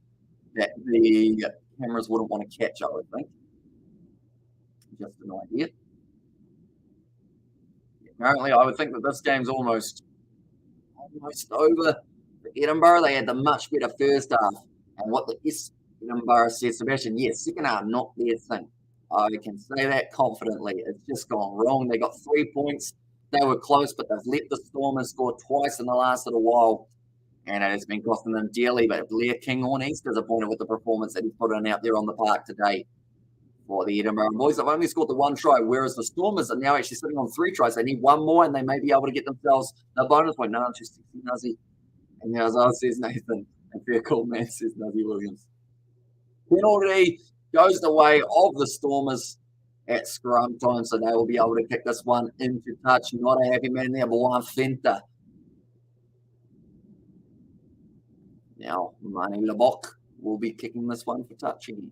that the cameras wouldn't want to catch, I would think. Just an idea. Apparently, I would think that this game's almost over for Edinburgh. They had the much better first half. And what the Edinburgh said, Sebastian, yes, second half, not their thing. I can say that confidently. It's just gone wrong. They got 3 points. They were close, but they've let the Stormers score twice in the last little while. And it has been costing them dearly. But Blair Kinghorn, he's disappointed with the performance that he put in out there on the park today for the Edinburgh boys. They've only scored the 1 try, whereas the Stormers are now actually sitting on 3 tries. They need 1 more, and they may be able to get themselves a bonus point. No, it's just Nuzzy. And as I says Nathan, and fair call, man, says Nuzzy Williams. Penalty goes the way of the Stormers at scrum time, so they will be able to kick this one into touch. Not a happy man there, Boan Fenta. Now, Mani LeBoc will be kicking this one for touch again.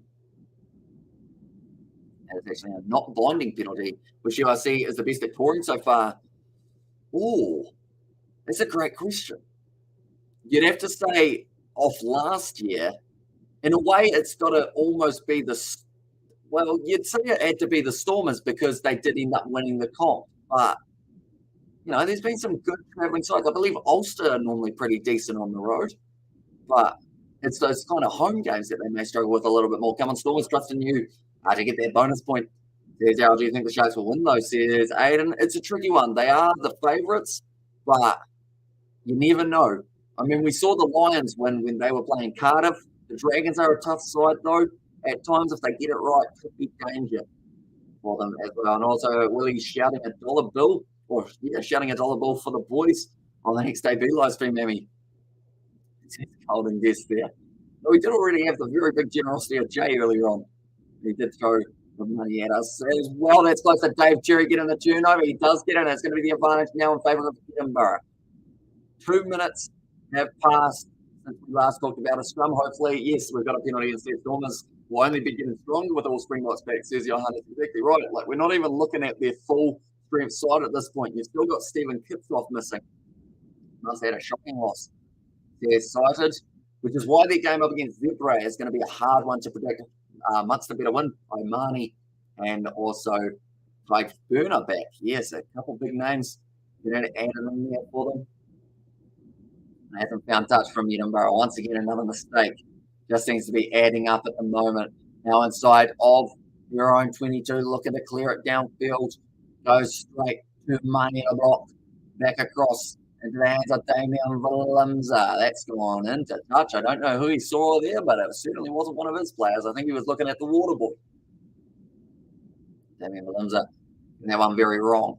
That is actually a not binding penalty, which URC is the best at pouring so far. Oh, that's a great question. You'd have to say off last year. In a way, it's got to almost be well, you'd say it had to be the Stormers because they did end up winning the comp. But, there's been some good travelling sides. I believe Ulster are normally pretty decent on the road. But it's those kind of home games that they may struggle with a little bit more. Come on, Stormers, trusting you to get that bonus point. Says, Al, do you think the Sharks will win, though? Says Aiden. It's a tricky one. They are the favourites, but you never know. I mean, we saw the Lions when they were playing Cardiff. The Dragons are a tough side, though. At times, if they get it right, it could be danger for them as well. And also, Willie's shouting a dollar bill, shouting a dollar bill for the boys on the next debut live stream, Emmy. It's Golden Guest there. But we did already have the very big generosity of Jay earlier on. He did throw The money at us as well. That's close to Dave Cherry getting the turnover. He does get it. It's going to be the advantage now in favour of Edinburgh. 2 minutes have passed since we last talked about a scrum. Hopefully, yes, we've got a penalty instead. Stormers will only be getting stronger with all Springboks back. Says Johan is exactly right. Like, we're not even looking at their full strength side at this point. You've still got Stephen Kipsoff missing. Must have had a shocking loss. They're cited, which is why their game up against Zebra is going to be a hard one to predict. Munster better win, Omani, and also Tyke Burner back. Yes, a couple big names added in there for them. They haven't found touch from Edinburgh. Once again, another mistake. Just seems to be adding up at the moment. Now inside of your own 22, looking to clear it downfield. Goes straight to Money in a block. Back across into the hands of Damian Willemser. That's gone into touch. I don't know who he saw there, but it certainly wasn't one of his players. I think he was looking at the water boy. Damian Willemser. That one very wrong.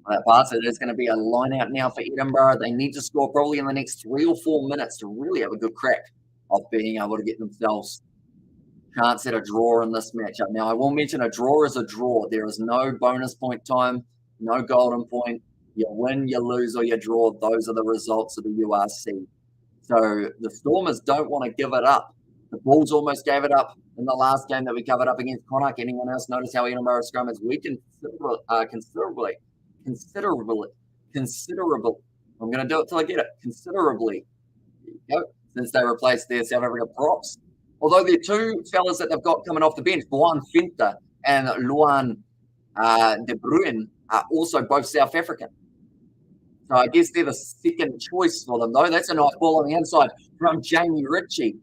That pass, it is going to be a line out now for Edinburgh. They need to score probably in the next 3 or 4 minutes to really have a good crack of being able to get themselves chance at a draw in this matchup. Now, I will mention a draw is a draw. There is no bonus point time, no golden point. You win, you lose, or you draw. Those are the results of the URC. So the Stormers don't want to give it up. The Bulls almost gave it up in the last game that we covered up against Connacht. Anyone else notice how Edinburgh scrum has weakened considerably? I'm going to do it till I get it. Considerably. Since they replaced their South Africa props. Although the two fellas that they've got coming off the bench, Boan Finta and Luan De Bruin, are also both South African. So I guess they're the second choice for them, though. That's a nice ball on the inside from Jamie Ritchie.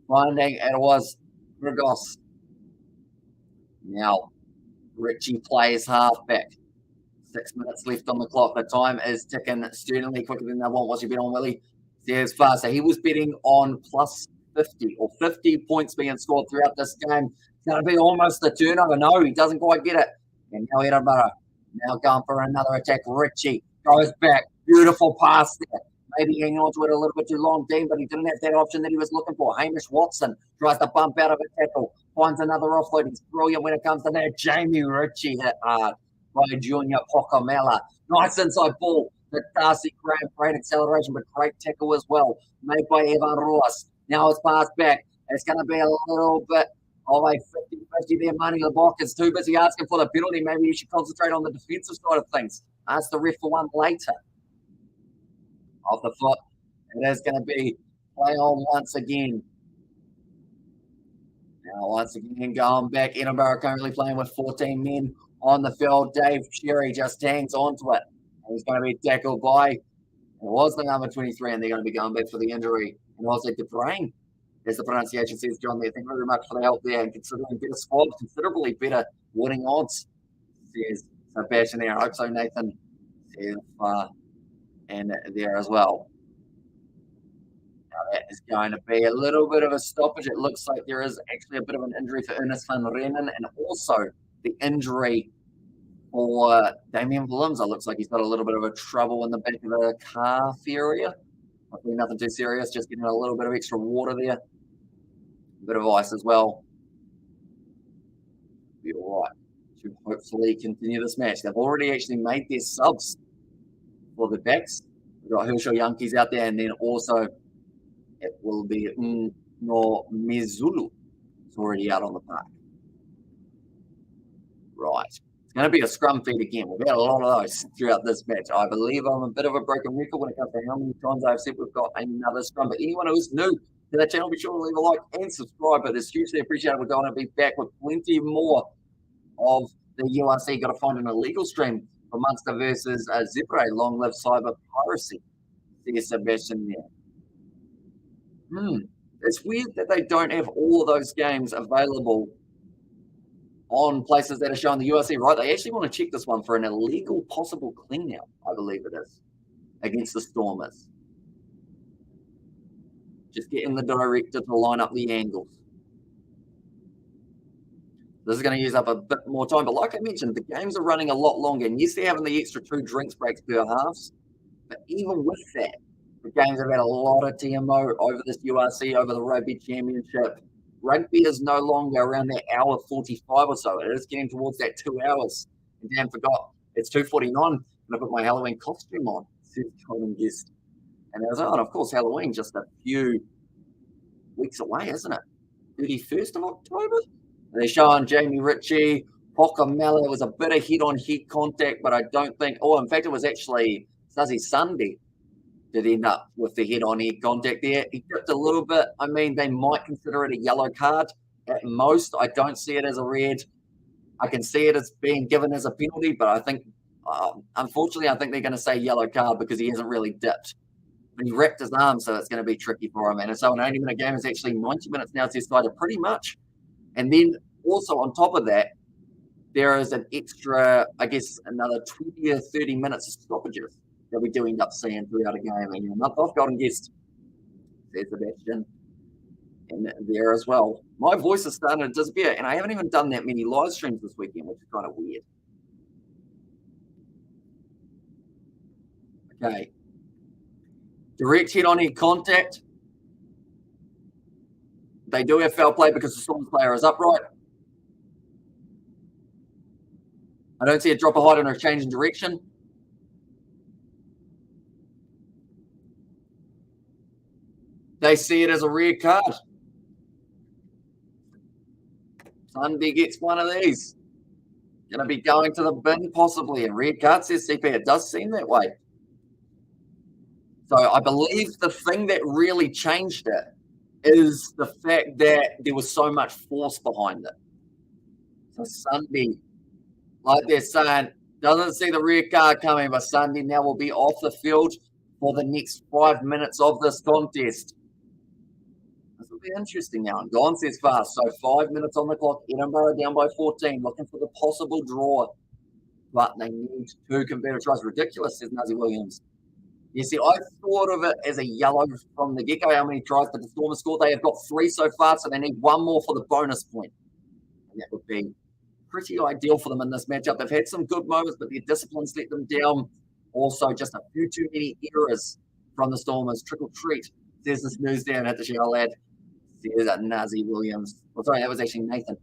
Finding it was Grigos. Now, Ritchie plays halfback. 6 minutes left on the clock. The time is ticking sternly quicker than they want. What's your bet on, Willie? Says faster. He was betting on plus 50 or 50 points being scored throughout this game. It's going to be almost a turnover. No, he doesn't quite get it. And now Edinburgh now going for another attack. Ritchie goes back. Beautiful pass there. Maybe hanging on to it a little bit too long, Dean, but he didn't have that option that he was looking for. Hamish Watson tries to bump out of a tackle, finds another offload. He's brilliant when it comes to that. Jamie Ritchie hit hard by Junior Pocomella. Nice inside ball. The Darcy Graham, great acceleration, but great tackle as well. Made by Evan Ross. Now it's passed back. It's going to be a little bit of a 50-50 there. Money LeBock is too busy asking for the penalty. Maybe you should concentrate on the defensive side of things. Ask the ref for one later. Off the foot. It is going to be play on once again. Now, once again, going back. Edinburgh currently playing with 14 men on the field. Dave Cherry just hangs on to it. He's going to be tackled by, it was the number 23, and they're going to be going back for the injury. And also De Brain, as the pronunciation says, John, there. Thank you very much for the help there. And considering better squad, considerably better winning odds, says Sebastian there. I hope so, Nathan. Says and there as well. Now that is going to be a little bit of a stoppage. It looks like there is actually a bit of an injury for Ernest van Reenen, and also the injury for Damian Willemser. Looks like he's got a little bit of a trouble in the back of the calf area. Hopefully nothing too serious, just getting a little bit of extra water there. A bit of ice as well. Be all right. Should hopefully continue this match. They've already actually made their subs for the backs. We've got Herschel Yankees out there, and then also it will be No Mezulu. It's already out on the park. Right. It's going to be a scrum feed again. We've had a lot of those throughout this match. I believe I'm a bit of a broken record when it comes to how many times I've said we've got another scrum. But anyone who's new to the channel, be sure to leave a like and subscribe. But it's hugely appreciated. We're going to be back with plenty more of the URC. Got to find an illegal stream for Munster versus Zebra. Long live cyber piracy. See you, Sebastian there. It's weird that they don't have all of those games available on places that are showing the URC, right? They actually want to check this one for an illegal possible clean-out, I believe it is, against the Stormers. Just getting the director to line up the angles. This is going to use up a bit more time, but like I mentioned, the games are running a lot longer, and yes, they're having the extra 2 drinks breaks per halves, but even with that, the games have had a lot of TMO over this URC, over the Rugby Championship. rugby is no longer around that hour 45 or so. It is getting towards that 2 hours. And Dan forgot, it's 2:49, and I put my Halloween costume on, says Colin Guest. And I was like, oh, and of course, Halloween just a few weeks away, isn't it? 31st of October? And they're showing Jamie Ritchie, Pocamella. It was a bit of head-on-head contact, but I don't think, in fact, it was actually Stuzzy Sunday that end up with the head-on-head contact there. He dipped a little bit. I mean, they might consider it a yellow card at most. I don't see it as a red. I can see it as being given as a penalty, but I think, unfortunately, I think they're going to say yellow card because he hasn't really dipped. But he wrapped his arm, so it's going to be tricky for him. And so an 80-minute game is actually 90 minutes now decided pretty much. And then also on top of that, there is an extra, I guess, another 20 or 30 minutes of stoppages that we do end up seeing throughout a game. And you're not off Golden Guest, says Sebastian, and there as well. My voice is starting to disappear, and I haven't even done that many live streams this weekend, which is kind of weird. Okay. Direct head-on-head contact. They do have foul play because the Stormers player is upright. I don't see a drop of height or a change in direction. They see it as a red card. Sunday gets one of these. Going to be going to the bin possibly. A red card, says CP. It does seem that way. So I believe the thing that really changed it is the fact that there was so much force behind it. So Sunday, like they're saying, doesn't see the red card coming, but Sunday now will be off the field for the next 5 minutes of this contest. This will be interesting now. And Don says fast. So 5 minutes on the clock. Edinburgh down by 14, looking for the possible draw. But they need 2 competitive tries. Ridiculous, says Nazi Williams. You see, I thought of it as a yellow from the get-go. How many tries did the Stormers score? They have got 3 so far, so they need 1 more for the bonus point. And that would be pretty ideal for them in this matchup. They've had some good moments, but their discipline's let them down. Also, just a few too many errors from the Stormers. Trickle treat, says this news down at the show, lad. Says Nazi Williams. Well, sorry, that was actually Nathan.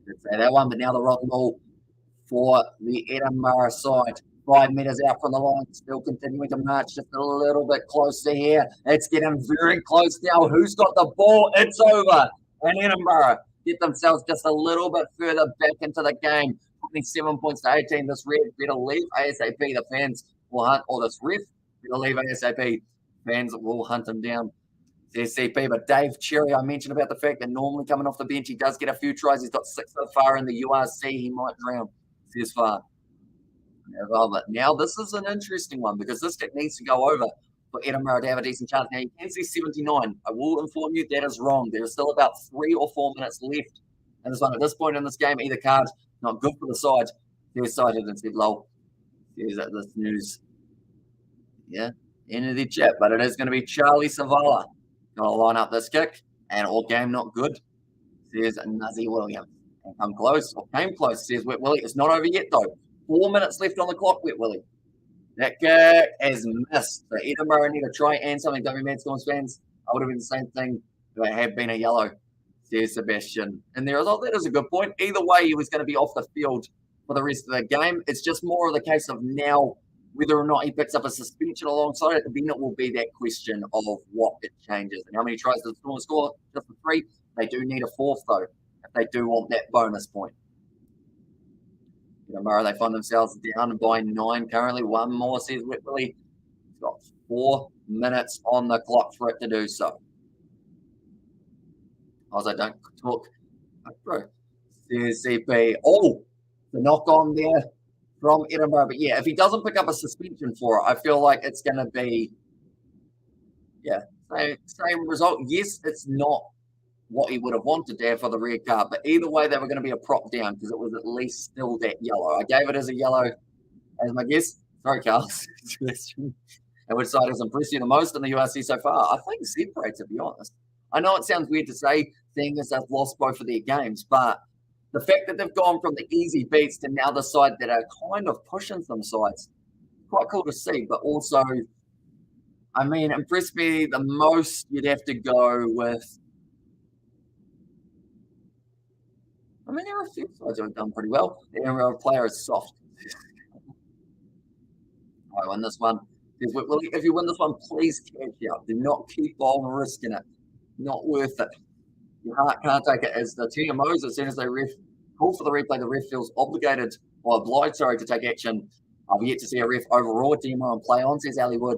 Did say that one, but now the wrong ball for the Edinburgh side. 5 meters out from the line, still continuing to march just a little bit closer here. It's getting very close now. Who's got the ball? It's over. And Edinburgh get themselves just a little bit further back into the game. 27 points to 18. This ref better leave ASAP. The fans will hunt, or this ref better leave ASAP. Fans will hunt him down. CP, but Dave Cherry, I mentioned about the fact that normally coming off the bench, he does get a few tries. He's got 6 so far in the URC. He might drown. Says far. But now this is an interesting one because this kick needs to go over for Edinburgh to have a decent chance. Now you can see 79. I will inform you that is wrong. There is still about 3 or 4 minutes left in this one. At this point in this game, either card not good for the side. They're sided and said, lol. Here's this news. Yeah, end of the chat. But it is going to be Charlie Savala going to line up this kick. And all game not good, says Nazi Williams. And come close, or came close, says Wet Willie. It's not over yet, though. 4 minutes left on the clock, Wet Willie. That kick has missed. So Edinburgh need to try and something. W Man Storms fans, I would have been the same thing if it had been a yellow, says Sebastian. And there is, that is a good point. Either way, he was going to be off the field for the rest of the game. It's just more of the case of now whether or not he picks up a suspension alongside it. Then it will be that question of what it changes. And how many tries does the Stormers score? Just for 3. They do need a 4th, though, if they do want that bonus point. Edinburgh, they find themselves down by 9 currently. 1 more, says Wet Willie. He's got 4 minutes on the clock for it to do so. Also, don't talk. Bro, says CP. Oh, the knock on there from Edinburgh. But yeah, if he doesn't pick up a suspension for it, I feel like it's going to be, same result. Yes, it's not what he would have wanted to have for the red card. But either way, they were going to be a prop down because it was at least still that yellow. I gave it as a yellow as my guess. Sorry, Carl. And which side has impressed you the most in the URC so far? I think Separate, to be honest. I know it sounds weird to say, seeing as they've lost both of their games, but the fact that they've gone from the easy beats to now the side that are kind of pushing some sides, quite cool to see. But also, I mean, impressed me the most, you'd have to go with mean, there are a few sides who have done pretty well. The Edinburgh player is soft. I win this one. If you win this one, please catch out. Do not keep on risking it. Not worth it. Your heart can't take it. As the TMOs, as soon as they call for the replay, the ref feels obligated or obliged, to take action. I've yet to see a ref overrule TMO and play on, says Ali Wood.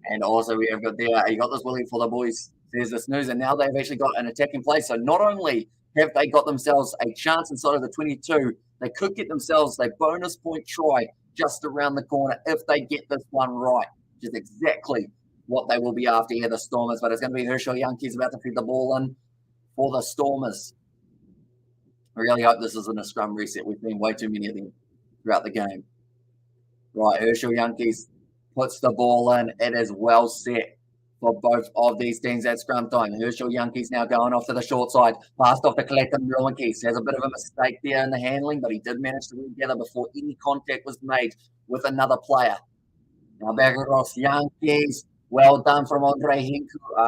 And also we have got there, you got this Willie for the boys, says the Snooze, and now they've actually got an attack in place. So not only have they got themselves a chance inside of the 22, they could get themselves a bonus point try just around the corner if they get this one right, which is exactly what they will be after here, the Stormers. But it's going to be Herschel Youngke's about to feed the ball in for the Stormers. I really hope this isn't a scrum reset. We've been way too many of them throughout the game. Right, Herschel Youngke's puts the ball in. It is well set for both of these teams at scrum time. Herschel Youngke's now going off to the short side. Passed off to Clayton Rowanke's. Has a bit of a mistake there in the handling, but he did manage to get together before any contact was made with another player. Now back across Youngke's. Well done from Andre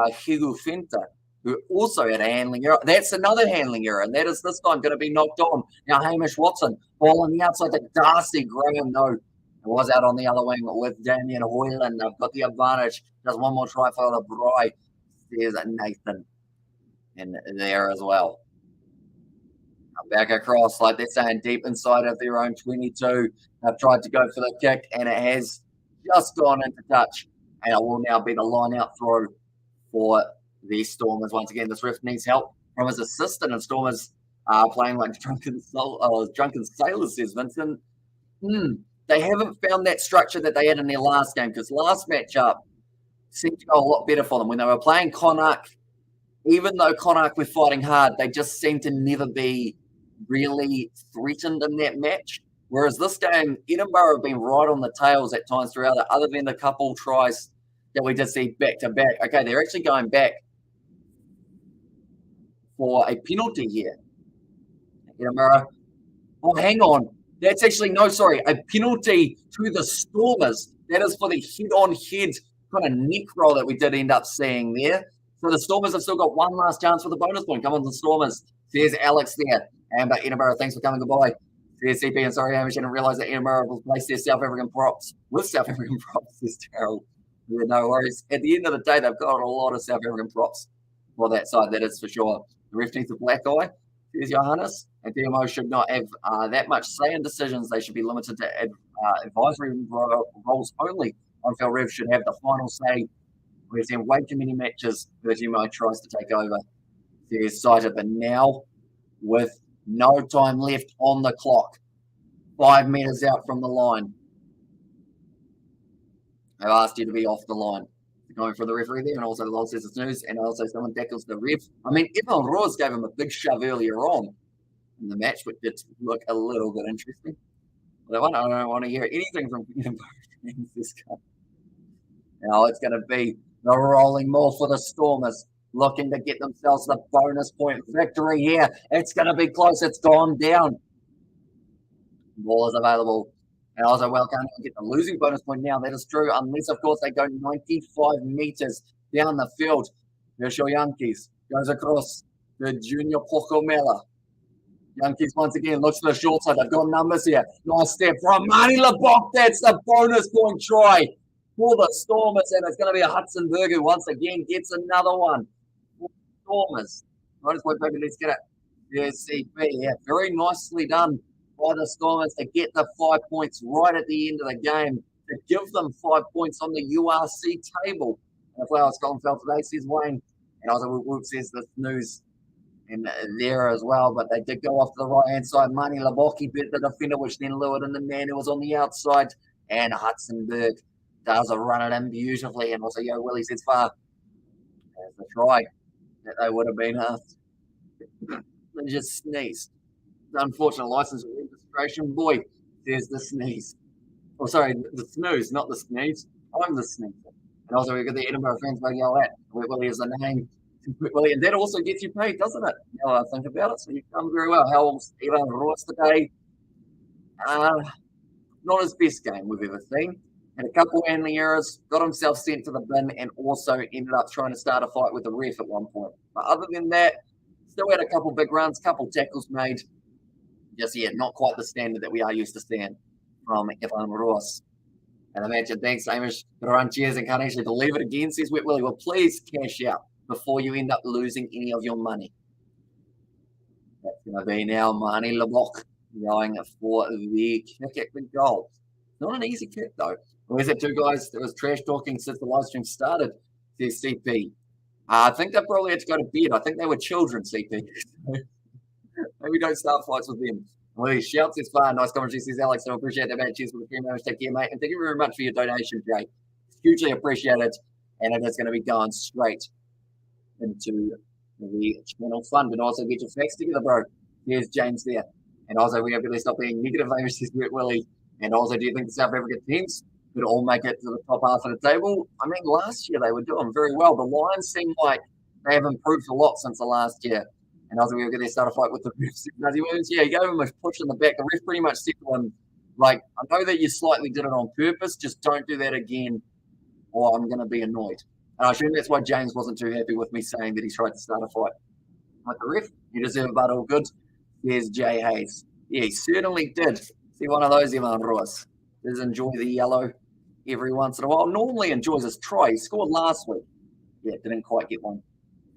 Higu Finta, who also had a handling error. That's another handling error, and that is this time going to be knocked on. Now Hamish Watson, ball on the outside to Darcy Graham. No, it was out on the other wing with Damien Hoyland. They've got the advantage. Just one more try for the Bry. There's Nathan in there as well. Now back across, like they're saying, deep inside of their own 22. They've tried to go for the kick, and it has just gone into touch. And it will now be the line-out throw for the Stormers. Once again, this ref needs help from his assistant, and Stormers are playing like drunken sailors, says Vincent. They haven't found that structure that they had in their last game, because last matchup seemed to go a lot better for them. When they were playing Connacht, even though Connacht were fighting hard, they just seemed to never be really threatened in that match. Whereas this game, Edinburgh have been right on the tails at times throughout it, other than the couple tries that we did see back-to-back. Okay, they're actually going back for a penalty here. Edinburgh. Oh, hang on. That's actually, a penalty to the Stormers. That is for the head-on-head kind of neck roll that we did end up seeing there. So the Stormers have still got one last chance for the bonus point. Come on, the Stormers. There's Alex there. And but Edinburgh, thanks for coming. Goodbye. There's CP, and sorry, Hamish, I didn't realise that Edinburgh will place their South African props with South African props. This Terrell. Yeah, no worries. At the end of the day, they've got a lot of South African props for that side, that is for sure. The ref needs a black eye. There's Johannes. And DMO should not have that much say in decisions. They should be limited to advisory roles only. On-field ref should have the final say. We've seen way too many matches where DMO tries to take over. There's cited, but now with no time left on the clock, 5 meters out from the line, I've asked you to be off the line. Going for the referee there, and also the Lord says it's news, and also someone tackles the ref. I mean, Evan Ross gave him a big shove earlier on in the match, which did look a little bit interesting. But I don't want to hear anything from this guy. Now it's going to be the rolling maul for the Stormers, looking to get themselves the bonus point victory here. It's going to be close. It's gone down. Ball is available. And also, well, can't even get the losing bonus point now. That is true, unless, of course, they go 95 meters down the field. Herschel Youngke's goes across to Junior Pokomela. Youngke's once again looks to the short side. They've got numbers here. Nice step from Marty LeBock. That's the bonus point try for the Stormers. And it's going to be a Hudson-Berg who once again gets another one for the Stormers. Bonus point, baby. Let's get it. There's CP. Yeah, very nicely done by the Stormers to get the 5 points right at the end of the game, to give them 5 points on the URC table. And the Flowers Colin fell today, says Wayne. And also Whoop says the Snooze in there as well. But they did go off to the right-hand side. Marnie Labocki bit the defender, which then lured in the man who was on the outside. And Hudson-Berg does a run it in beautifully. And also Yo Willie says far. There's the try that they would have been asked. They just sneezed. Unfortunate license registration. Boy, there's the sneeze. Oh, sorry, the snooze, not the sneeze. I'm the sneeze. And also, we've got the Edinburgh fans going, oh, that. Willie is the name. Willie, and that also gets you paid, doesn't it? Now I think about it. So you've done very well. How was Evan Ross today? Not his best game we've ever seen. Had a couple handling errors, got himself sent to the bin, and also ended up trying to start a fight with the ref at one point. But other than that, still had a couple big runs, couple tackles made. just yet not quite the standard that we are used to seeing from Edinburgh. And imagine, thanks, Amish, for run cheers and can't actually believe it again, says Wet Willie. Well, please cash out before you end up losing any of your money. That's going to be now Marnie Lebok going for the kick at the goal. Not an easy kick, though. Where's that two guys that was trash talking since the live stream started, says CP. I think they probably had to go to bed. I think they were children, CP. Maybe don't start fights with them. Well, he shouts his far. Nice commentary, says Alex. I appreciate that, mate. Cheers for the stream. Take care, mate. And thank you very much for your donation, Jay. It's hugely appreciated. And it is going to be going straight into the channel fund. And also get your facts together, bro. Here's James there. And also, we have to stop being negative, Amish, says Willie. And also, do you think the South African teams could all make it to the top half of the table? I mean, last year they were doing very well. The Lions seem like they have improved a lot since the last year. And also, we were going to start a fight with the ref. Yeah, he gave him a push in the back. The ref pretty much said to him, like, I know that you slightly did it on purpose. Just don't do that again, or I'm going to be annoyed. And I assume that's why James wasn't too happy with me saying that he tried to start a fight with the ref. You deserve it, but all good. There's Jay Hayes. Yeah, he certainly did. See one of those, Ivan Ruas. Does enjoy the yellow every once in a while. Normally enjoys his try. He scored last week. Yeah, didn't quite get one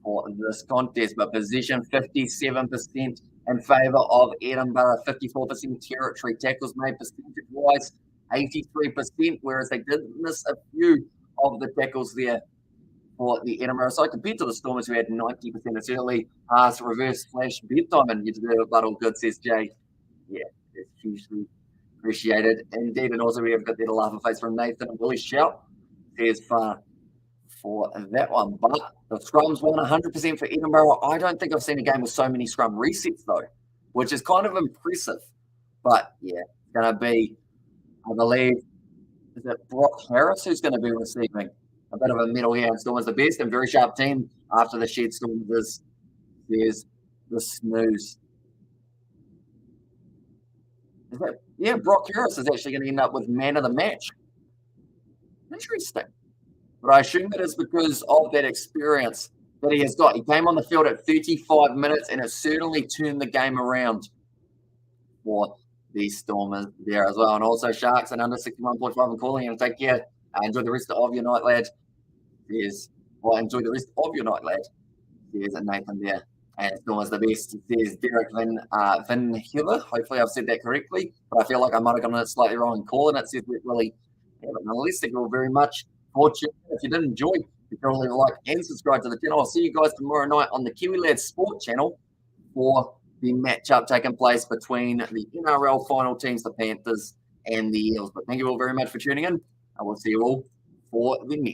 for this contest, but position 57% in favour of Edinburgh, 54% territory. Tackles made percentage-wise, 83%, whereas they did miss a few of the tackles there for the Edinburgh side compared to the Stormers, who had 90%. It's early pass, reverse flash, bedtime, and you deserve it, but all good, says Jay. Yeah, it's hugely appreciated indeed. And also, we have got there to laugh and face from Nathan and Willie Shout. Says far for that one. But the scrums won 100% for Edinburgh. I don't think I've seen a game with so many scrum resets, though, which is kind of impressive. But yeah, it's going to be, I believe, is it Brock Harris who's going to be receiving a bit of a medal here? And Stormers the best and very sharp team after the shed. Stormers there's the snooze. Is that, yeah, Brock Harris is actually going to end up with man of the match. Interesting. But I assume that is because of that experience that he has got. He came on the field at 35 minutes, and it certainly turned the game around for the Stormers there as well. And also Sharks and under 61.5 and calling. And take care. Enjoy the rest of your night, lad. Enjoy the rest of your night, lad. There's Nathan there. And Stormers the best. There's Derek Van Heather. Hopefully I've said that correctly. But I feel like I might have gotten it slightly wrong in calling it. Says really. Yeah, but nonetheless, thank you all very much. If you did enjoy, you can leave a like and subscribe to the channel. I'll see you guys tomorrow night on the Kiwi Lads Sport channel for the matchup taking place between the NRL final teams, the Panthers and the Eels. But thank you all very much for tuning in. I will see you all for the next.